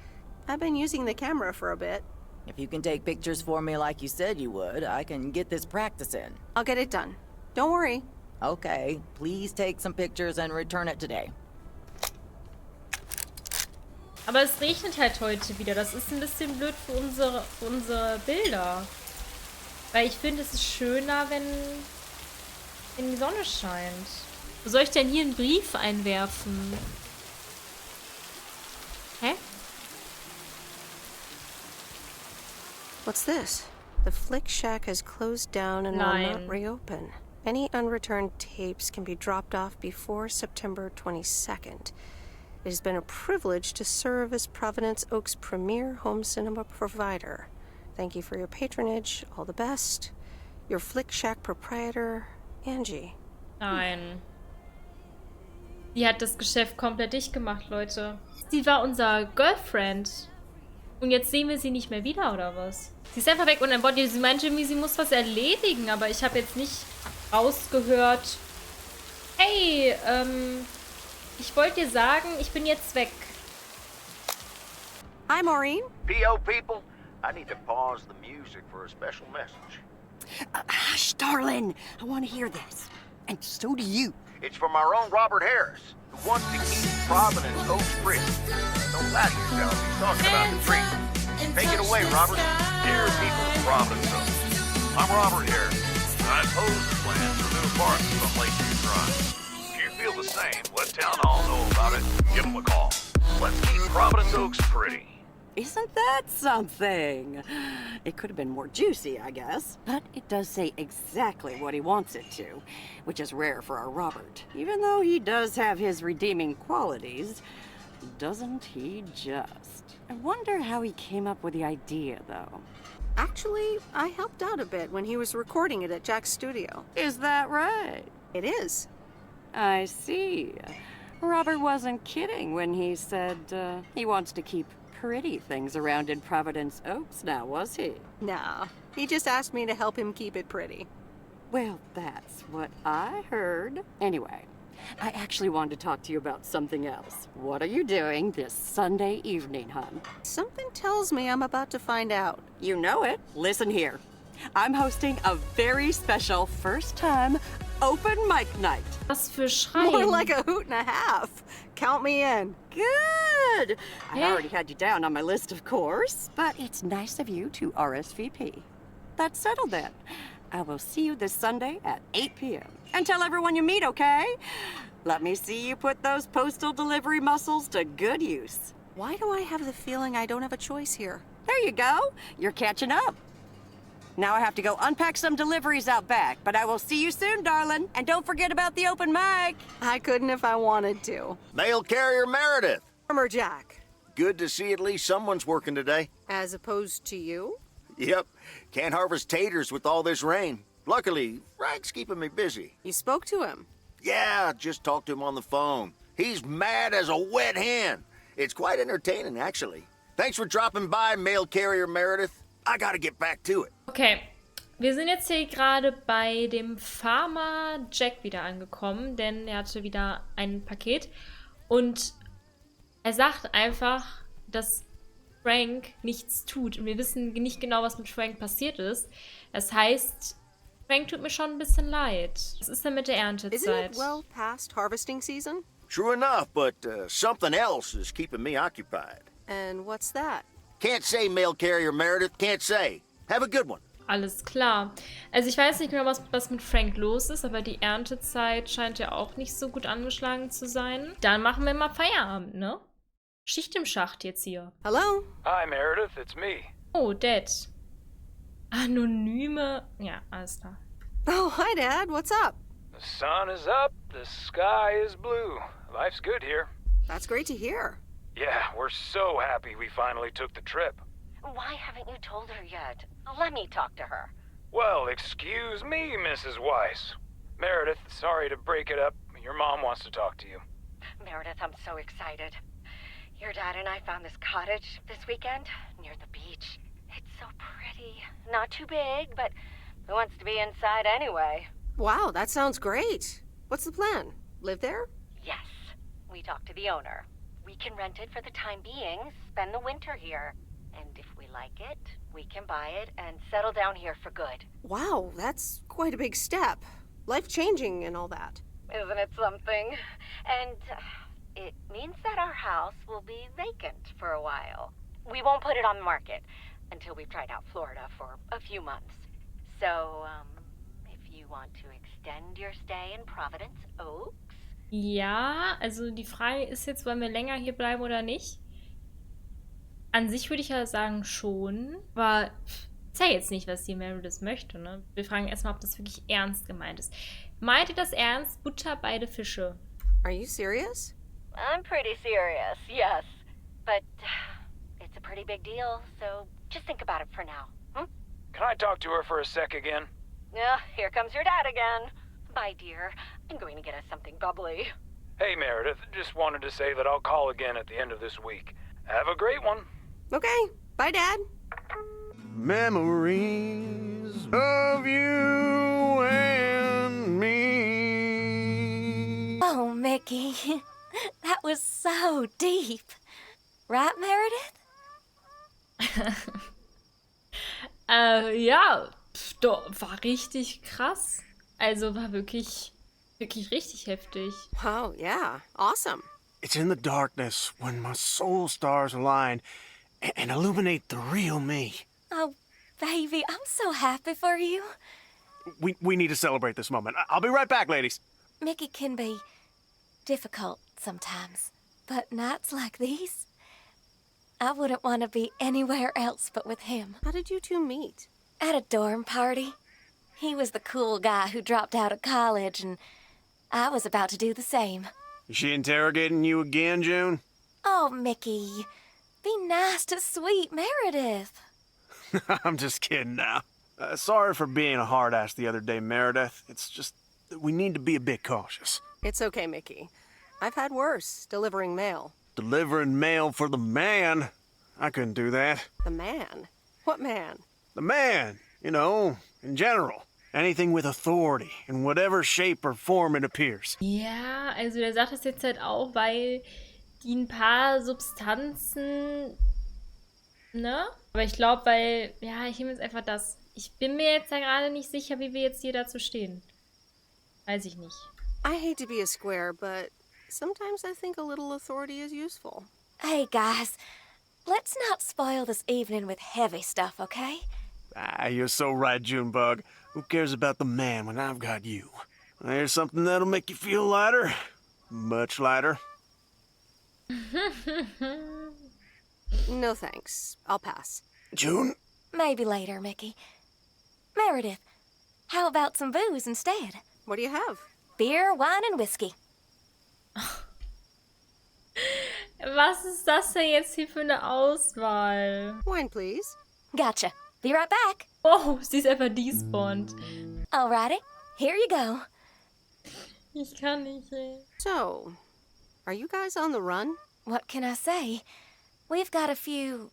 I've been using the camera for a bit. If you can take pictures for me like you said you would, I can get this practice in. I'll get it done. Don't worry. Okay, please take some pictures and return it today. Aber es regnet halt heute wieder. Das ist ein bisschen blöd für unsere Bilder. Weil ich finde, es ist schöner, wenn die Sonne scheint. Wo soll ich denn hier einen Brief einwerfen? Hä? What's this? The Flick Shack has closed down and will not reopen. Any unreturned tapes can be dropped off before September 22nd. It has been a privilege to serve as Providence Oaks' premier home cinema provider. Thank you for your patronage. All the best. Your Flick Shack proprietor, Angie. Nein. Die hat das Geschäft komplett dicht gemacht, Leute. Sie war unser Girlfriend. Und jetzt sehen wir sie nicht mehr wieder, oder was? Sie ist einfach weg und dann wollte sie meinte irgendwie, sie muss was erledigen, aber ich habe jetzt nicht rausgehört. Hey, ich wollte dir sagen, ich bin jetzt weg. Hi, Maureen. PO people, I need to pause the music for a special message. Hush, darling. I want to hear this. And so do you. It's from our own Robert Harris, who wants to keep Providence Oaks pretty. Don't flatter yourself. He's talking about the tree. Take it away, Robert. Dear people of Providence Oaks, I'm Robert Harris, and I oppose the plans for new apartments on Lakeview Drive. If you feel the same, let Town Hall know about it and give them a call. Let's keep Providence Oaks pretty. Isn't that something? It could have been more juicy, I guess. But it does say exactly what he wants it to, which is rare for our Robert. Even though he does have his redeeming qualities, doesn't he just? I wonder how he came up with the idea, though. Actually, I helped out a bit when he was recording it at Jack's studio. Is that right? It is. I see. Robert wasn't kidding when he said he wants to keep pretty things around in Providence Oaks now, was he? No, he just asked me to help him keep it pretty. Well, that's what I heard. Anyway, I actually wanted to talk to you about something else. What are you doing this Sunday evening, hon? Something tells me I'm about to find out. You know it. Listen here. I'm hosting a very special first-time open mic night. Was für Schreien. More like a hoot and a half. Count me in. Good. I already had you down on my list, of course, but it's nice of you to RSVP. That's settled then. I will see you this Sunday at 8 p.m. And tell everyone you meet, okay? Let me see you put those postal delivery muscles to good use. Why do I have the feeling I don't have a choice here? There you go. You're catching up. Now I have to go unpack some deliveries out back, but I will see you soon, darling. And don't forget about the open mic. I couldn't if I wanted to. Mail carrier Meredith. Farmer Jack. Good to see at least someone's working today. As opposed to you? Yep. Can't harvest taters with all this rain. Luckily, Frank's keeping me busy. You spoke to him? Yeah, just talked to him on the phone. He's mad as a wet hen. It's quite entertaining, actually. Thanks for dropping by, mail carrier Meredith. I gotta get back to it. Okay, wir sind jetzt hier gerade bei dem Farmer Jack wieder angekommen, denn er hatte wieder ein Paket und er sagt einfach, dass Frank nichts tut und wir wissen nicht genau, was mit Frank passiert ist. Das heißt, Frank tut mir schon ein bisschen leid. Was ist denn mit der Erntezeit? Isn't it well past harvesting season? True enough, but something else is keeping me occupied. And what's that? Can't say, mail carrier Meredith, can't say. Have a good one. Alles klar. Also ich weiß nicht genau, was mit Frank los ist, aber die Erntezeit scheint ja auch nicht so gut angeschlagen zu sein. Dann machen wir mal Feierabend, ne? Schicht im Schacht jetzt hier. Hello? Hi, Meredith, it's me. Oh, Dad. Anonyme... Ja, alles klar. Oh, hi, Dad. What's up? The sun is up, the sky is blue. Life's good here. That's great to hear. Yeah, we're so happy we finally took the trip. Why haven't you told her yet? Let me talk to her. Well, excuse me, Mrs. Weiss. Meredith, sorry to break it up. Your mom wants to talk to you. Meredith, I'm so excited. Your dad and I found this cottage this weekend near the beach. It's so pretty. Not too big, but who wants to be inside anyway? Wow, that sounds great. What's the plan? Live there? Yes. We talked to the owner. We can rent it for the time being, spend the winter here. And if we like it, we can buy it and settle down here for good. Wow, that's quite a big step. Life-changing and all that. Isn't it something? And it means that our house will be vacant for a while. We won't put it on the market until we've tried out Florida for a few months. So, if you want to extend your stay in Providence Oaks... Ja, also die Frage ist jetzt, wollen wir länger hier bleiben oder nicht? An sich würde ich ja sagen schon, aber ist ja jetzt nicht, was die Meredith möchte, ne? Wir fragen erstmal, ob das wirklich ernst gemeint ist. Meint ihr das ernst? Butter beide Fische. Are you serious? I'm pretty serious, yes. But it's a pretty big deal, so just think about it for now. Can I talk to her for a sec again? Yeah, here comes your dad again. Bye, dear. I'm going to get us something bubbly. Hey, Meredith, just wanted to say that I'll call again at the end of this week. Have a great one. Okay. Bye, Dad. Memories of you and me. Oh, Mickey. That was so deep. Right, Meredith? Ja, war richtig krass. Also war wirklich richtig heftig. Oh, yeah. Awesome. It's in the darkness when my soul stars align and illuminate the real me. Oh, baby, I'm so happy for you. We need to celebrate this moment. I'll be right back, ladies. Mickey can be difficult sometimes, but nights like these, I wouldn't want to be anywhere else but with him. How did you two meet? At a dorm party. He was the cool guy who dropped out of college, and I was about to do the same. Is she interrogating you again, June? Oh, Mickey, be nice to sweet Meredith. I'm just kidding now. Sorry for being a hard ass the other day, Meredith. It's just that we need to be a bit cautious. It's okay, Mickey. I've had worse, delivering mail. Delivering mail for the man? I couldn't do that. The man? What man? The man, you know, in general. Anything with authority, in whatever shape or form it appears. Ja, also der sagt das jetzt halt auch, weil die ein paar Substanzen, ne? Aber ich glaube, weil, ja, ich nehme jetzt einfach das. Ich bin mir jetzt ja gerade nicht sicher, wie wir jetzt hier dazu stehen. Weiß ich nicht. I hate to be a square, but sometimes I think a little authority is useful. Hey, guys, let's not spoil this evening with heavy stuff, okay? You're so right, Junebug. Who cares about the man when I've got you? There's something that'll make you feel lighter. Much lighter. No thanks. I'll pass. June? Maybe later, Mickey. Meredith, how about some booze instead? What do you have? Beer, wine, and whiskey. Was ist das denn jetzt hier für eine Auswahl? Wine, please. Gotcha. Be right back. Oh, sie ist einfach despawned. Alrighty, here you go. Ich kann nicht, ey. So, are you guys on the run? What can I say? We've got a few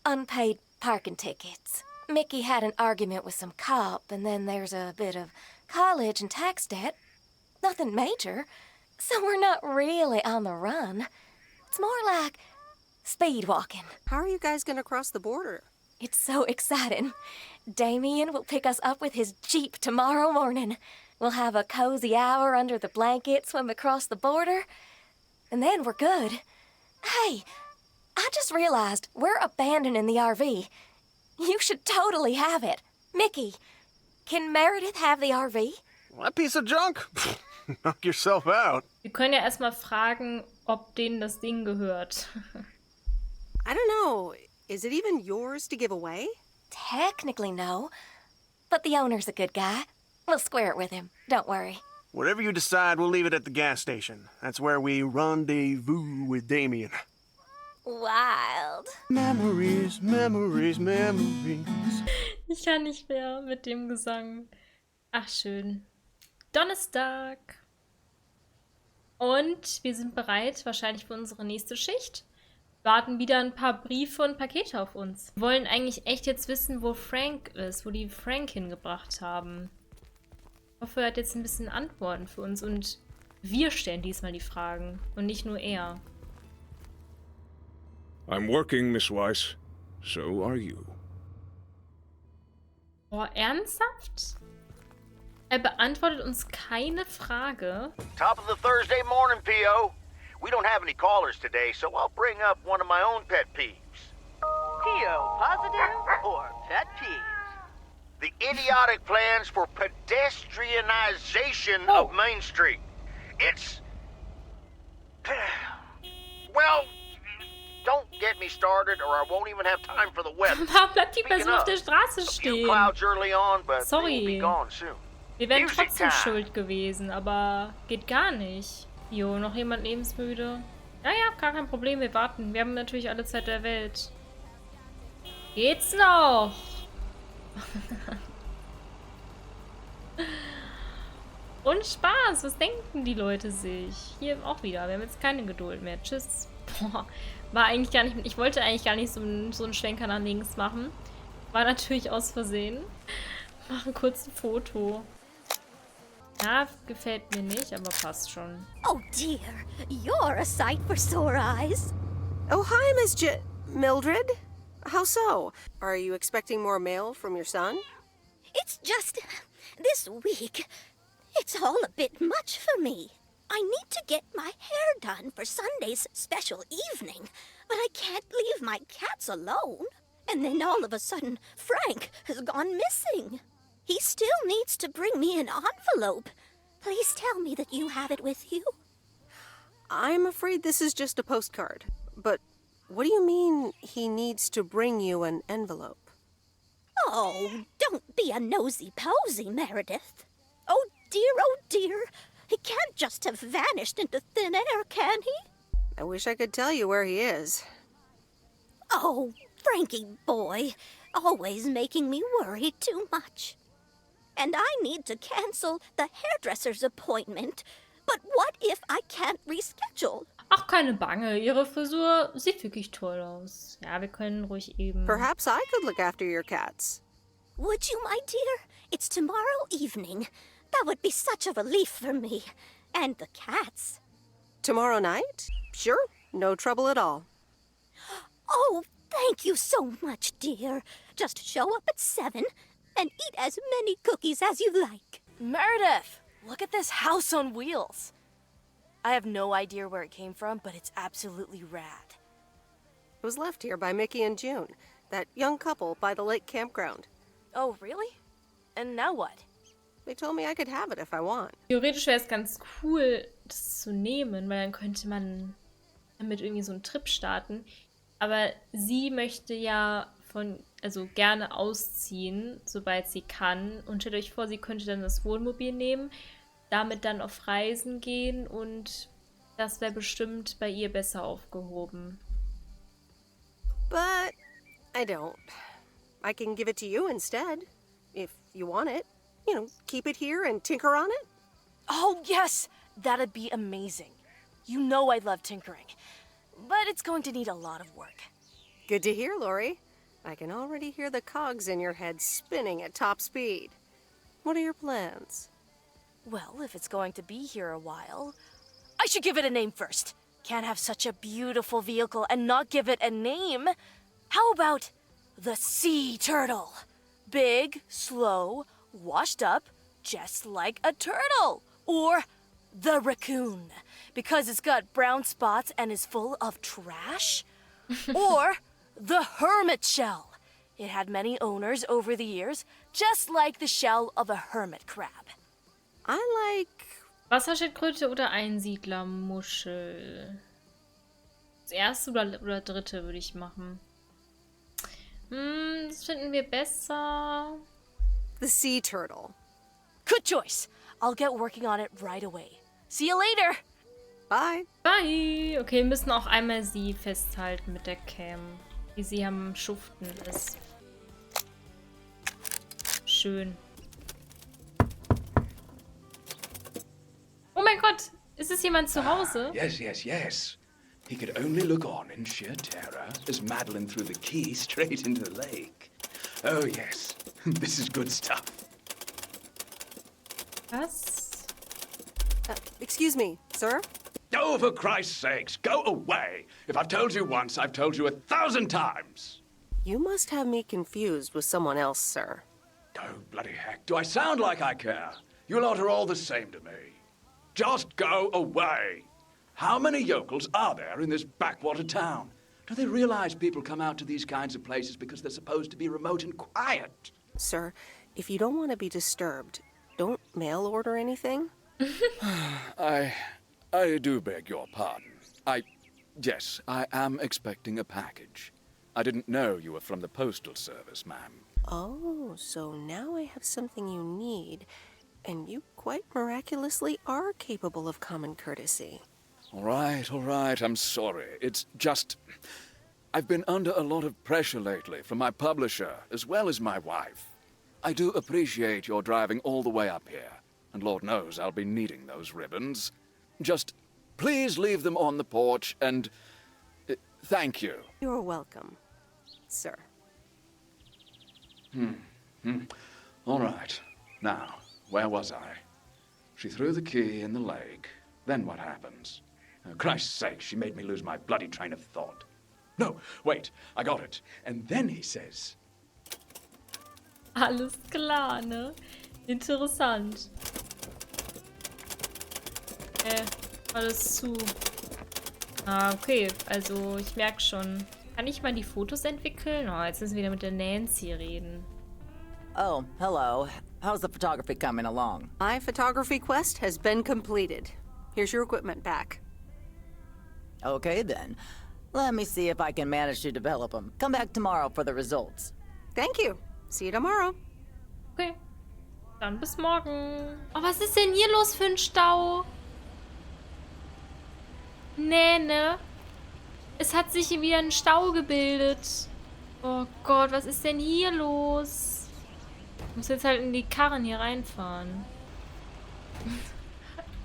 unpaid parking tickets. Mickey had an argument with some cop, and then there's a bit of college and tax debt. Nothing major. So we're not really on the run. It's more like speed walking. How are you guys gonna cross the border? It's so exciting. Damien will pick us up with his Jeep tomorrow morning. We'll have a cozy hour under the blanket, swim across the border, and then we're good. Hey, I just realized we're abandoning the RV. You should totally have it. Mickey, can Meredith have the RV? That piece of junk? Knock yourself out. Wir können ja erstmal fragen, ob denen das Ding gehört. I don't know. Is it even yours to give away? Technically, no. But the owner's a good guy. We'll square it with him. Don't worry. Whatever you decide, we'll leave it at the gas station. That's where we rendezvous with Damien. Wild. Memories, memories, memories. Ich kann nicht mehr mit dem Gesang. Ach, schön. Donnerstag. Und wir sind bereit, wahrscheinlich für unsere nächste Schicht. Warten wieder ein paar Briefe und Pakete auf uns. Wir wollen eigentlich echt jetzt wissen, wo Frank ist, wo die Frank hingebracht haben. Ich hoffe, er hat jetzt ein bisschen Antworten für uns und wir stellen diesmal die Fragen und nicht nur er. I'm working, Miss Weiss. So are you. Oh, ernsthaft? Er beantwortet uns keine Frage. Top of the Thursday morning, P.O. We don't have any callers today, so I'll bring up one of my own pet peeves. P.O. positive or pet peeves? The idiotic plans for pedestrianization of Main Street. It's... Well, don't get me started or I won't even have time for the weather. Warum bleibt die Person auf der Straße stehen? Clouds early on, but they will be Sorry. gone soon. Wir wären trotzdem schuld gewesen, aber geht gar nicht. Jo, noch jemand lebensmüde? Ja, gar kein Problem, wir warten. Wir haben natürlich alle Zeit der Welt. Geht's noch? Und Spaß, was denken die Leute sich? Hier auch wieder, wir haben jetzt keine Geduld mehr. Tschüss. Boah, war eigentlich gar nicht... Ich wollte eigentlich gar nicht so einen Schwenker nach links machen. War natürlich aus Versehen. Machen kurz ein Foto. Ja, gefällt mir nicht, aber passt schon. Oh dear, you're a sight for sore eyes. Oh, hi, Miss Mildred. How so? Are you expecting more mail from your son? It's just this week. It's all a bit much for me. I need to get my hair done for Sunday's special evening, but I can't leave my cats alone. And then all of a sudden, Frank has gone missing. He still needs to bring me an envelope. Please tell me that you have it with you. I'm afraid this is just a postcard. But what do you mean he needs to bring you an envelope? Oh, don't be a nosy-posy, Meredith. Oh dear. He can't just have vanished into thin air, can he? I wish I could tell you where he is. Oh, Frankie boy, always making me worry too much. And I need to cancel the hairdresser's appointment. But what if I can't reschedule? Ach, keine Bange. Ihre Frisur sieht wirklich toll aus. Ja, wir können ruhig eben... Perhaps I could look after your cats. Would you, my dear? It's tomorrow evening. That would be such a relief for me. And the cats. Tomorrow night? Sure, no trouble at all. Oh, thank you so much, dear. Just show up at 7 and eat as many cookies as you like. Meredith, look at this house on wheels. I have no idea where it came from, but it's absolutely rad. It was left here by Mickey and June, that young couple by the lake campground. Oh, really? And now what? They told me I could have it if I want. Theoretisch wäre es ganz cool, das zu nehmen, weil dann könnte man damit irgendwie so einen Trip starten. Aber sie möchte ja also gerne ausziehen, sobald sie kann. Und stellt euch vor, sie könnte dann das Wohnmobil nehmen, damit dann auf Reisen gehen und das wäre bestimmt bei ihr besser aufgehoben. But I don't. I can give it to you instead, if you want it. You know, keep it here and tinker on it. Oh, yes! That'd be amazing. You know I love tinkering. But it's going to need a lot of work. Good to hear, Lori. I can already hear the cogs in your head spinning at top speed. What are your plans? Well, if it's going to be here a while, I should give it a name first. Can't have such a beautiful vehicle and not give it a name. How about the sea turtle? Big, slow, washed up, just like a turtle. Or the raccoon, because it's got brown spots and is full of trash. Or the hermit shell. It had many owners over the years, just like the shell of a hermit crab. I like... Wasserschildkröte oder Einsiedlermuschel? Das erste oder dritte würde ich machen. Das finden wir besser. The sea turtle. Good choice. I'll get working on it right away. See you later. Bye. Bye. Okay, wir müssen auch einmal sie festhalten mit der Cam, wie sie am Schuften ist. Schön. Oh mein Gott, ist es jemand zu Hause? Yes, yes, yes. He could only look on in sheer terror as Madeline threw the key straight into the lake. Oh, yes. This is good stuff. Was? Excuse me, sir? Oh, for Christ's sakes, go away. If I've told you once, I've told you 1,000 times. You must have me confused with someone else, sir. Oh, bloody heck. Do I sound like I care? You lot are all the same to me. Just go away. How many yokels are there in this backwater town? Do they realize people come out to these kinds of places because they're supposed to be remote and quiet? Sir, if you don't want to be disturbed, don't mail order anything? I do beg your pardon. Yes, I am expecting a package. I didn't know you were from the Postal Service, ma'am. Oh, so now I have something you need, and you quite miraculously are capable of common courtesy. All right, I'm sorry. It's just... I've been under a lot of pressure lately from my publisher, as well as my wife. I do appreciate your driving all the way up here, and Lord knows I'll be needing those ribbons. Just please leave them on the porch, and thank you. You're welcome, sir. All right. Now, where was I? She threw the key in the lake. Then what happens? Oh, Christ's sake, she made me lose my bloody train of thought. No, wait, I got it. And then he says... Alles klar, ne? Interessant. Alles zu. Ah, okay. Also, ich merke schon. Kann ich mal die Fotos entwickeln? Oh, jetzt müssen wir wieder mit der Nancy reden. Oh, hello. How's the photography coming along? My photography quest has been completed. Here's your equipment back. Okay, then. Let me see if I can manage to develop them. Come back tomorrow for the results. Thank you. See you tomorrow. Okay. Dann bis morgen. Oh, was ist denn hier los für ein Stau? Nee, ne? Es hat sich hier wieder ein Stau gebildet. Oh Gott, was ist denn hier los? Ich muss jetzt halt in die Karren hier reinfahren.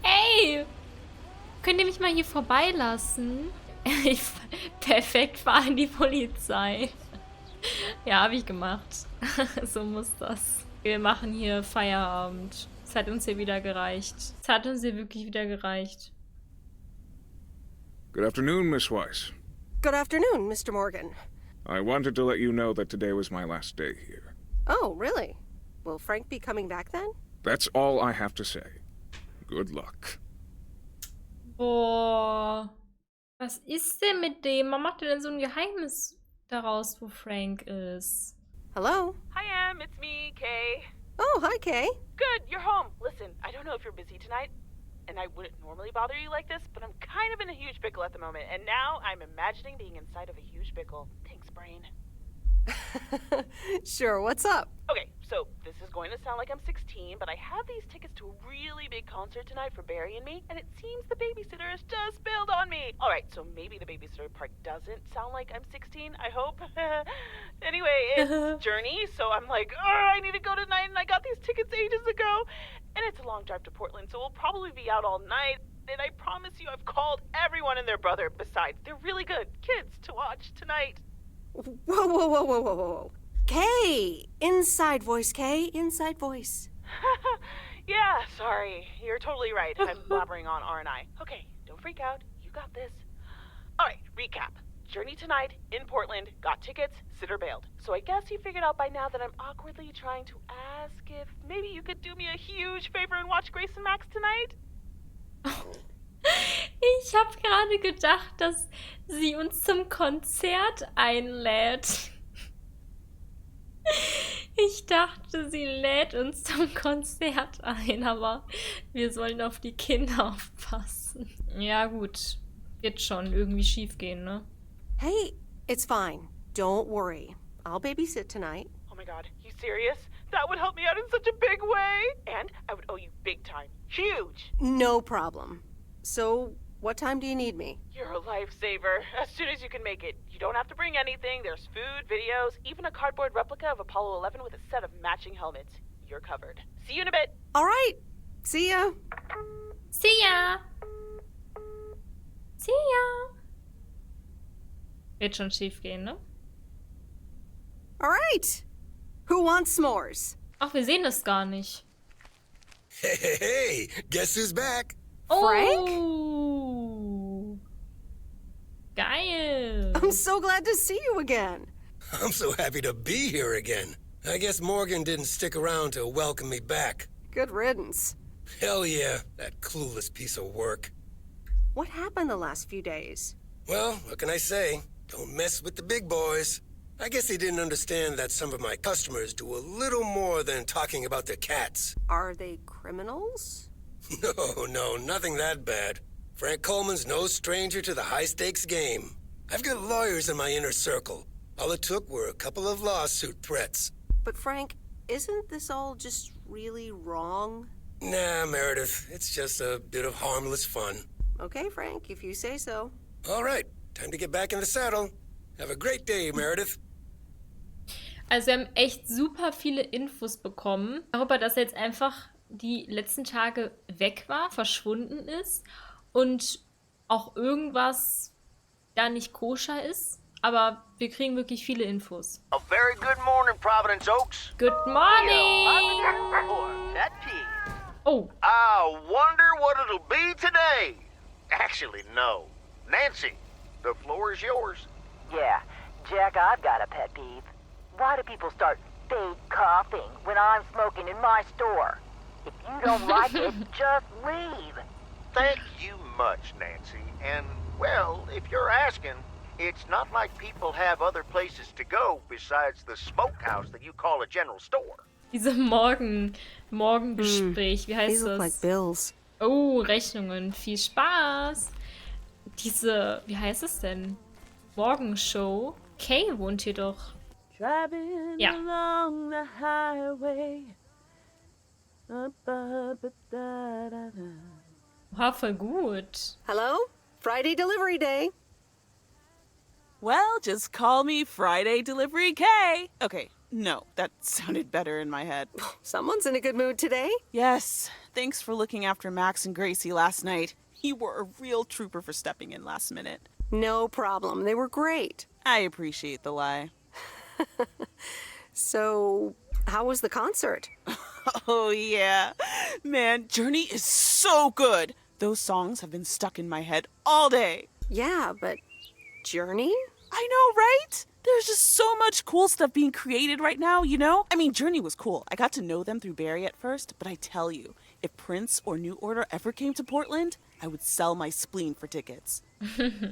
Ey! Könnt ihr mich mal hier vorbeilassen? Perfekt fahren die Polizei. Ja, habe ich gemacht. So muss das. Wir machen hier Feierabend. Es hat uns hier wieder gereicht. Es hat uns hier wirklich wieder gereicht. Good afternoon, Miss Weiss. Good afternoon, Mr. Morgan. I wanted to let you know that today was my last day here. Oh, really? Will Frank be coming back then? That's all I have to say. Good luck. Boah. Was ist denn mit dem? Warum macht er denn so ein Geheimnis daraus, wo Frank ist? Hello? Hi, Em. It's me, Kay. Oh, hi, Kay. Good, you're home. Listen, I don't know if you're busy tonight, and I wouldn't normally bother you like this, but I'm kind of in a huge pickle at the moment, and now I'm imagining being inside of a huge pickle. Thanks, brain. Sure, what's up? Okay, so this is going to sound like I'm 16, but I have these tickets to a really big concert tonight for Barry and me, and it seems the babysitter has just bailed on me. All right, so maybe the babysitter part doesn't sound like I'm 16, I hope. Anyway, it's Journey, so I'm like, I need to go tonight, and I got these tickets ages ago, and it's a long drive to Portland, so we'll probably be out all night, and I promise you I've called everyone and their brother. Besides, they're really good kids to watch tonight. Whoa. Kay! Inside voice, Kay. Inside voice. Yeah, sorry. You're totally right. I'm blabbering on, aren't I? Okay, don't freak out. You got this. All right, recap. Journey tonight, in Portland, got tickets, sitter bailed. So I guess you figured out by now that I'm awkwardly trying to ask if maybe you could do me a huge favor and watch Grace and Max tonight? Ich habe gerade gedacht, dass sie uns zum Konzert einlädt. Ich dachte, sie lädt uns zum Konzert ein, aber wir sollen auf die Kinder aufpassen. Ja gut, wird schon irgendwie schief gehen, ne? Hey, it's fine. Don't worry. I'll babysit tonight. Oh my god, you serious? That would help me out in such a big way. And I would owe you big time. Huge. No problem. So, what time do you need me? You're a lifesaver. As soon as you can make it. You don't have to bring anything. There's food, videos, even a cardboard replica of Apollo 11 with a set of matching helmets. You're covered. See you in a bit. All right. See ya. See ya. See ya. Wird schon schief gehen, ne? All right. Who wants s'mores? Ach, wir sehen das gar nicht. Hey, guess who's back? Frank? Oh. Geil. I'm so glad to see you again. I'm so happy to be here again. I guess Morgan didn't stick around to welcome me back. Good riddance. Hell yeah, that clueless piece of work. What happened the last few days? Well, what can I say? Don't mess with the big boys. I guess they didn't understand that some of my customers do a little more than talking about their cats. Are they criminals? No, nothing that bad. Frank Coleman's no stranger to the high-stakes game. I've got lawyers in my inner circle. All it took were a couple of lawsuit threats. But Frank, isn't this all just really wrong? Nah, Meredith, it's just a bit of harmless fun. Okay, Frank, if you say so. All right, time to get back in the saddle. Have a great day, Meredith. Also wir haben echt super viele Infos bekommen darüber, dass er jetzt einfach die letzten Tage weg war, verschwunden ist und auch irgendwas da nicht koscher ist. Aber wir kriegen wirklich viele Infos. A very good morning, Providence Oaks. Good morning! Oh. I wonder what it'll be today. Actually, no. Nancy, the floor is yours. Yeah, Jack, I've got a pet peeve. Why do people start fake coughing when I'm smoking in my store? If you don't like it, just leave. Thank you much, Nancy. And, well, if you're asking, it's not like people have other places to go besides the smokehouse that you call a general store. Diese Morgengespräch, wie heißt These look like das? bills. Oh, Rechnungen, viel Spaß. Diese, wie heißt es denn? Morgenshow. Kay wohnt hier doch. Driving Ja. along the highway. War voll gut. Hello? Friday delivery day. Well, just call me Friday Delivery K. Okay, no, that sounded better in my head. Someone's in a good mood today. Yes, thanks for looking after Max and Gracie last night. You were a real trooper for stepping in last minute. No problem. They were great. I appreciate the lie. So, how was the concert? Oh, yeah. Man, Journey is so good. Those songs have been stuck in my head all day. Yeah, but Journey? I know, right? There's just so much cool stuff being created right now, you know? I mean, Journey was cool. I got to know them through Barry at first, but I tell you, if Prince or New Order ever came to Portland, I would sell my spleen for tickets.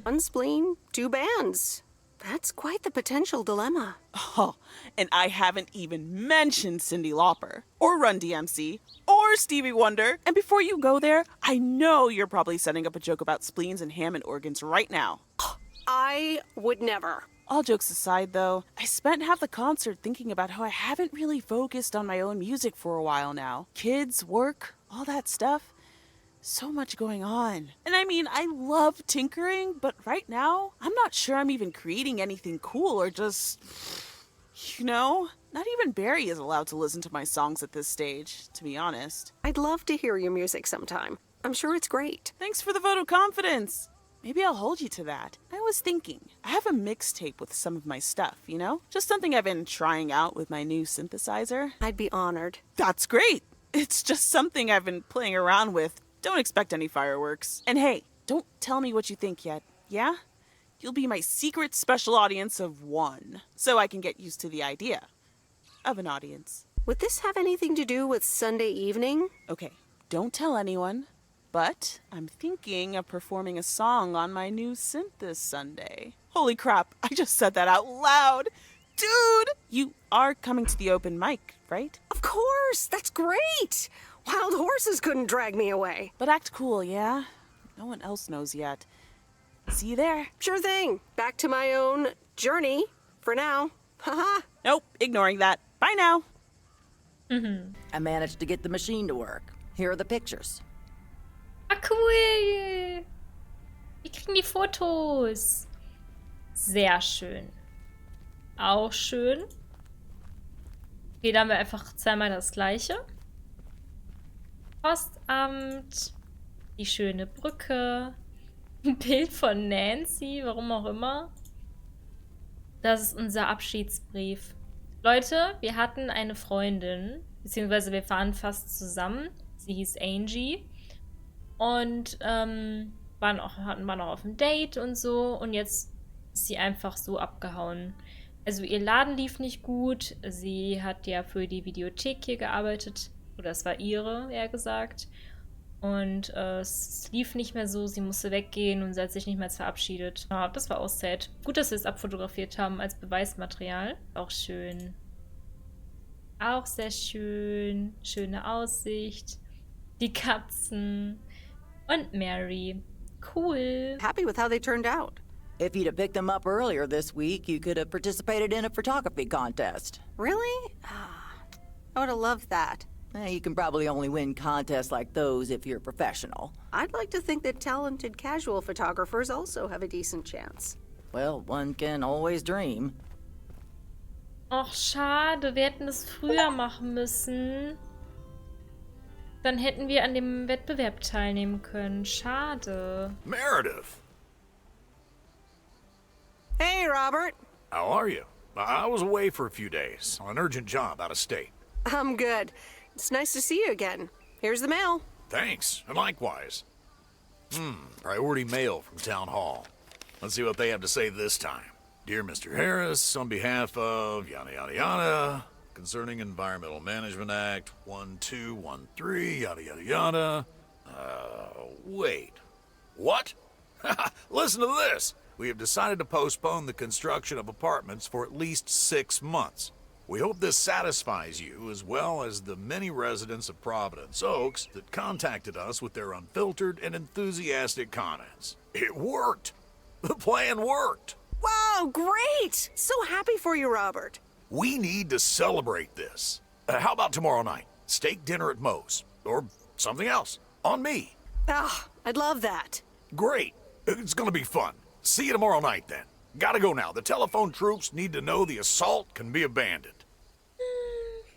One spleen, two bands. That's quite the potential dilemma. Oh, and I haven't even mentioned Cyndi Lauper, or Run DMC, or Stevie Wonder. And before you go there, I know you're probably setting up a joke about spleens and Hammond organs right now. I would never. All jokes aside, though, I spent half the concert thinking about how I haven't really focused on my own music for a while now. Kids, work, all that stuff. So much going on. And I mean, I love tinkering, but right now, I'm not sure I'm even creating anything cool or just, not even Barry is allowed to listen to my songs at this stage, to be honest. I'd love to hear your music sometime. I'm sure it's great. Thanks for the vote of confidence. Maybe I'll hold you to that. I was thinking, I have a mixtape with some of my stuff, Just something I've been trying out with my new synthesizer. I'd be honored. That's great. It's just something I've been playing around with. Don't expect any fireworks. And hey, don't tell me what you think yet, yeah? You'll be my secret special audience of one, so I can get used to the idea of an audience. Would this have anything to do with Sunday evening? Okay, don't tell anyone. But I'm thinking of performing a song on my new synth this Sunday. Holy crap, I just said that out loud. Dude, you are coming to the open mic, right? Of course, that's great. Wild horses couldn't drag me away. But act cool, yeah? No one else knows yet. See you there. Sure thing. Back to my own journey for now. Haha. Nope, ignoring that. Bye now. I managed to get the machine to work. Here are the pictures. Ah, cool. Wir kriegen die Fotos. Sehr schön. Auch schön. Okay, da haben wir einfach zweimal das gleiche. Postamt. Die schöne Brücke. Ein Bild von Nancy, warum auch immer. Das ist unser Abschiedsbrief. Leute, wir hatten eine Freundin, beziehungsweise wir fahren fast zusammen. Sie hieß Angie. Und waren noch auf dem Date und so. Und jetzt ist sie einfach so abgehauen. Also ihr Laden lief nicht gut. Sie hat ja für die Videothek hier gearbeitet. Oder es war ihre, eher gesagt. Und es lief nicht mehr so. Sie musste weggehen und sie hat sich nicht mehr verabschiedet. Ja, das war Auszeit. Gut, dass wir es abfotografiert haben als Beweismaterial. Auch schön. Auch sehr schön. Schöne Aussicht. Die Katzen. Und Mary. Cool. Happy with how they turned out. If you'd have picked them up earlier this week, you could have participated in a photography contest. Really? I would have loved that. You can probably only win contests like those if you're a professional. I'd like to think that talented casual photographers also have a decent chance. Well, one can always dream. Ach, schade. Wir hätten das früher machen müssen. Dann hätten wir an dem Wettbewerb teilnehmen können. Schade. Meredith! Hey, Robert. How are you? I was away for a few days on an urgent job out of state. I'm good. It's nice to see you again. Here's the mail. Thanks, and likewise. Priority mail from Town Hall. Let's see what they have to say this time. Dear Mr. Harris, on behalf of yada yada yada, concerning Environmental Management Act 1213, yada yada yada. Wait. What? Listen to this. We have decided to postpone the construction of apartments for at least 6 months. We hope this satisfies you, as well as the many residents of Providence Oaks that contacted us with their unfiltered and enthusiastic comments. It worked! The plan worked! Wow, great! So happy for you, Robert. We need to celebrate this. How about tomorrow night? Steak dinner at Moe's. Or something else. On me. I'd love that. Great. It's gonna be fun. See you tomorrow night, then. Gotta go now. The telephone troops need to know the assault can be abandoned.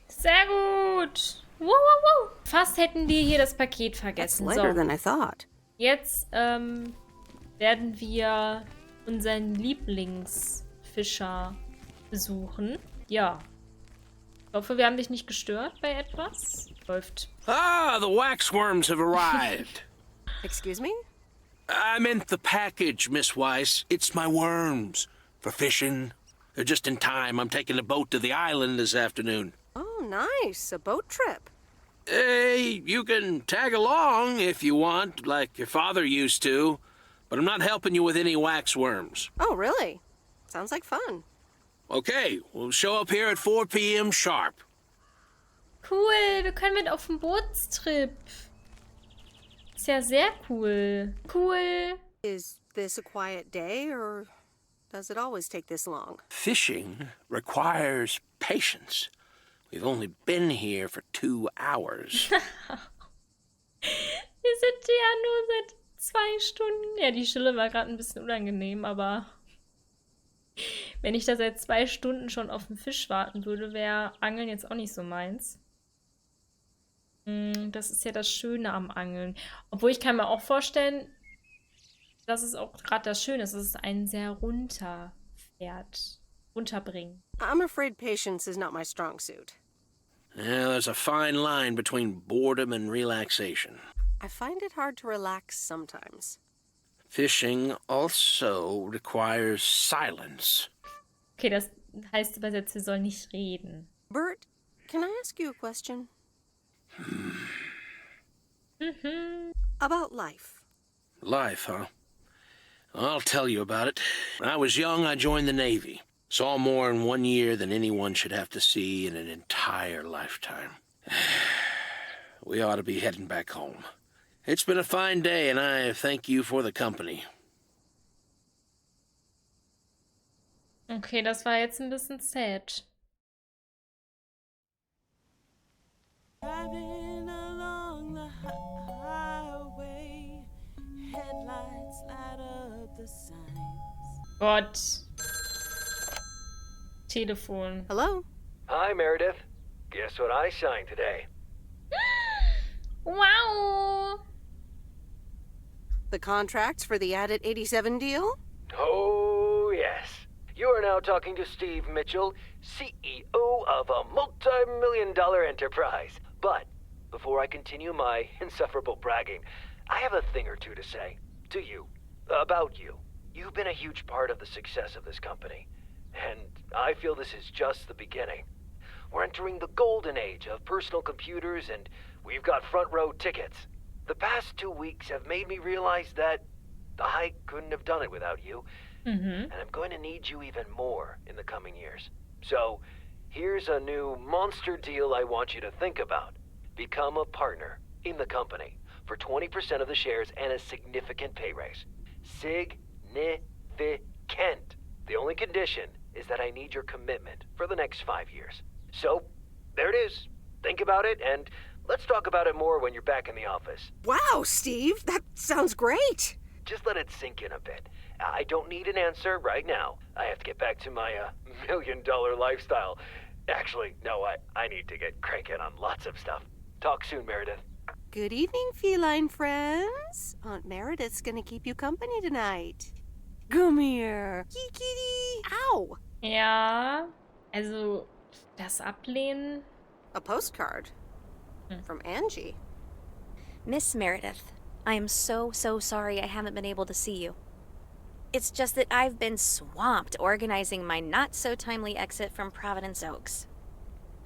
Sehr gut. Woo. Fast hätten wir hier das Paket vergessen. That's later than I thought. Jetzt werden wir unseren Lieblingsfischer besuchen. Ja. Ich hoffe, wir haben dich nicht gestört bei etwas. Läuft. Ah, the waxworms have arrived. Excuse me? I meant the package, Miss Weiss. It's my worms. For fishing. They're just in time. I'm taking a boat to the island this afternoon. Oh, nice. A boat trip. Hey, you can tag along if you want, like your father used to. But I'm not helping you with any waxworms. Oh, really? Sounds like fun. Okay, we'll show up here at 4 p.m. sharp. Cool, wir können mit auf den Bootstrip. Ist ja sehr cool. Cool. Is this a quiet day, or does it always take this long? Fishing requires patience. We've only been here for 2 hours. Wir sind ja nur seit 2 Stunden. Ja, die Stille war gerade ein bisschen unangenehm, aber wenn ich da seit 2 Stunden schon auf den Fisch warten würde, wäre Angeln jetzt auch nicht so meins. Das ist ja das Schöne am Angeln. Obwohl ich kann mir auch vorstellen, dass es auch gerade das Schöne ist, dass es einen sehr runterfährt. Runterbringen. I'm afraid patience is not my strong suit. Yeah, there's a fine line between boredom and relaxation. I find it hard to relax sometimes. Fishing also requires silence. Okay, das heißt übersetzt, wir sollen nicht reden. Bert, can I ask you a question? About life. Life, huh? I'll tell you about it. When I was young, I joined the Navy. Saw more in 1 year than anyone should have to see in an entire lifetime. We ought to be heading back home. It's been a fine day, and I thank you for the company. Okay, das war jetzt ein bisschen sad. Driving along the highway, headlights light up the signs. Gott. Telefon. Hello? Hi, Meredith. Guess what I signed today? Wow. The contracts for the Added 87 deal? Oh, yes. You are now talking to Steve Mitchell, CEO of a multi-million-dollar enterprise. But before I continue my insufferable bragging, I have a thing or two to say to you, about you. You've been a huge part of the success of this company, and I feel this is just the beginning. We're entering the golden age of personal computers, and we've got front row tickets. The past 2 weeks have made me realize that I couldn't have done it without you. And I'm going to need you even more in the coming years. So, here's a new monster deal I want you to think about. Become a partner in the company for 20% of the shares and a significant pay raise. Significant. The only condition is that I need your commitment for the next 5 years. So, there it is. Think about it, and let's talk about it more when you're back in the office. Wow, Steve, that sounds great. Just let it sink in a bit. I don't need an answer right now. I have to get back to my $1 million lifestyle. Actually, no, I need to get cranking on lots of stuff. Talk soon, Meredith. Good evening, feline friends. Aunt Meredith's gonna keep you company tonight. Come here. Kitty. Ow. Ja, also das Ablehnen. A postcard from Angie. Miss Meredith, I am so sorry I haven't been able to see you. It's just that I've been swamped organizing my not-so-timely exit from Providence Oaks.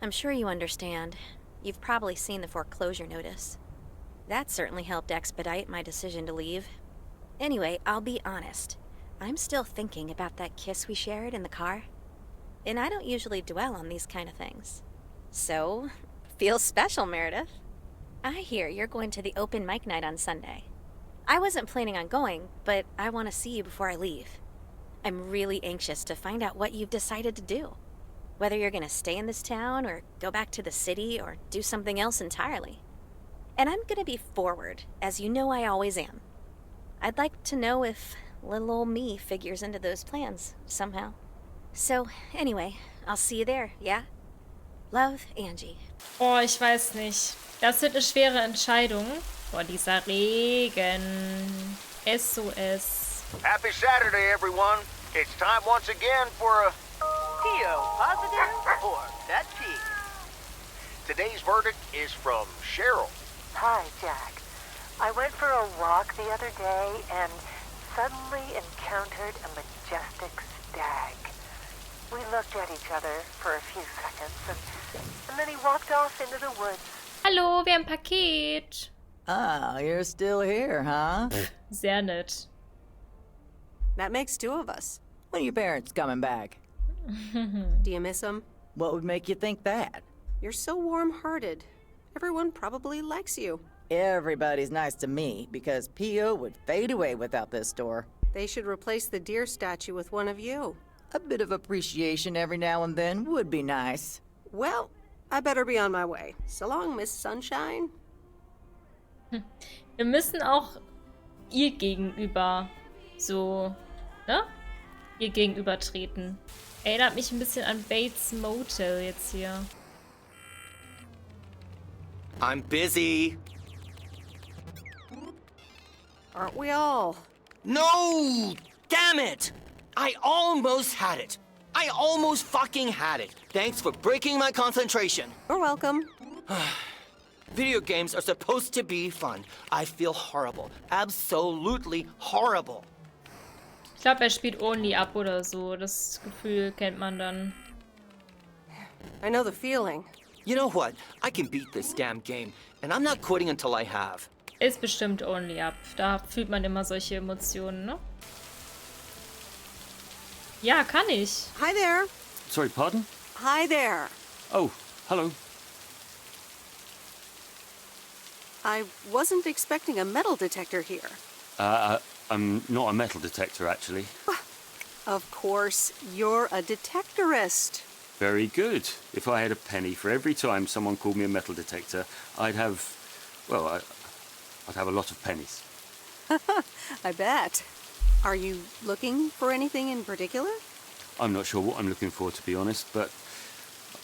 I'm sure you understand. You've probably seen the foreclosure notice. That certainly helped expedite my decision to leave. Anyway, I'll be honest. I'm still thinking about that kiss we shared in the car. And I don't usually dwell on these kind of things. So, feels special, Meredith. I hear you're going to the open mic night on Sunday. I wasn't planning on going, but I want to see you before I leave. I'm really anxious to find out what you've decided to do. Whether you're going to stay in this town, or go back to the city, or do something else entirely. And I'm going to be forward, as you know I always am. I'd like to know if little old me figures into those plans, somehow. So, anyway, I'll see you there, yeah? Love, Angie. Oh, ich weiß nicht. Das wird eine schwere Entscheidung. Boah, dieser Regen. SOS. Happy Saturday, everyone. It's time once again for a... P.O. positive or that P? Today's verdict is from Cheryl. Hi, Jack. I went for a walk the other day and suddenly encountered a majestic stag. We looked at each other for a few seconds and then he walked off into the woods. Hallo, wir haben ein Paket. Ah, you're still here, huh? Sehr nett. That makes 2 of us. When are your parents coming back? Do you miss them? What would make you think that? You're so warm-hearted. Everyone probably likes you. Everybody's nice to me, because P.O. would fade away without this store. They should replace the deer statue with one of you. A bit of appreciation every now and then would be nice. Well, I better be on my way. So long, Miss Sunshine. Wir müssen auch ihr gegenüber so, ne? Ihr gegenüber treten. Erinnert mich ein bisschen an Bates Motel jetzt hier. I'm busy. Aren't we all? No! Damn it! I almost had it. I almost fucking had it. Thanks for breaking my concentration. You're welcome. Video games are supposed to be fun. I feel horrible. Absolutely horrible. Ich glaube, spielt Only ab oder so. Das Gefühl kennt man dann. I know the feeling. You know what? I can beat this damn game, and I'm not quitting until I have. Ist bestimmt Only ab. Da fühlt man immer solche Emotionen, ne? Ja, kann ich. Hi there. Sorry, pardon? Hi there. Oh, hello. I wasn't expecting a metal detector here. I'm not a metal detector, actually. Of course, you're a detectorist. Very good. If I had a penny for every time someone called me a metal detector, I'd have, well, I'd have a lot of pennies. I bet. Are you looking for anything in particular? I'm not sure what I'm looking for, to be honest, but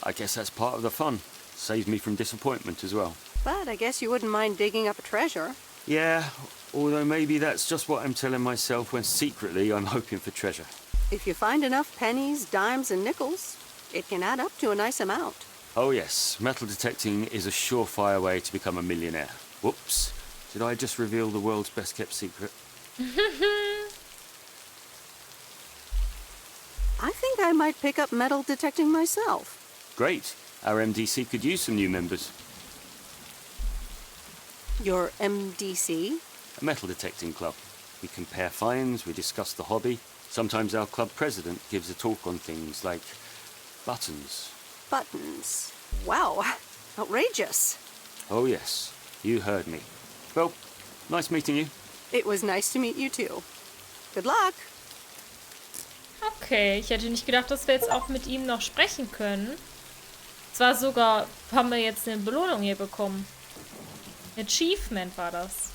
I guess that's part of the fun. Saves me from disappointment as well. But I guess you wouldn't mind digging up a treasure. Yeah, although maybe that's just what I'm telling myself when secretly I'm hoping for treasure. If you find enough pennies, dimes, and nickels, it can add up to a nice amount. Oh yes, metal detecting is a surefire way to become a millionaire. Whoops, did I just reveal the world's best kept secret? I think I might pick up metal detecting myself. Great, our MDC could use some new members. Your MDC? A metal detecting club. We compare finds, we discuss the hobby. Sometimes our club president gives a talk on things like buttons. Buttons. Wow, outrageous. Oh yes, you heard me. Well, nice meeting you. It was nice to meet you too. Good luck. Okay, ich hätte nicht gedacht, dass wir jetzt auch mit ihm noch sprechen können. Zwar sogar haben wir jetzt eine Belohnung hier bekommen. Achievement war das.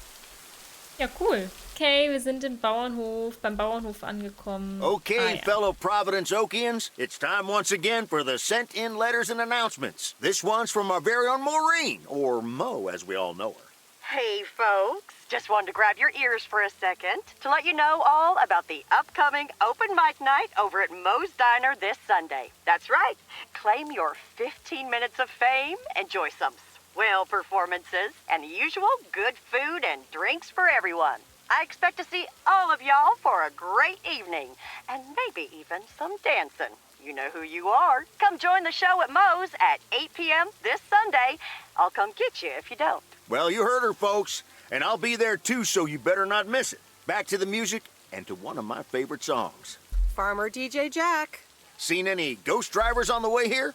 Ja, cool. Okay, wir sind beim Bauernhof angekommen. Okay, fellow Providence Oakians, it's time once again for the sent-in letters and announcements. This one's from our very own Maureen, or Mo as we all know her. Hey, folks. Just wanted to grab your ears for a second to let you know all about the upcoming open mic night over at Mo's Diner this Sunday. That's right. Claim your 15 minutes of fame, enjoy some swell performances, and the usual good food and drinks for everyone. I expect to see all of y'all for a great evening, and maybe even some dancing. You know who you are. Come join the show at Mo's at 8 p.m. this Sunday. I'll come get you if you don't. Well, you heard her, folks, and I'll be there too, so you better not miss it. Back to the music and to one of my favorite songs. Farmer DJ Jack. Seen any ghost drivers on the way here?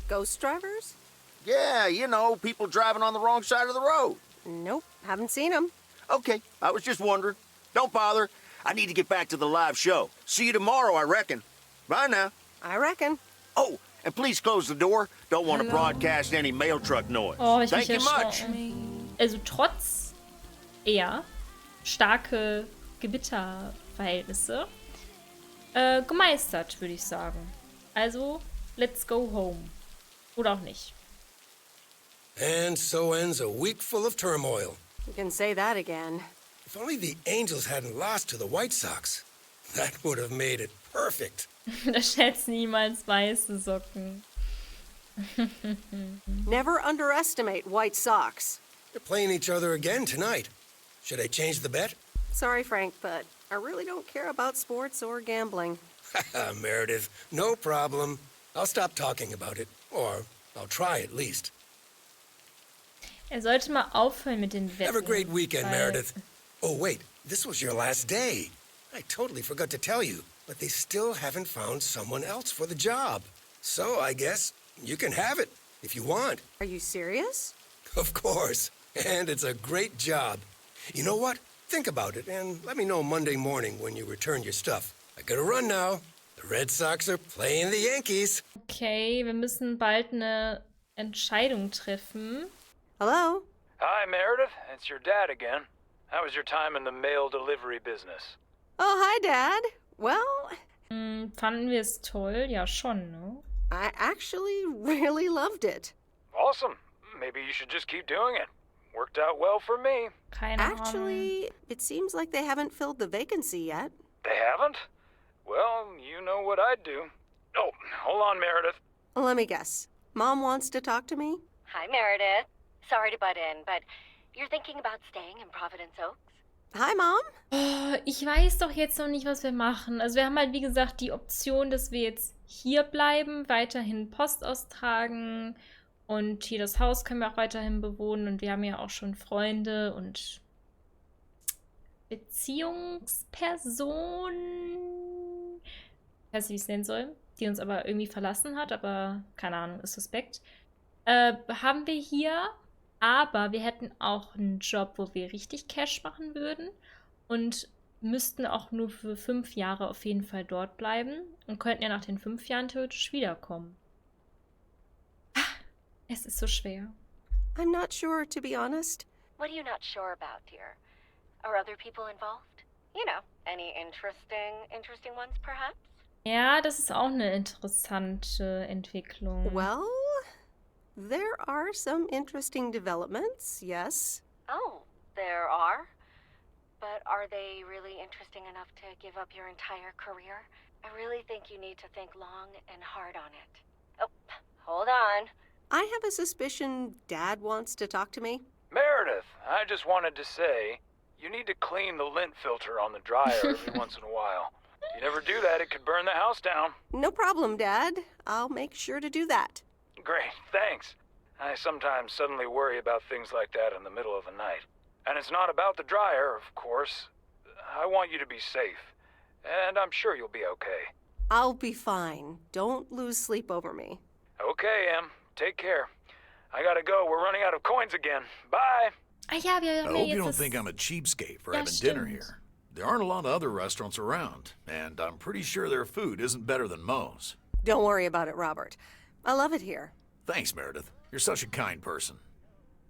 Ghost drivers? Yeah, you know, people driving on the wrong side of the road. Nope, haven't seen them. Okay, I was just wondering. Don't bother. I need to get back to the live show. See you tomorrow, I reckon. Bye now. I reckon. Oh, and please close the door. Don't want to broadcast any mail truck noise. Oh, ich Thank you much. Also trotz eher starke Gewitterverhältnisse gemeistert, würde ich sagen. Also, let's go home. Oder auch nicht. And so ends a week full of turmoil. You can say that again. If only the Angels hadn't lost to the White Sox. That would have made it perfect. Da schätzt niemals weiße Socken. Never underestimate White Sox. They're playing each other again tonight. Should I change the bet? Sorry, Frank, but I really don't care about sports or gambling. Meredith, no problem. I'll stop talking about it. Or I'll try at least. Sollte mal aufhören mit den Wetten. Have a great weekend, Meredith. Oh, wait, this was your last day. I totally forgot to tell you, but they still haven't found someone else for the job. So I guess you can have it if you want. Are you serious? Of course. And it's a great job. You know what? Think about it and let me know Monday morning when you return your stuff. I gotta run now. The Red Sox are playing the Yankees. Okay, wir müssen bald eine Entscheidung treffen. Hello? Hi, Meredith. It's your dad again. How was your time in the mail delivery business? Oh, hi, Dad. Well... Fanden wir es toll? Ja, schon, ne? I actually really loved it. Awesome. Maybe you should just keep doing it. Worked out well for me. Keine Actually, it seems like they haven't filled the vacancy yet. They haven't? Well, you know what I'd do. Oh, hold on, Meredith. Let me guess. Mom wants to talk to me? Hi, Meredith. Sorry to butt in, but you're thinking about staying in Providence Oaks? Hi, Mom. Oh, ich weiß doch jetzt noch nicht, was wir machen. Also wir haben halt, wie gesagt, die Option, dass wir jetzt hier bleiben, weiterhin Post austragen und hier das Haus können wir auch weiterhin bewohnen und wir haben ja auch schon Freunde und Beziehungspersonen, ich weiß nicht, wie ich es nennen soll, die uns aber irgendwie verlassen hat, aber keine Ahnung, ist suspekt. Haben wir hier, aber wir hätten auch einen Job, wo wir richtig Cash machen würden und müssten auch nur für 5 Jahre auf jeden Fall dort bleiben und könnten ja nach den 5 Jahren theoretisch wiederkommen. Es ist so schwer. I'm not sure, to be honest. What are you not sure about, dear? Are other people involved? You know, any interesting ones, perhaps? Ja, das ist auch eine interessante Entwicklung. Well, there are some interesting developments, yes. Oh, there are? But are they really interesting enough to give up your entire career? I really think you need to think long and hard on it. Oh, hold on. I have a suspicion Dad wants to talk to me. Meredith, I just wanted to say, you need to clean the lint filter on the dryer every once in a while. If you never do that, it could burn the house down. No problem, Dad. I'll make sure to do that. Great, thanks. I sometimes suddenly worry about things like that in the middle of the night. And it's not about the dryer, of course. I want you to be safe. And I'm sure you'll be okay. I'll be fine. Don't lose sleep over me. Okay, Em. Take care. I gotta go. We're running out of coins again. Bye. Ah ja, wir I haben ja hope you jetzt don't das... think I'm a cheapskate for Ja, having dinner stimmt. here. There aren't a lot of other restaurants around, and I'm pretty sure their food isn't better than Moe's. Don't worry about it, Robert. I love it here. Thanks, Meredith. You're such a kind person.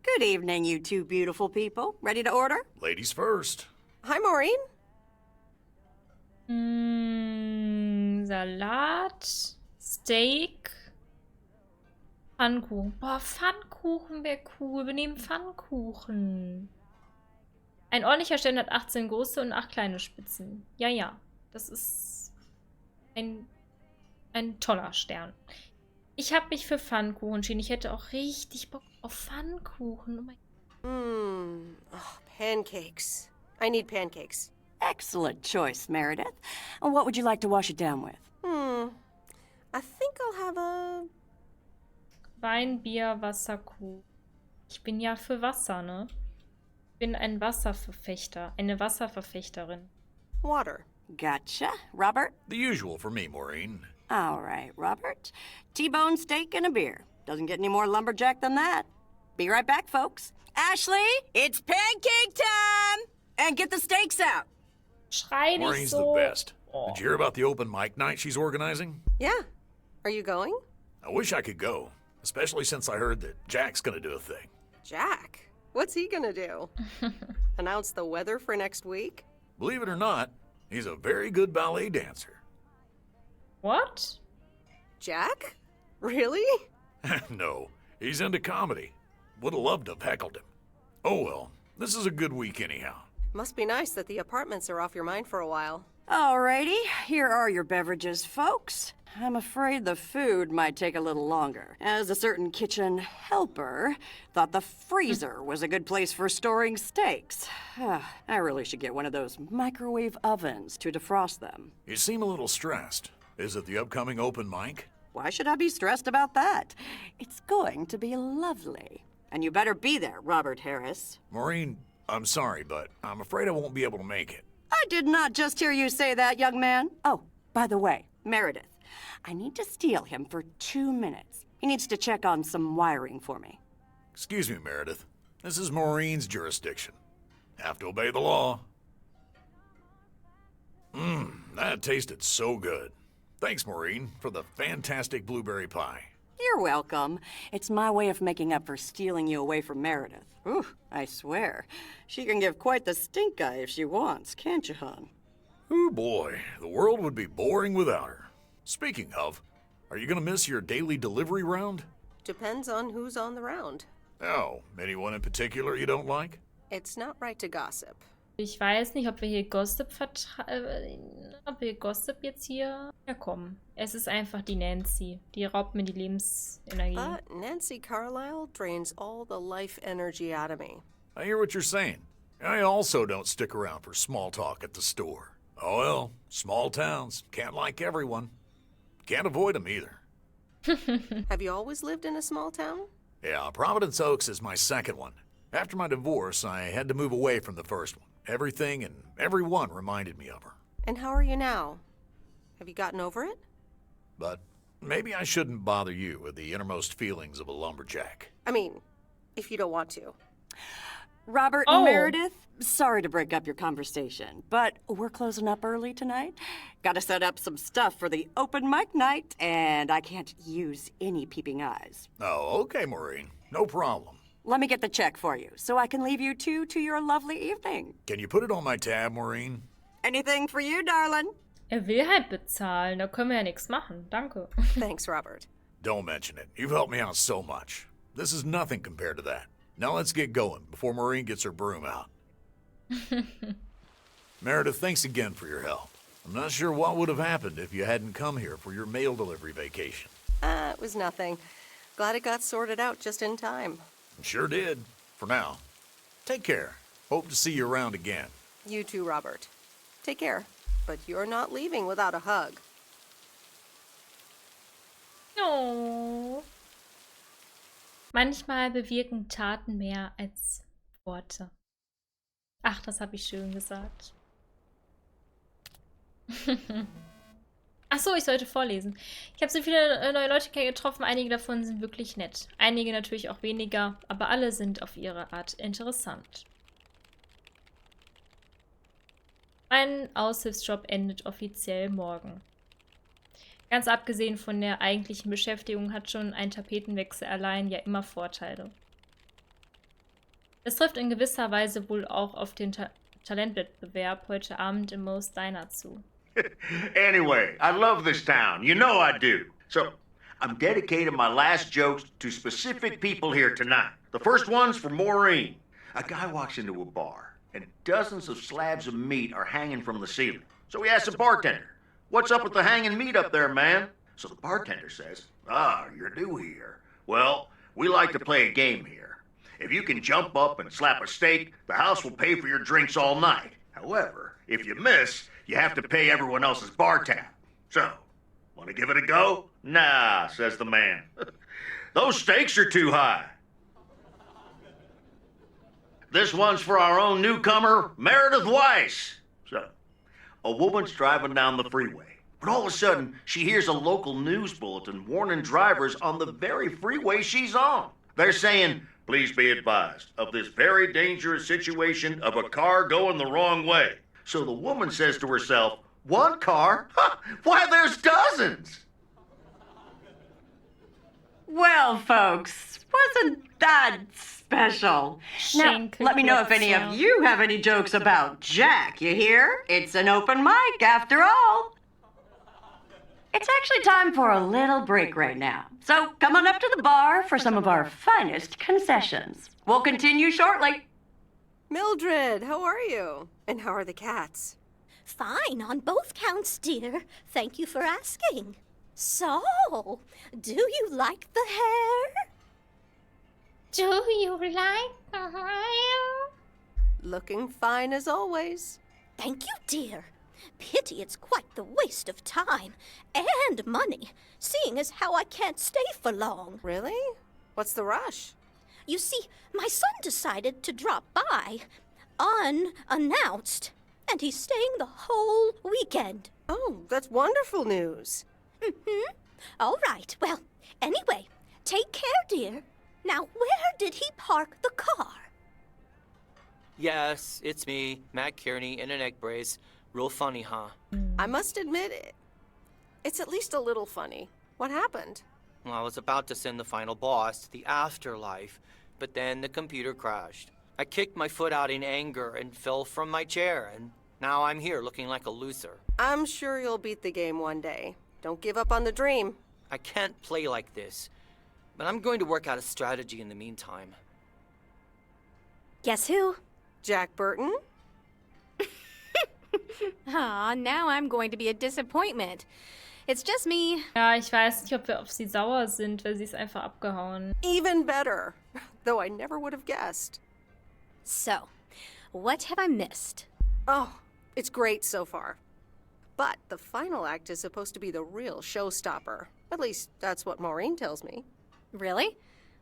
Good evening, you two beautiful people. Ready to order? Ladies first. Hi, Maureen. Salat, Steak, Pfannkuchen. Boah, Pfannkuchen wäre cool. Wir nehmen Pfannkuchen. Ein ordentlicher Stern hat 18 große und 8 kleine Spitzen. Ja, ja. Das ist ein toller Stern. Ich habe mich für Pfannkuchen entschieden. Ich hätte auch richtig Bock auf Pfannkuchen. Oh mein Pancakes. I need pancakes. Excellent choice, Meredith. And what would you like to wash it down with? I think I'll have a... Wein, Bier, Wasser, Kuh. Ich bin ja für Wasser, ne? Ich bin ein Wasserverfechter. Eine Wasserverfechterin. Water. Gotcha. Robert? The usual for me, Maureen. All right, Robert. T-bone steak and a beer. Doesn't get any more lumberjack than that. Be right back, folks. Ashley, it's pancake time! And get the steaks out. Schrei nicht Maureen's so. the best. Did you hear about the open mic night she's organizing? Yeah. Are you going? I wish I could go, especially since I heard that Jack's gonna do a thing. Jack? What's he gonna do? Announce the weather for next week? Believe it or not, he's a very good ballet dancer. What? Jack? Really? No, he's into comedy. Would have loved to have heckled him. Oh well, this is a good week anyhow. Must be nice that the apartments are off your mind for a while. Alrighty, here are your beverages, folks. I'm afraid the food might take a little longer, as a certain kitchen helper thought the freezer was a good place for storing steaks. I really should get one of those microwave ovens to defrost them. You seem a little stressed. Is it the upcoming open mic? Why should I be stressed about that? It's going to be lovely. And you better be there, Robert Harris. Maureen, I'm sorry, but I'm afraid I won't be able to make it. I I did not just hear you say that, young man. Oh, by the way, Meredith, I need to steal him for 2 minutes. He needs to check on some wiring for me. Excuse me, Meredith. This is Maureen's jurisdiction. Have to obey the law. That tasted so good. Thanks, Maureen, for the fantastic blueberry pie. You're welcome. It's my way of making up for stealing you away from Meredith. Ooh, I swear. She can give quite the stink eye if she wants, can't you, hon? Oh boy, the world would be boring without her. Speaking of, are you gonna miss your daily delivery round? Depends on who's on the round. Oh, anyone in particular you don't like? It's not right to gossip. Ich weiß nicht, ob wir hier Gossip jetzt hier herkommen. Es ist einfach die Nancy. Die raubt mir die Lebensenergie. But Nancy Carlisle drains all the life energy out of me. I hear what you're saying. I also don't stick around for small talk at the store. Oh well, small towns. Can't like everyone. Can't avoid them either. Have you always lived in a small town? Yeah, Providence Oaks is my second one. After my divorce, I had to move away from the first one. Everything and everyone reminded me of her. And how are you now? Have you gotten over it? But maybe I shouldn't bother you with the innermost feelings of a lumberjack. I mean, if you don't want to. Robert and Meredith, sorry to break up your conversation, but we're closing up early tonight. Gotta set up some stuff for the open mic night, and I can't use any peeping eyes. Oh, okay, Maureen. No problem. Let me get the check for you, so I can leave you two to your lovely evening. Can you put it on my tab, Maureen? Anything for you, darling? Will halt bezahlen, da können wir ja nichts machen. Danke. Thanks, Robert. Don't mention it. You've helped me out so much. This is nothing compared to that. Now let's get going before Maureen gets her broom out. Meredith, thanks again for your help. I'm not sure what would have happened if you hadn't come here for your mail delivery vacation. It was nothing. Glad it got sorted out just in time. Sure did. For now. Take care. Hope to see you around again. You too, Robert. Take care. But you're not leaving without a hug. Oh. Manchmal bewirken Taten mehr als Worte. Ach, das habe ich schön gesagt. Ach so, ich sollte vorlesen. Ich habe so viele neue Leute getroffen, einige davon sind wirklich nett. Einige natürlich auch weniger, aber alle sind auf ihre Art interessant. Mein Aushilfsjob endet offiziell morgen. Ganz abgesehen von der eigentlichen Beschäftigung hat schon ein Tapetenwechsel allein ja immer Vorteile. Das trifft in gewisser Weise wohl auch auf den Talentwettbewerb heute Abend im Moe's Diner zu. Anyway, I love this town. You know I do. So, I'm dedicating my last jokes to specific people here tonight. The first one's for Maureen. A guy walks into a bar, and dozens of slabs of meat are hanging from the ceiling. So he asks the bartender, "What's up with the hanging meat up there, man?" So the bartender says, "You're new here. Well, we like to play a game here. If you can jump up and slap a steak, the house will pay for your drinks all night. However, if you miss, you have to pay everyone else's bar tab. So, want to give it a go?" "Nah," says the man. "Those stakes are too high." This one's for our own newcomer, Meredith Weiss. So, a woman's driving down the freeway, but all of a sudden, she hears a local news bulletin warning drivers on the very freeway she's on. They're saying, "Please be advised of this very dangerous situation of a car going the wrong way." So the woman says to herself, "One car? Why, there's dozens!" Well, folks, wasn't that special? Now, let me know if any of you have any jokes about Jack, you hear? It's an open mic after all. It's actually time for a little break right now. So come on up to the bar for some of our finest concessions. We'll continue shortly. Mildred, how are you? And how are the cats? Fine on both counts, dear. Thank you for asking. So, do you like the hair? Do you like the hair? Looking fine as always. Thank you, dear. Pity it's quite the waste of time and money, seeing as how I can't stay for long. Really? What's the rush? You see, my son decided to drop by, unannounced. and he's staying the whole weekend. Oh, that's wonderful news. Mm-hmm. All right, well, anyway, take care, dear. Now, where did he park the car? Yes, it's me, Matt Kearney, in an egg brace. Real funny, huh? I must admit, it's at least a little funny. What happened? Well, I was about to send the final boss to the afterlife, but then the computer crashed. I kicked my foot out in anger and fell from my chair, and now I'm here looking like a loser. I'm sure you'll beat the game one day. Don't give up on the dream. I can't play like this, but I'm going to work out a strategy in the meantime. Guess who? Jack Burton? Aw, now I'm going to be a disappointment. It's just me. Ja, ich weiß nicht, ob wir auf sie sauer sind, weil sie ist einfach abgehauen. Even better. Though I never would have guessed. So, what have I missed? Oh, it's great so far. But the final act is supposed to be the real showstopper. At least, that's what Maureen tells me. Really?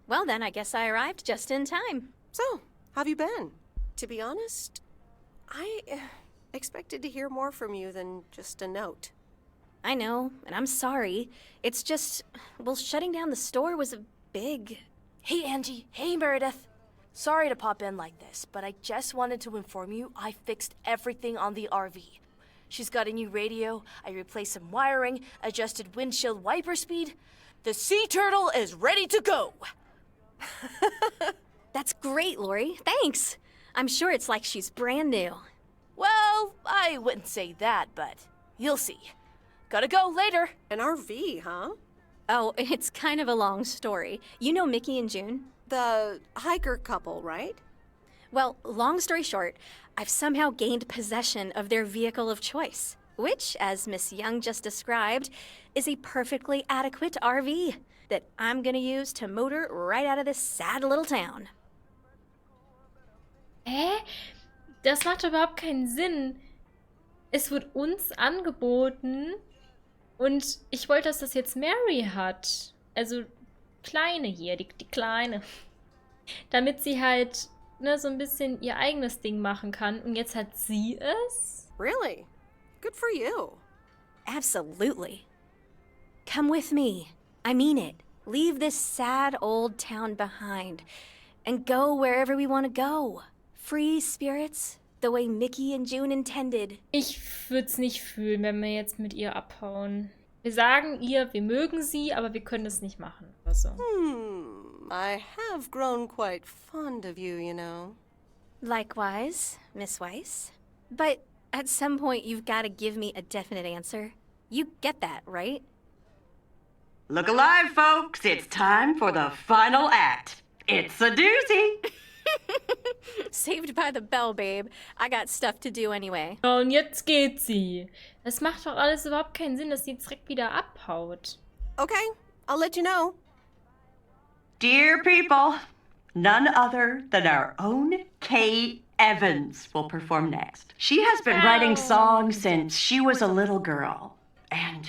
Well, then I guess I arrived just in time. So, how have you been? To be honest, I expected to hear more from you than just a note. I know, and I'm sorry. It's just, well, shutting down the store was a big... Hey, Angie. Hey, Meredith. Sorry to pop in like this, but I just wanted to inform you I fixed everything on the RV. She's got a new radio, I replaced some wiring, adjusted windshield wiper speed. The sea turtle is ready to go! That's great, Lori. Thanks. I'm sure it's like she's brand new. Well, I wouldn't say that, but you'll see. Gotta go later. An RV, huh? Oh, it's kind of a long story. You know Mickey and June? The hiker couple, right? Well, long story short, I've somehow gained possession of their vehicle of choice, which, as Miss Young just described, is a perfectly adequate RV that I'm gonna use to motor right out of this sad little town. Das macht überhaupt keinen Sinn. Es wird uns angeboten und ich wollte, dass das jetzt Mary hat. Also Kleine hier, die Kleine. Damit sie halt so ein bisschen ihr eigenes Ding machen kann. Und jetzt hat sie es? Really? Good for you. Absolutely. Come with me. I mean it. Leave this sad old town behind and go wherever we want to go. Free spirits, the way Mickey and June intended. Ich würde es nicht fühlen, wenn wir jetzt mit ihr abhauen. Wir sagen ihr, wir mögen sie, aber wir können es nicht machen. Also. I have grown quite fond of you, you know. Likewise, Miss Weiss. But at some point, you've got to give me a definite answer. You get that, right? Look alive, folks. It's time for the final act. It's a doozy. Saved by the bell, babe. I got stuff to do anyway. Und jetzt geht sie. Das macht doch alles überhaupt keinen Sinn, dass sie jetzt direkt wieder abhaut. Okay, I'll let you know. Dear people, none other than our own Kay Evans will perform next. She has been writing songs since she was a little girl, and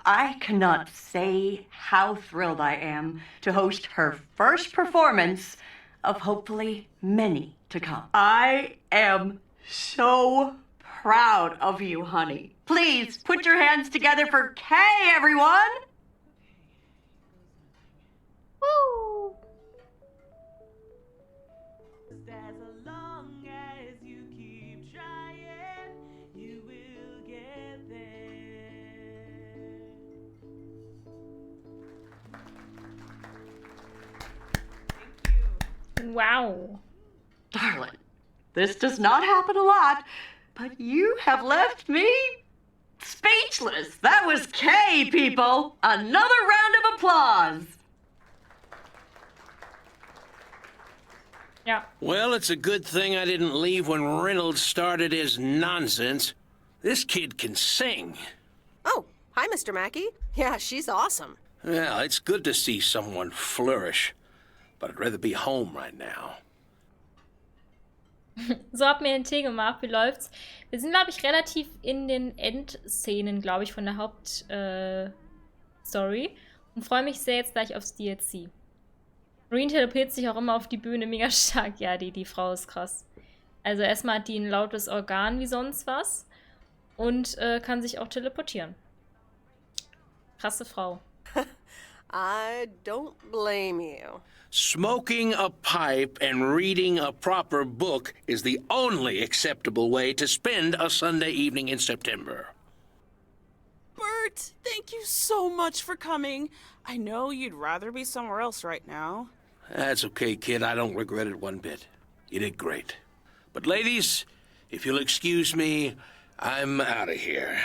I cannot say how thrilled I am to host her first performance of hopefully many to come. I am so proud of you, honey. Please put your hands together for Kay, everyone! Woo! As long as you keep trying, you will get there. Wow. Darling, this does not happen a lot, but you have left me speechless. That was Kay, people. Another round of applause. Yeah. Well, it's a good thing I didn't leave when Reynolds started his nonsense. This kid can sing. Oh, hi, Mr. Mackey. Yeah, she's awesome. Well, it's good to see someone flourish, but I'd rather be home right now. So, hab mir den Tee gemacht. Wie läuft's? Wir sind, glaube ich, relativ in den Endszenen, glaube ich, von der Hauptstory. Und freue mich sehr jetzt gleich aufs DLC. Marine teleportiert sich auch immer auf die Bühne. Mega stark. Ja, die Frau ist krass. Also erstmal hat die ein lautes Organ wie sonst was und kann sich auch teleportieren. Krasse Frau. I don't blame you. Smoking a pipe and reading a proper book is the only acceptable way to spend a Sunday evening in September. Bert, thank you so much for coming. I know you'd rather be somewhere else right now. That's okay, kid. I don't regret it one bit. You did great. But ladies, if you'll excuse me, I'm out of here.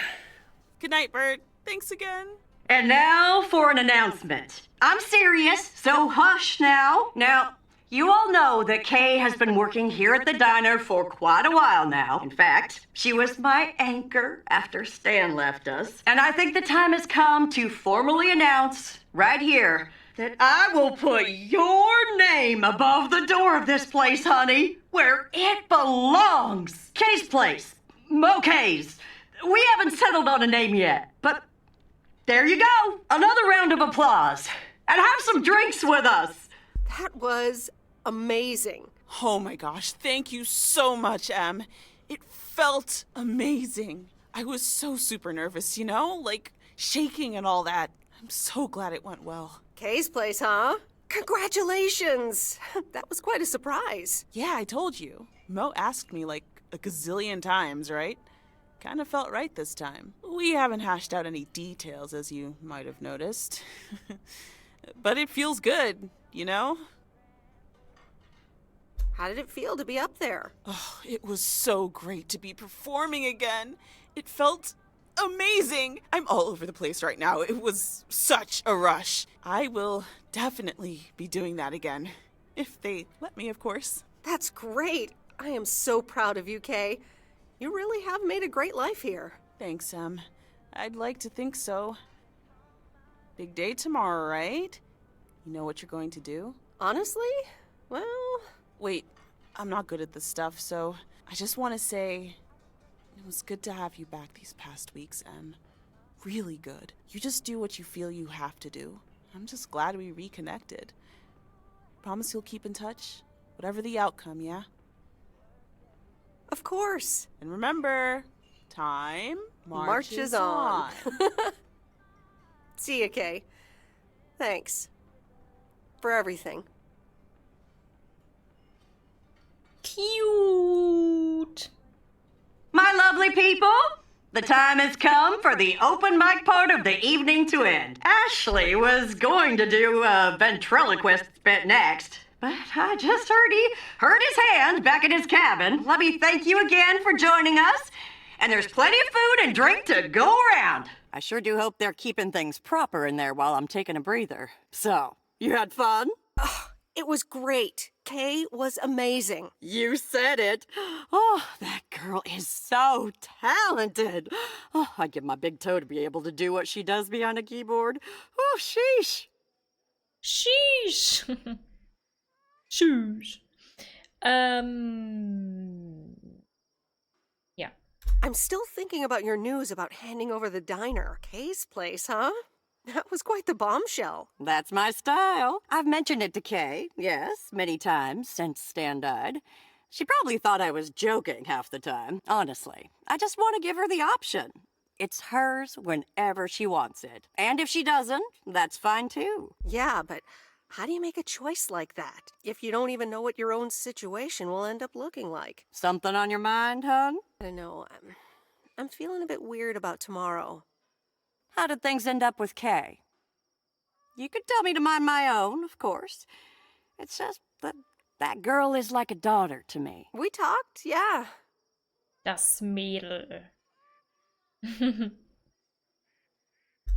Good night, Bert. Thanks again. And now for an announcement. I'm serious, so hush now. Now, you all know that Kay has been working here at the diner for quite a while now. In fact, she was my anchor after Stan left us. And I think the time has come to formally announce, right here, that I will put your name above the door of this place, honey, where it belongs. Kay's Place. Mo-Kay's. We haven't settled on a name yet, but there you go. Another round of applause. And have some drinks with us. That was amazing. Oh my gosh, thank you so much, Em. It felt amazing. I was so super nervous, you know? Like, shaking and all that. I'm so glad it went well. Kay's Place, huh? Congratulations! That was quite a surprise. Yeah, I told you. Mo asked me like a gazillion times, right? Kind of felt right this time. We haven't hashed out any details, as you might have noticed. But it feels good, you know? How did it feel to be up there? Oh, it was so great to be performing again. It felt amazing. I'm all over the place right now. It was such a rush. I will definitely be doing that again. If they let me, of course. That's great. I am so proud of you, Kay. You really have made a great life here. Thanks, Em. I'd like to think so. Big day tomorrow, right? You know what you're going to do? Honestly? Well... Wait, I'm not good at this stuff, so I just want to say it was good to have you back these past weeks, Em. Really good. You just do what you feel you have to do. I'm just glad we reconnected. Promise you'll keep in touch? Whatever the outcome, yeah? Of course. And remember, time marches on. See ya, Kay. Thanks. For everything. Cute. My lovely people, the time has come for the open mic part of the evening to end. Ashley was going to do a ventriloquist bit next, but I just heard his hand back in his cabin. Let me thank you again for joining us. And there's plenty of food and drink to go around. I sure do hope they're keeping things proper in there while I'm taking a breather. So, you had fun? It was great. Kay was amazing. You said it. Oh, that girl is so talented. Oh, I'd give my big toe to be able to do what she does behind a keyboard. Oh, sheesh. Sheesh. Sheesh. Yeah. I'm still thinking about your news about handing over the diner. Kay's Place, huh? That was quite the bombshell. That's my style. I've mentioned it to Kay, yes, many times since Stan died. She probably thought I was joking half the time. Honestly, I just want to give her the option. It's hers whenever she wants it. And if she doesn't, that's fine too. Yeah, but how do you make a choice like that if you don't even know what your own situation will end up looking like? Something on your mind, hon? I don't know. I'm feeling a bit weird about tomorrow. How did things end up with Kay? You could tell me to mind my own, of course. It's just that girl is like a daughter to me. We talked, yeah. Das Mädel.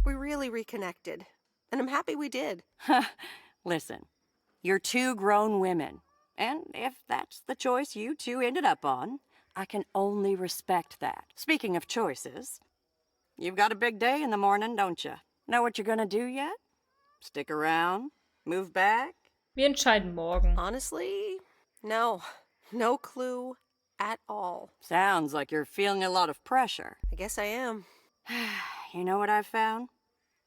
We really reconnected, and I'm happy we did. Listen, you're two grown women, and if that's the choice you two ended up on, I can only respect that. Speaking of choices, you've got a big day in the morning, don't you? Know what you're gonna do yet? Stick around? Move back? Wir entscheiden morgen. Honestly, no. No clue at all. Sounds like you're feeling a lot of pressure. I guess I am. You know what I've found?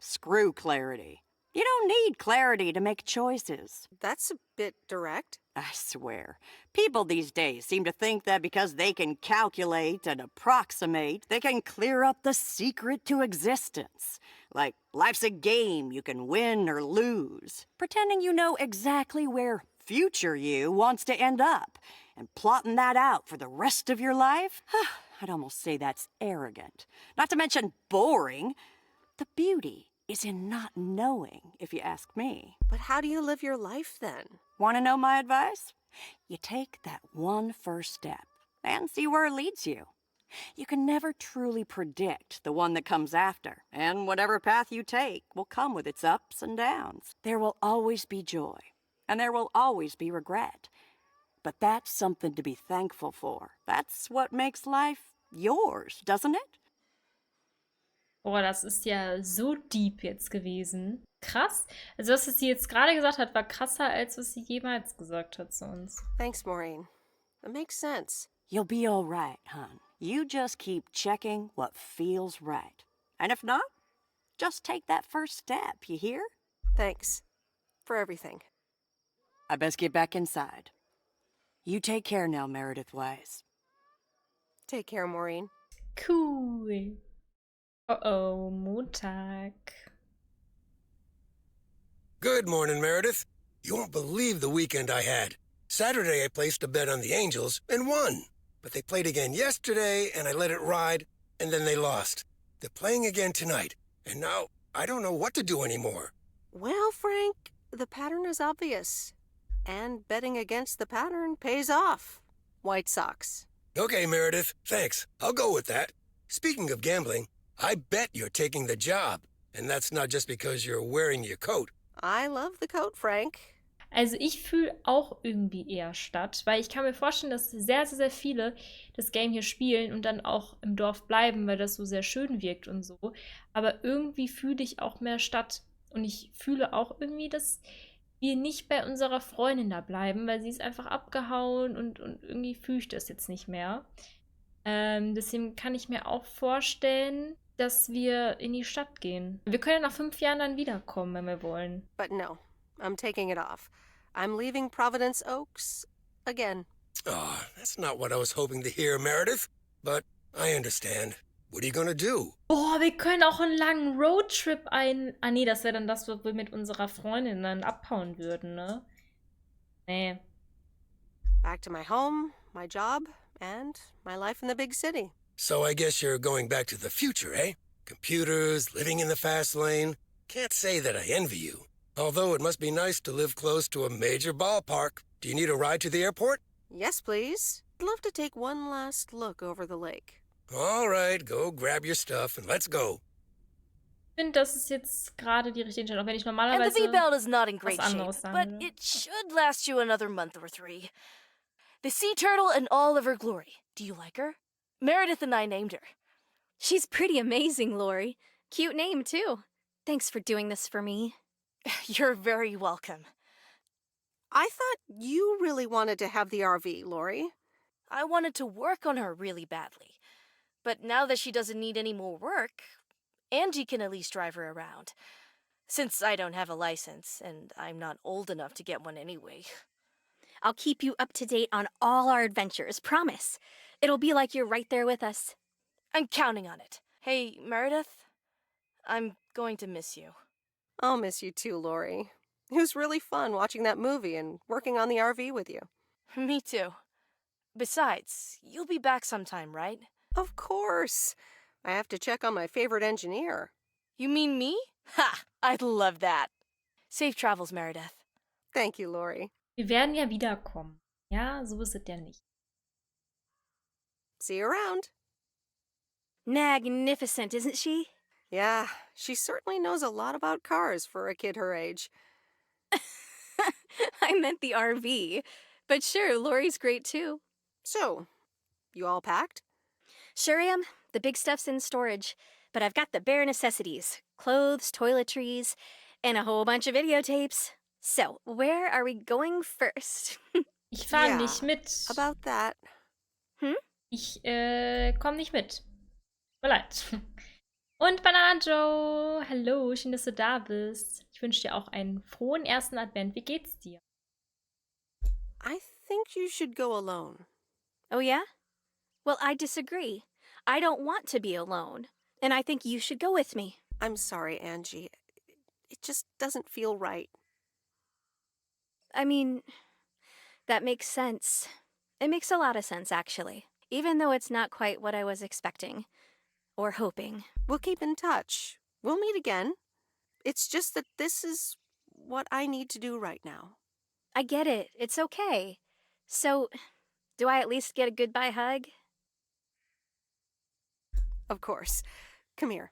Screw clarity. You don't need clarity to make choices. That's a bit direct. I swear, people these days seem to think that because they can calculate and approximate, they can clear up the secret to existence. Like life's a game you can win or lose, pretending you know exactly where future you wants to end up, and plotting that out for the rest of your life. I'd almost say that's arrogant, not to mention boring. The beauty is in not knowing, if you ask me. But how do you live your life then? Want to know my advice? You take that one first step and see where it leads you. You can never truly predict the one that comes after, and whatever path you take will come with its ups and downs. There will always be joy, and there will always be regret. But that's something to be thankful for. That's what makes life yours, doesn't it? Boah, das ist ja so deep jetzt gewesen. Krass. Also, was sie jetzt gerade gesagt hat, war krasser, als was sie jemals gesagt hat zu uns. Thanks, Maureen. That makes sense. You'll be all right, hon. You just keep checking what feels right. And if not, just take that first step, you hear? Thanks. For everything. I best get back inside. You take care now, Meredith Weiss. Take care, Maureen. Cool. Oh, Montag. Good morning, Meredith. You won't believe the weekend I had. Saturday I placed a bet on the Angels and won. But they played again yesterday and I let it ride, and then they lost. They're playing again tonight, and now I don't know what to do anymore. Well, Frank, the pattern is obvious. And betting against the pattern pays off. White Sox. Okay, Meredith, thanks. I'll go with that. Speaking of gambling, I bet you're taking the job. And that's not just because you're wearing your coat. I love the coat, Frank. Also ich fühle auch irgendwie eher Stadt, weil ich kann mir vorstellen, dass sehr, sehr, sehr viele das Game hier spielen und dann auch im Dorf bleiben, weil das so sehr schön wirkt und so. Aber irgendwie fühle ich auch mehr Stadt. Und ich fühle auch irgendwie, dass wir nicht bei unserer Freundin da bleiben, weil sie ist einfach abgehauen und irgendwie fühle ich das jetzt nicht mehr. Deswegen kann ich mir auch vorstellen, dass wir in die Stadt gehen. Wir können ja nach 5 Jahren dann wiederkommen, wenn wir wollen. But no, I'm taking it off. I'm leaving Providence Oaks again. Oh, that's not what I was hoping to hear, Meredith. But I understand. What are you gonna do? Oh, wir können auch einen langen Roadtrip Ah nee, das wäre dann das, was wir mit unserer Freundin dann abhauen würden, ne? Nee. Back to my home, my job, and my life in the big city. So I guess you're going back to the future, eh? Computers, living in the fast lane. Can't say that I envy you. Although it must be nice to live close to a major ballpark. Do you need a ride to the airport? Yes, please. I'd love to take one last look over the lake. All right, go grab your stuff and let's go. Ich finde, das ist jetzt gerade die richtige Entscheidung, auch wenn ich And normalerweise the V-belt is not in was great shape, anderes sagen but würde. it should last you another month or 3. The sea turtle in all of her glory. Do you like her? Meredith and I named her. She's pretty amazing, Lori. Cute name, too. Thanks for doing this for me. You're very welcome. I thought you really wanted to have the RV, Lori. I wanted to work on her really badly. But now that she doesn't need any more work, Angie can at least drive her around. Since I don't have a license, and I'm not old enough to get one anyway. I'll keep you up to date on all our adventures, promise. It'll be like you're right there with us. I'm counting on it. Hey, Meredith, I'm going to miss you. I'll miss you too, Lori. It was really fun watching that movie and working on the RV with you. Me too. Besides, you'll be back sometime, right? Of course. I have to check on my favorite engineer. You mean me? Ha! I'd love that. Safe travels, Meredith. Thank you, Lori. Wir werden ja wiederkommen. Ja, so ist es ja nicht. See you around. Magnificent, isn't she? Yeah, she certainly knows a lot about cars for a kid her age. I meant the RV. But sure, Lori's great too. So, you all packed? Sure am. The big stuff's in storage. But I've got the bare necessities. Clothes, toiletries, and a whole bunch of videotapes. So, where are we going first? Ich fahre nicht mit. About that. Ich komme nicht mit. Tut mir leid. Und Banana Joe, hallo, schön, dass du da bist. Ich wünsche dir auch einen frohen ersten Advent. Wie geht's dir? I think you should go alone. Oh, yeah? Well, I disagree. I don't want to be alone, and I think you should go with me. I'm sorry, Angie. It just doesn't feel right. I mean, that makes sense. It makes a lot of sense, actually, even though it's not quite what I was expecting or hoping. We'll keep in touch. We'll meet again. It's just that this is what I need to do right now. I get it. It's okay. So, do I at least get a goodbye hug? Of course. Come here.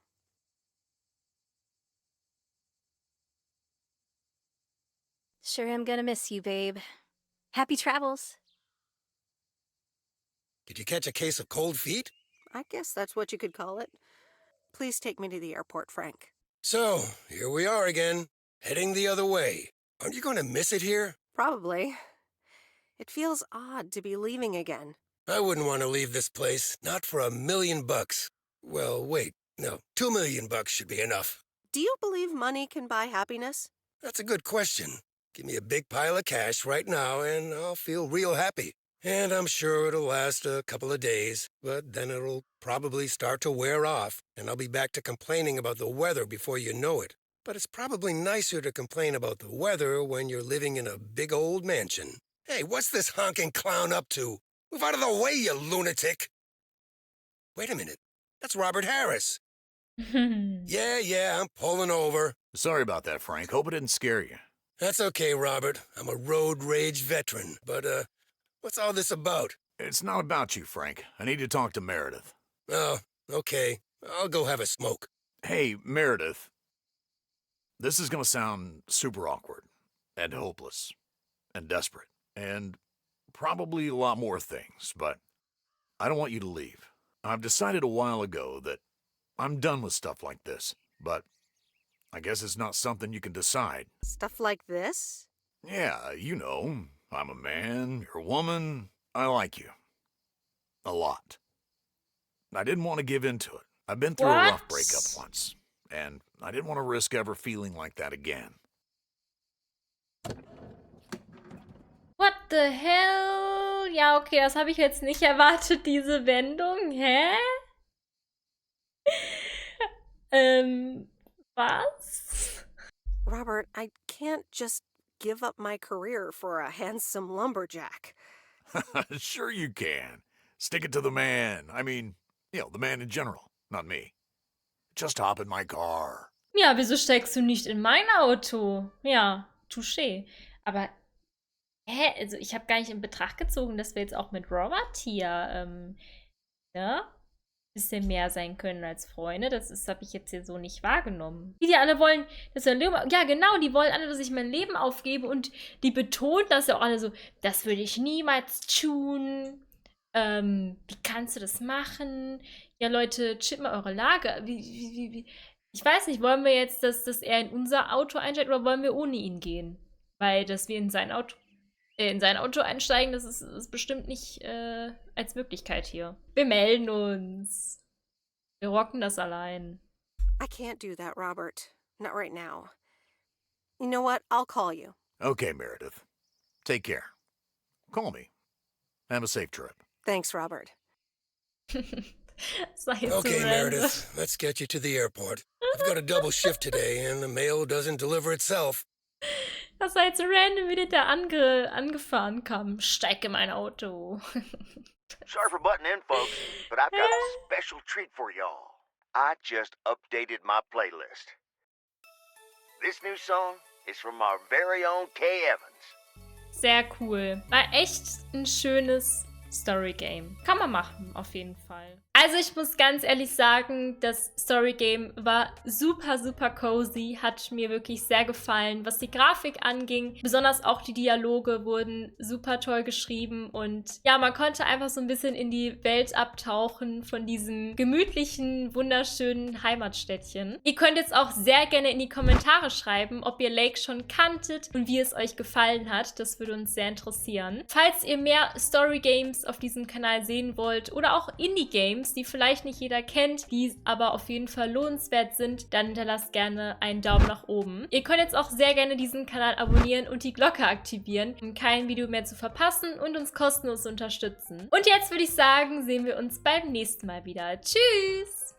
Sure am gonna miss you, babe. Happy travels. Did you catch a case of cold feet? I guess that's what you could call it. Please take me to the airport, Frank. So, here we are again, heading the other way. Aren't you going to miss it here? Probably. It feels odd to be leaving again. I wouldn't want to leave this place, not for $1 million. Well, wait, no, $2 million should be enough. Do you believe money can buy happiness? That's a good question. Give me a big pile of cash right now and I'll feel real happy. And I'm sure it'll last a couple of days, but then it'll probably start to wear off, and I'll be back to complaining about the weather before you know it. But it's probably nicer to complain about the weather when you're living in a big old mansion. Hey, what's this honking clown up to? Move out of the way, you lunatic! Wait a minute. That's Robert Harris. Yeah, I'm pulling over. Sorry about that, Frank. Hope it didn't scare you. That's okay, Robert. I'm a road rage veteran. But, what's all this about? It's not about you, Frank. I need to talk to Meredith. Oh, okay. I'll go have a smoke. Hey, Meredith. This is gonna sound super awkward, and hopeless, and desperate, and probably a lot more things, but I don't want you to leave. I've decided a while ago that I'm done with stuff like this, but I guess it's not something you can decide. Stuff like this? Yeah, you know, I'm a man, you're a woman, I like you. A lot. I didn't want to give in to it. I've been through a rough breakup once, and I didn't want to risk ever feeling like that again. What the hell? Ja, okay, das habe ich jetzt nicht erwartet, diese Wendung. Hä? Was? Robert, I can't just give up my career for a handsome lumberjack. Sure you can. Stick it to the man. I mean, you know, the man in general, not me. Just hop in my car. Ja, wieso steigst du nicht in mein Auto? Ja, touché. Aber, also ich habe gar nicht in Betracht gezogen, dass wir jetzt auch mit Robert hier, ne? Bisschen mehr sein können als Freunde. Das habe ich jetzt hier so nicht wahrgenommen. Die alle wollen, dass wir Leben, ja genau, die wollen alle, dass ich mein Leben aufgebe und die betonen das ja auch alle so, das würde ich niemals tun. Wie kannst du das machen? Ja Leute, chillt mal eure Lage. Wie? Ich weiß nicht, wollen wir jetzt, dass er in unser Auto einsteigt oder wollen wir ohne ihn gehen? Weil, dass wir in sein Auto einsteigen, das ist bestimmt nicht als Möglichkeit hier. Wir melden uns. Wir rocken das allein. I can't do that, Robert. Not right now. You know what? I'll call you. Okay, Meredith. Take care. Call me. Have a safe trip. Thanks, Robert. Okay, Meredith, let's get you to the airport. I've got a double shift today, and the mail doesn't deliver itself. Das war jetzt random, wie der angefahren kam. Steig in mein Auto. Sorry for butting in, folks, but I've got a special treat for y'all. I just updated my playlist. This new song is from our very own Kay Evans. Sehr cool. War echt ein schönes Story-Game. Kann man machen, auf jeden Fall. Also ich muss ganz ehrlich sagen, das Story-Game war super, super cozy. Hat mir wirklich sehr gefallen, was die Grafik anging. Besonders auch die Dialoge wurden super toll geschrieben. Und ja, man konnte einfach so ein bisschen in die Welt abtauchen von diesem gemütlichen, wunderschönen Heimatstädtchen. Ihr könnt jetzt auch sehr gerne in die Kommentare schreiben, ob ihr Lake schon kanntet und wie es euch gefallen hat. Das würde uns sehr interessieren. Falls ihr mehr Story-Games auf diesem Kanal sehen wollt oder auch Indie-Games, Games, die vielleicht nicht jeder kennt, die aber auf jeden Fall lohnenswert sind, dann hinterlasst gerne einen Daumen nach oben. Ihr könnt jetzt auch sehr gerne diesen Kanal abonnieren und die Glocke aktivieren, um kein Video mehr zu verpassen und uns kostenlos unterstützen. Und jetzt würde ich sagen, sehen wir uns beim nächsten Mal wieder. Tschüss!